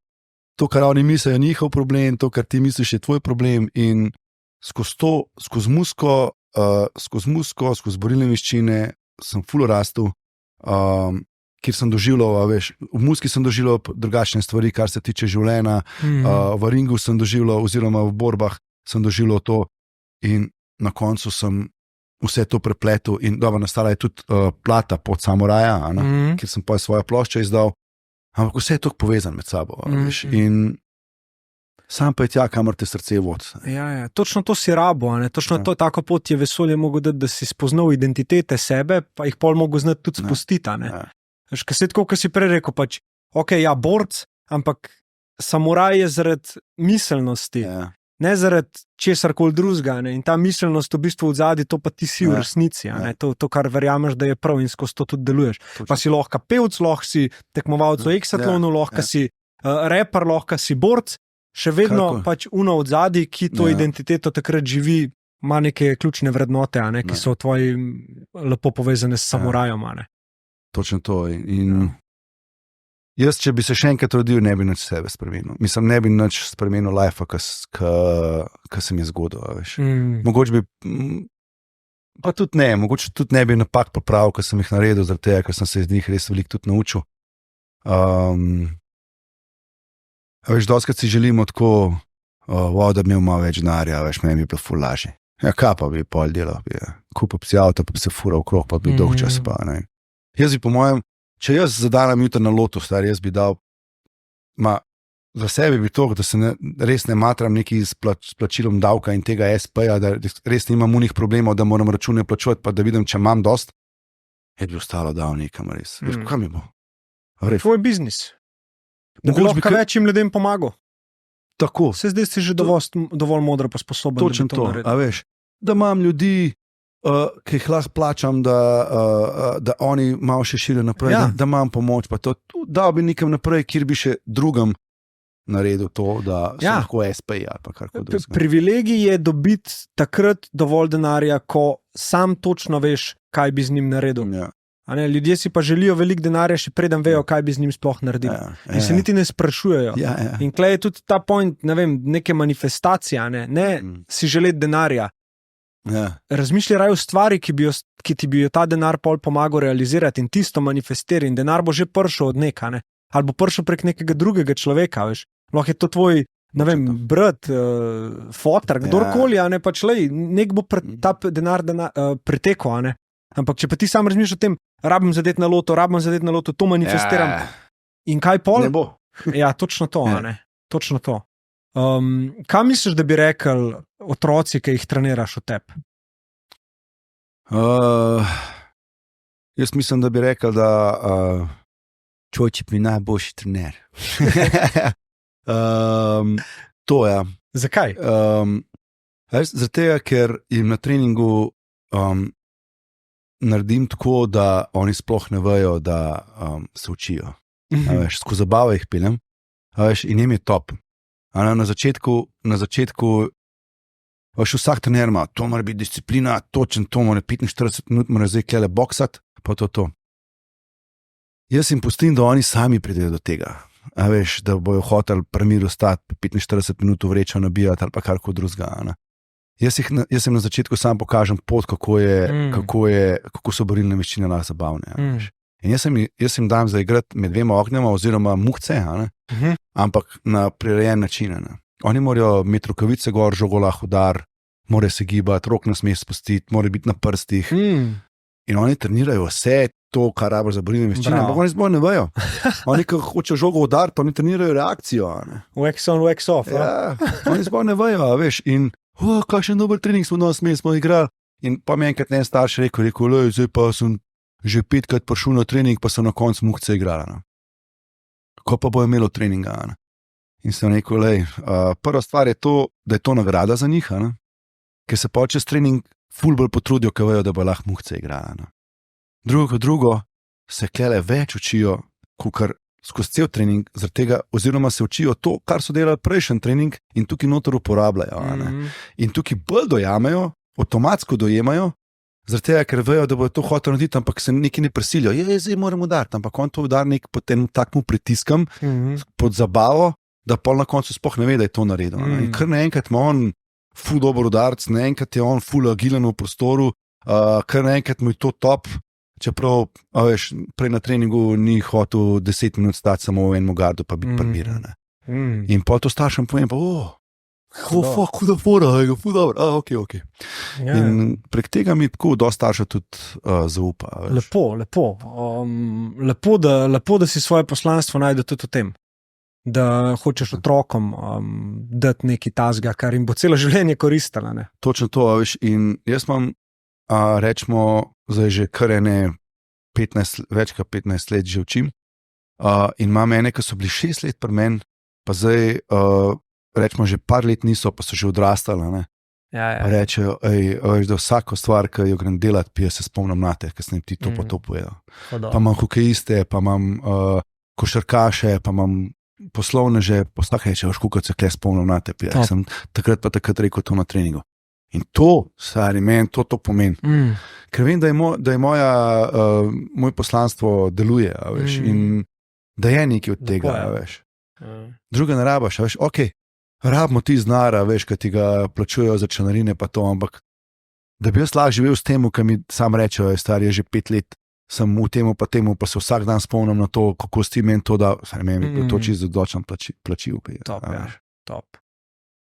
to, kar oni mislijo, je njihov problem, to, kar ti misliš, je tvoj problem in skozi musko, skozi borilne veščine sem ful rastel, kjer sem doživljal, veš, v muski sem doživljal drugačne stvari, kar se tiče življenja, v ringu sem doživljal, oziroma v borbah sem doživljal to in na koncu sem vse to prepletel in dobro, nastala je tudi plata pod Samuraja, kjer sem pa svoje plošče izdal, ampak vse je tako povezan med sabo, veš, in sam pa je tja, kamor te srce vod. Ja, točno to si rabo, točno to tako pot je vesolje mogo dati, da si spoznal identitete sebe, pa jih pol mogo znati tudi spustiti, Veš, kaj se tako, ko si prej rekel, pač, ok, ja, borc, ampak samuraj je zaradi miselnosti, ne zaradi česarkoli drugega, in ta miselnost v bistvu v zadnji, to pa ti si v resnici, to, kar verjameš, da je prav in skozi to tudi deluješ. Pa si lahko pevc, lahko si tekmovalec v eksatlonu, lahko si reper, lahko si borc, še vedno pač uno v zadnji, ki to identiteto takrat živi, ima neke ključne vrednote, ki so tvoji lepo povezane s samurajom, Točno to. In jaz, če bi se še enkrat rodil, ne bi nič sebe spremenil. Mislim, ne bi nič spremenil lifea, ki se mi je zgodil. Mogoče bi, pa tudi ne, mogoče tudi ne bi napak popravil, ki sem jih naredil, zaradi tega, ker sem se iz njih res veliko tudi naučil. Veš, doskrat si želimo tako, da bi imel malo več denarja, veš, meni bi bilo ful lažje. Ja, kaj pa bi pol delal, kupil bi si avto, pa bi se fural okrog, pa bi dolg čas pa, ne. Jaz bi po mojem, če jaz zadanem jutri na lotu, jaz bi dal, za sebe bi to, da se res ne matram neki s plačilom davka in tega SP-ja, da res nimam unih problemov, da moram račune plačovati, pa da vidim, če imam dost, je bi ostalo dal nekam res. Veš, kaj mi bo? Tvoj biznis. Da bi lahko večjim ljudem pomagal. Tako. Se zdaj si že dovolj modro pa sposoben. Točno to, a veš, da imam ljudi, ki jih lahko plačam, da oni malo še širijo naprej, da imam pomoč, pa to dal bi nekam naprej, kjer bi še drugem naredil to, da so lahko SP-ji ali pa karkoli drugega. Privilegij je dobiti takrat dovolj denarja, ko sam točno veš, kaj bi z njim naredil. Ljudje si pa želijo veliko denarja, še preden vejo, kaj bi z njim sploh naredili. In se niti ne sprašujejo. In tukaj je tudi ta point, ne vem, neke manifestacije, ne si želeti denarja. Razmišljaj raje o stvari, ki ti bi jo ta denar pol pomagal realizirati in tisto manifestirati in denar bo že prišel od neka, ali bo prišel prek nekega drugega človeka, veš. Lahko je to tvoj, ne vem, brat, fotar, kdorkoli, pač nek bo ta denar pritekel, ampak če pa ti sam razmišljaš o tem, rabim zadeti na loto, to manifestiram in kaj pol? Ne bo. Ja, točno to, točno to. Kaj misliš, da bi rekel otroci, ki jih treniraš v tebi? Jaz mislim, da bi rekel, da Čojčip mi najboljši trener. To je. Zakaj? Zaradi tega, ker jim na treningu naredim tako, da oni sploh ne vejo, da se učijo. Skozi zabavo jih peljem in jim je top. Na začetku vsak trener ima, to mora biti disciplina, točen, to mora 45 minut, mora zdaj kele boksati, pa to. Jaz jim pustim, da oni sami pridejo do tega. Da bojo hoteli pri miru stati 45 minut vrečo nabijati ali pa karkoli drugega. Jaz jim na začetku sam pokažem pot, kako so borilne veščine lahko zabavne. In jaz jim dam zaigrati med dvema ognjema oziroma muhce, ampak na prirejen način. Oni morajo imeti rokavice gor, žogo lahko udar, morajo se gibati, rok ne sme spustiti, morajo biti na prstih. In oni trenirajo vse to, kar rabiš za borilne veščine, ampak oni sploh ne vejo. Oni, ko hočejo žogo udariti, oni trenirajo reakcijo. Wax on, wax off. Ja, oni sploh ne vejo, veš. In kakšen dober trening smo smo igrali. In pa mi enkrat en starš rekel, zdaj pa sem že 5krat prišel na trening, pa sem na koncu muhce igrala. Ko pa bo imelo treninga. In sem rekel, prva stvar je to, da je to nagrada za njih, ker se pa čez trening ful bolj potrudijo, ker vejo, da bo lahko muhce igrala. Drugo, se klele več učijo, kot skozi cel trening, zaradi tega, oziroma se učijo to, kar so delali prejšnji trening in tukaj noter uporabljajo. In tukaj bolj dojamejo, avtomatsko dojemajo, zaradi tega, ker vejo, da bodo to hoteli narediti, ampak se neki ne prisilijo. Zdaj moram udariti, ampak on to udari nek pod tem takmu pritiskam, pod zabavo, da pol na koncu sploh ne ve, da je to naredil. In kar naenkrat ima on ful dober udarc, naenkrat je on ful agilen v prostoru, kar naenkrat mu je to top, čeprav, veš, prej na treningu ni hotel 10 minut stati samo v enem gardu, pa biti prbiran. In pa to staršem povem, pa huda fora, ful dobro, ok. Ja. In prek tega mi tako dosta staršev tudi zaupa. Veš. Lepo, da si svoje poslanstvo najde tudi v tem. Da hočeš otrokom dati nekaj tazga, kar jim bo celo življenje koristilo. Točno to, veš, in jaz imam, rečemo, zdaj že kar več kot 15 let že učim, in imam ene, ki so bili 6 let pri meni, pa zdaj, rečemo, že par let niso, pa so že odrastali. Ja. Rečejo, veš, da vsako stvar, ki jo grem delati, pa se spomnim na te, ker sem ti to pa to povedal. Pa imam hokejiste, pa imam košarkaše, pa imam poslovneže, pa vsak reče, kako se kle spomnim na te, pa sem takrat rekel to na treningu. In to, stari, meni to pomeni. Ker vem, da je moj poslanstvo deluje, veš, in da je nekaj od tega, veš. Druga ne rabaš, veš, ok, rabimo ti znara, veš, kad ti ga plačujejo za članarine pa to, ampak da bi jaz lahko živel s tem, kar mi sam rečejo, stari, je že 5 let, sem v temu, pa se vsak dan spomnim na to, kako si meni to da, meni to čisto dočam plačil. Top, ja, top.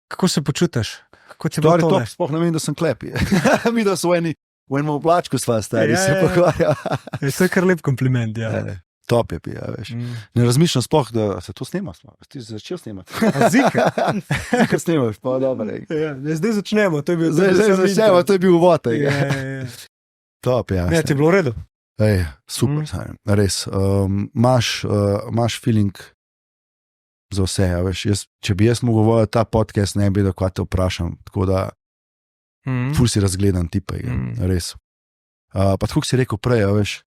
Kako se počutiš? Stvari top, sploh ne vem, da sem klep. Mi da so v enem oblačku sva, stari, se pokvarja. To je kar lep kompliment, ja. Top je, veš. Ne razmišljam sploh, da se to snema. Ti si začel snemati. Zika. Zika snemaš, pa dobro. Zdaj začnemo, to je bil začnemo, to je bil uvod. Top, ja. Ne, ti je bilo v redu. Super, res. Imaš feeling za vse, veš. Če bi jaz mogel voditi ta podcast, ne bi, da kaj te vprašam. Tako da ful si razgledan tipa, res. Pa tako si rekel prej, veš.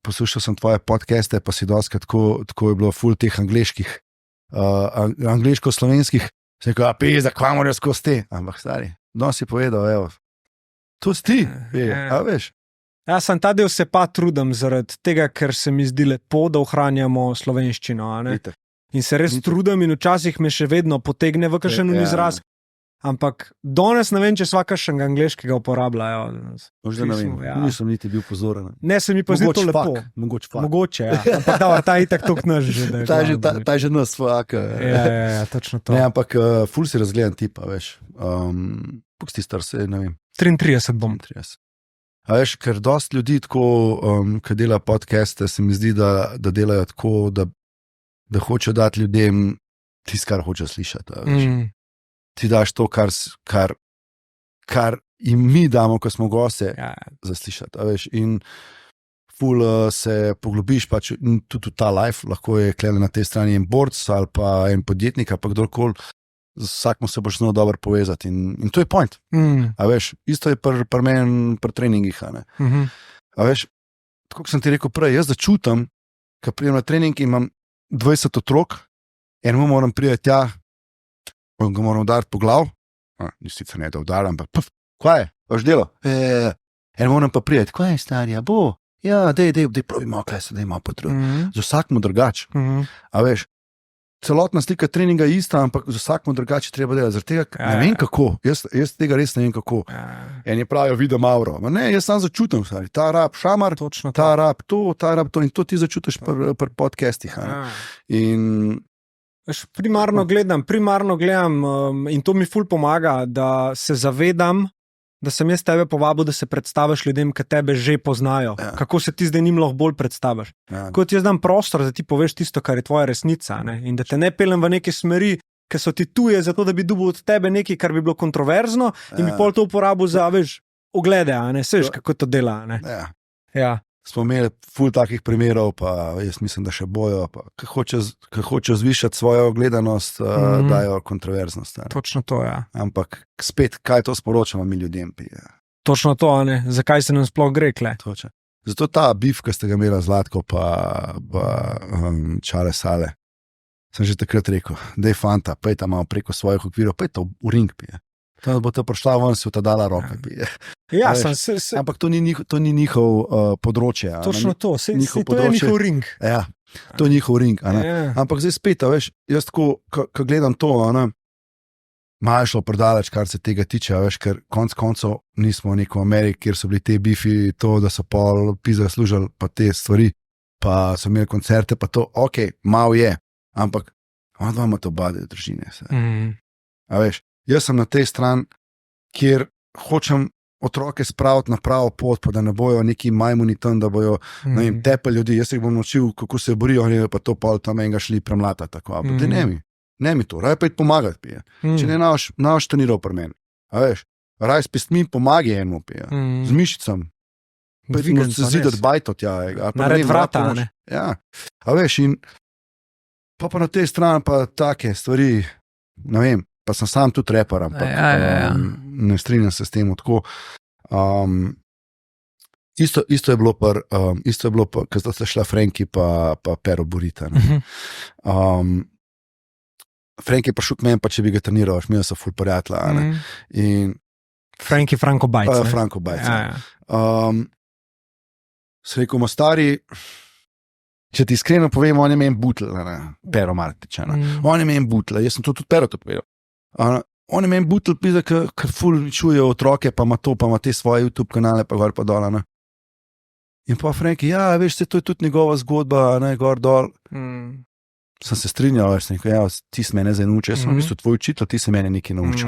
Poslušal sem tvoje podcaste, pa si doskrat tako je bilo ful teh angliško-slovenskih, se je rekel, pizda, kva morajo skozi te, ampak stari, si povedal, evo, to si ti, veš. Ja, sem ta del se pa trudim zaradi tega, ker se mi zdi lepo, da ohranjamo slovenščino, in se res trudim in včasih me še vedno potegne v kakšen izraz. Ampak danes ne vem, če sva kakšnega angleškega uporabljajo. Možda ne vem, nisem niti bil pozoren. Ne, se mi pa zdi to lepo. Mogoče, ja. Ampak da, ta je itak tok naš že. Ta je že nas, fuck. Ja, točno to. Ne, ampak ful si razgledan tipa, veš. Puk si star se, ne vem. 33 bom. 33. A veš, ker dost ljudi tako, ki dela podcaste, se mi zdi, da delajo tako, da hočejo dati ljudem tisto, kar hočejo slišati, veš. Ti daš to, kar jim mi damo, ko smo goste, zaslišati. Veš, in ful se poglobiš, pač tudi ta life, lahko je klele na tej strani en borc ali pa en podjetnik, pa kdorkoli, z vsakom se boš zelo dobro povezati. In to je point. A veš, isto je pri meni pri treningih. A veš, tako kot sem ti rekel prej, jaz začutam, ko pridem na trening in imam 20 otrok, enemu moram priti tja, ga moram udariti po glav, sicer ne da udarim, ampak kaj je, vaš delo? En moram pa prijeti, kaj je starija, bo, ja, dej, pravi malo, kaj se da ima potrud. Z vsakmu drugače. A veš, celotna slika treninga je ista, ampak z vsakmu drugače treba delati, zaradi tega ne vem kako, jaz tega res ne vem kako. En je pravijo, vidim Mauro, ne, jaz sam začutim, stari, ta rab šamar, ta rab to, in to ti začutiš pri podcastih. In primarno gledam in to mi ful pomaga, da se zavedam, da sem jaz tebe povabil, da se predstaviš ljudem, ki tebe že poznajo. Ja. Kako se ti zdaj njim lahko bolj predstaviš. Ja. Kot jaz dam prostor, da ti poveš tisto, kar je tvoja resnica. Ne? In da te ne pelem v neke smeri, ki so ti tuje, zato da bi dobil od tebe nekaj, kar bi bilo kontroverzno in bi pol to uporabil za, veš, oglede, a ne, seš, kako to dela, ne. Ja. Ja. Smo imeli ful takih primerov, pa jaz mislim, da še bojo, pa ki hočejo zvišati svojo gledanost, dajo kontroverznost. Ne. Točno to, ja. Ampak spet, kaj to sporočamo mi ljudem? Točno to, a ne, zakaj se nam sploh gre, kle? Točno. Zato ta bif, ki ste ga imeli Zlatko, pa Čale Sale, sem že takrat rekel, da je fanta, pej tam malo preko svojih okvirov, pej to v ring pije. Tam bo te prišla ven, si v ta dala roke pije. Ja, ampak to ni njihov področje. Točno to, to je njihov ring. Ja, to je njihov ring. Ja. Ampak zdaj spet, veš, jaz tako, ko gledam to, malo šlo predaleč, kar se tega tiče, veš, ker konc koncev nismo v neko Ameriki, kjer so bili te bifi, to, da so pol pizza služili, pa te stvari, pa so imeli koncerte, pa to, ok, malo je, ampak ona dva ima to bade družine. A veš, jaz sem na tej strani, kjer hočem otroke spraviti na pravo pot, pa da ne bojo neki majmuni tam, da bojo tepe ljudi. Jaz jih bom naučil, kako se borijo, ne pa to pol tam enega šli premlata. Tako. Ne mi to, raj pa iti pomagati. Pije. Če ne naš treniral pri meni. A veš, raj s pestmi pomagi enemu, pije. Z mišicam. Pa se zidati bajto tja. Nared vrata, ne? Ja. A veš, in pa na tej strani pa take stvari, ne vem, pa sem sam tudi reper, ampak ne strinjam se s tem tako. Isto je bilo ko sta se šla Franki pa Pero Burita. Franki je prišel k meni, pa če bi ga treniral, mi so ful prijatelja. Franki Franko Bajc. Franko Bajc. Se rekel, stari, če ti iskreno povem, on je meni butl, Pero Martič. On je meni butl, jaz sem to tudi Pero to povedal. On je meni butl, ker ful čuje otroke, pa ima te svoje YouTube kanale, pa gor pa dol. In pa Franki, ja, veš, to je tudi njegova zgodba, gor dol. Sem se strinjal, veš, sem rekel, ja, ti si mene zdaj naučil, jaz sem v bistvu tvoj učitelj, ti si mene nekaj naučil.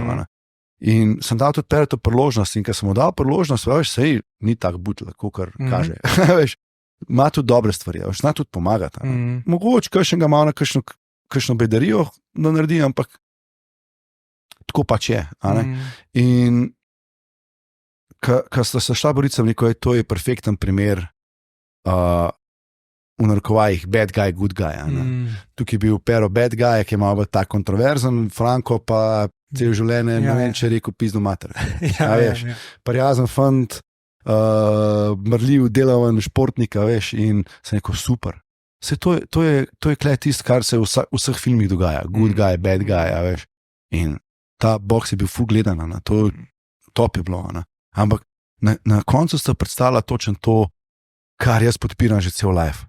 In sem dal tudi Peretu priložnost, in ker sem mu dal priložnost, veš, sej ni tak butl, kakor kaže. Veš, ima tudi dobre stvari, veš, zna tudi pomagati. Mogoče kakšnega malo na kakšno bedarijo da naredi, ampak tako pač je. In ko sta se šla boriti, sem rekel, to je perfekten primer v narekovajih bad guy, good guy. Tukaj je bil Pero bad guy, ki je malo tak kontroverzen, Franko pa cel življenje, ne vem, če je rekel pizdo mater. Prijazen fant, mrljiv, delaven športnika, veš, in sem rekel, super. To je kle tisto, kar se v vseh filmih dogaja, good guy, bad guy, veš. In ta boks je bil ful gledan, to top je bilo. Ampak na koncu sta predstavila točno to, kar jaz podpiram že cel life.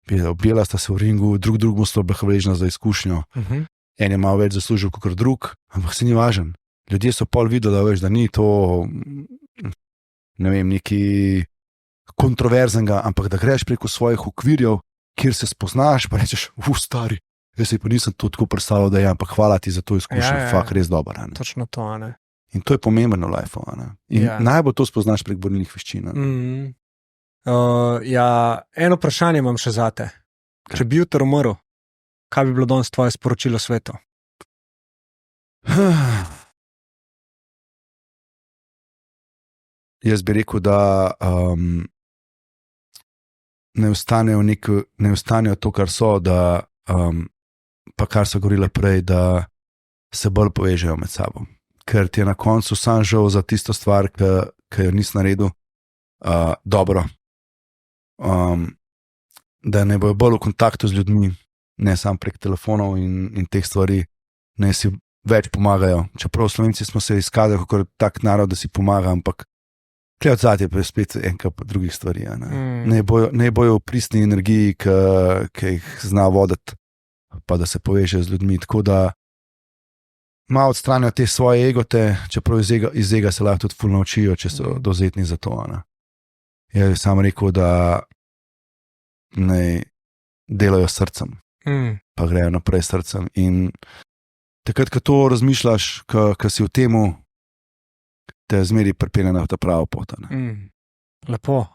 Objela sta se v ringu, drugemu sta bila hvaležna za izkušnjo. En je malo več zaslužil kot drug, ampak se ni važen. Ljudje so pol videli, da ni to, ne vem, neki kontroverznega, ampak da greš preko svojih okvirjev, kjer se spoznaš, pa rečeš, stari, jaz si pa nisem to tako predstavljal, da je, ampak hvala ti za to izkušnjo, fakt res dober. Točno to, ne. In to je pomembno v lifeu. In najbolj to spoznaš prek borilnih veščin. Eno vprašanje imam še zate. Če bi jutri umrl, kaj bi bilo danes tvoje sporočilo svetu? Jaz bi rekel, da ne ostanejo to, kar so, da pa kar so govorili prej, da se bolj povežejo med sabo. Ker ti je na koncu sam žal za tisto stvar, ki jo nisi naredil dobro. Da ne bojo bolj v kontaktu z ljudmi, ne samo prek telefonov in teh stvari, ne si več pomagajo. Čeprav Slovenci smo se izkazali kot tak narod, da si pomaga, ampak tukaj odzadje pa je spet enka pa drugih stvari. Ne bojo v pristni energiji, ki jih zna voditi, pa da se poveže z ljudmi. Tako da malo odstranijo te svoje egote, čeprav iz ega se lahko tudi ful naučijo, če so dovzetni za to. Jaz bi sam rekel, da ne delajo srcem, pa grejo naprej srcem. In takrat, ko to razmišljaš, ko si v temu, te zmeri pripelje na ta pravo pot. Lepo.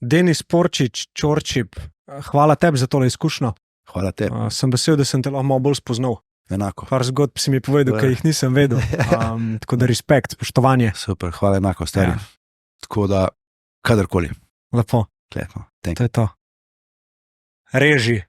Denis Porčič, Čorčip, hvala tebi za tole izkušnjo. Hvala tebi. Sem vesel, da sem te lahko malo bolj spoznal. Enako. Par zgodb si mi povedal, ki jih nisem vedel. Tako da respekt, spoštovanje. Super, hvala enako, stari. Ja. Tako da, kadarkoli. Lepo. Lepo. To je to. Reži.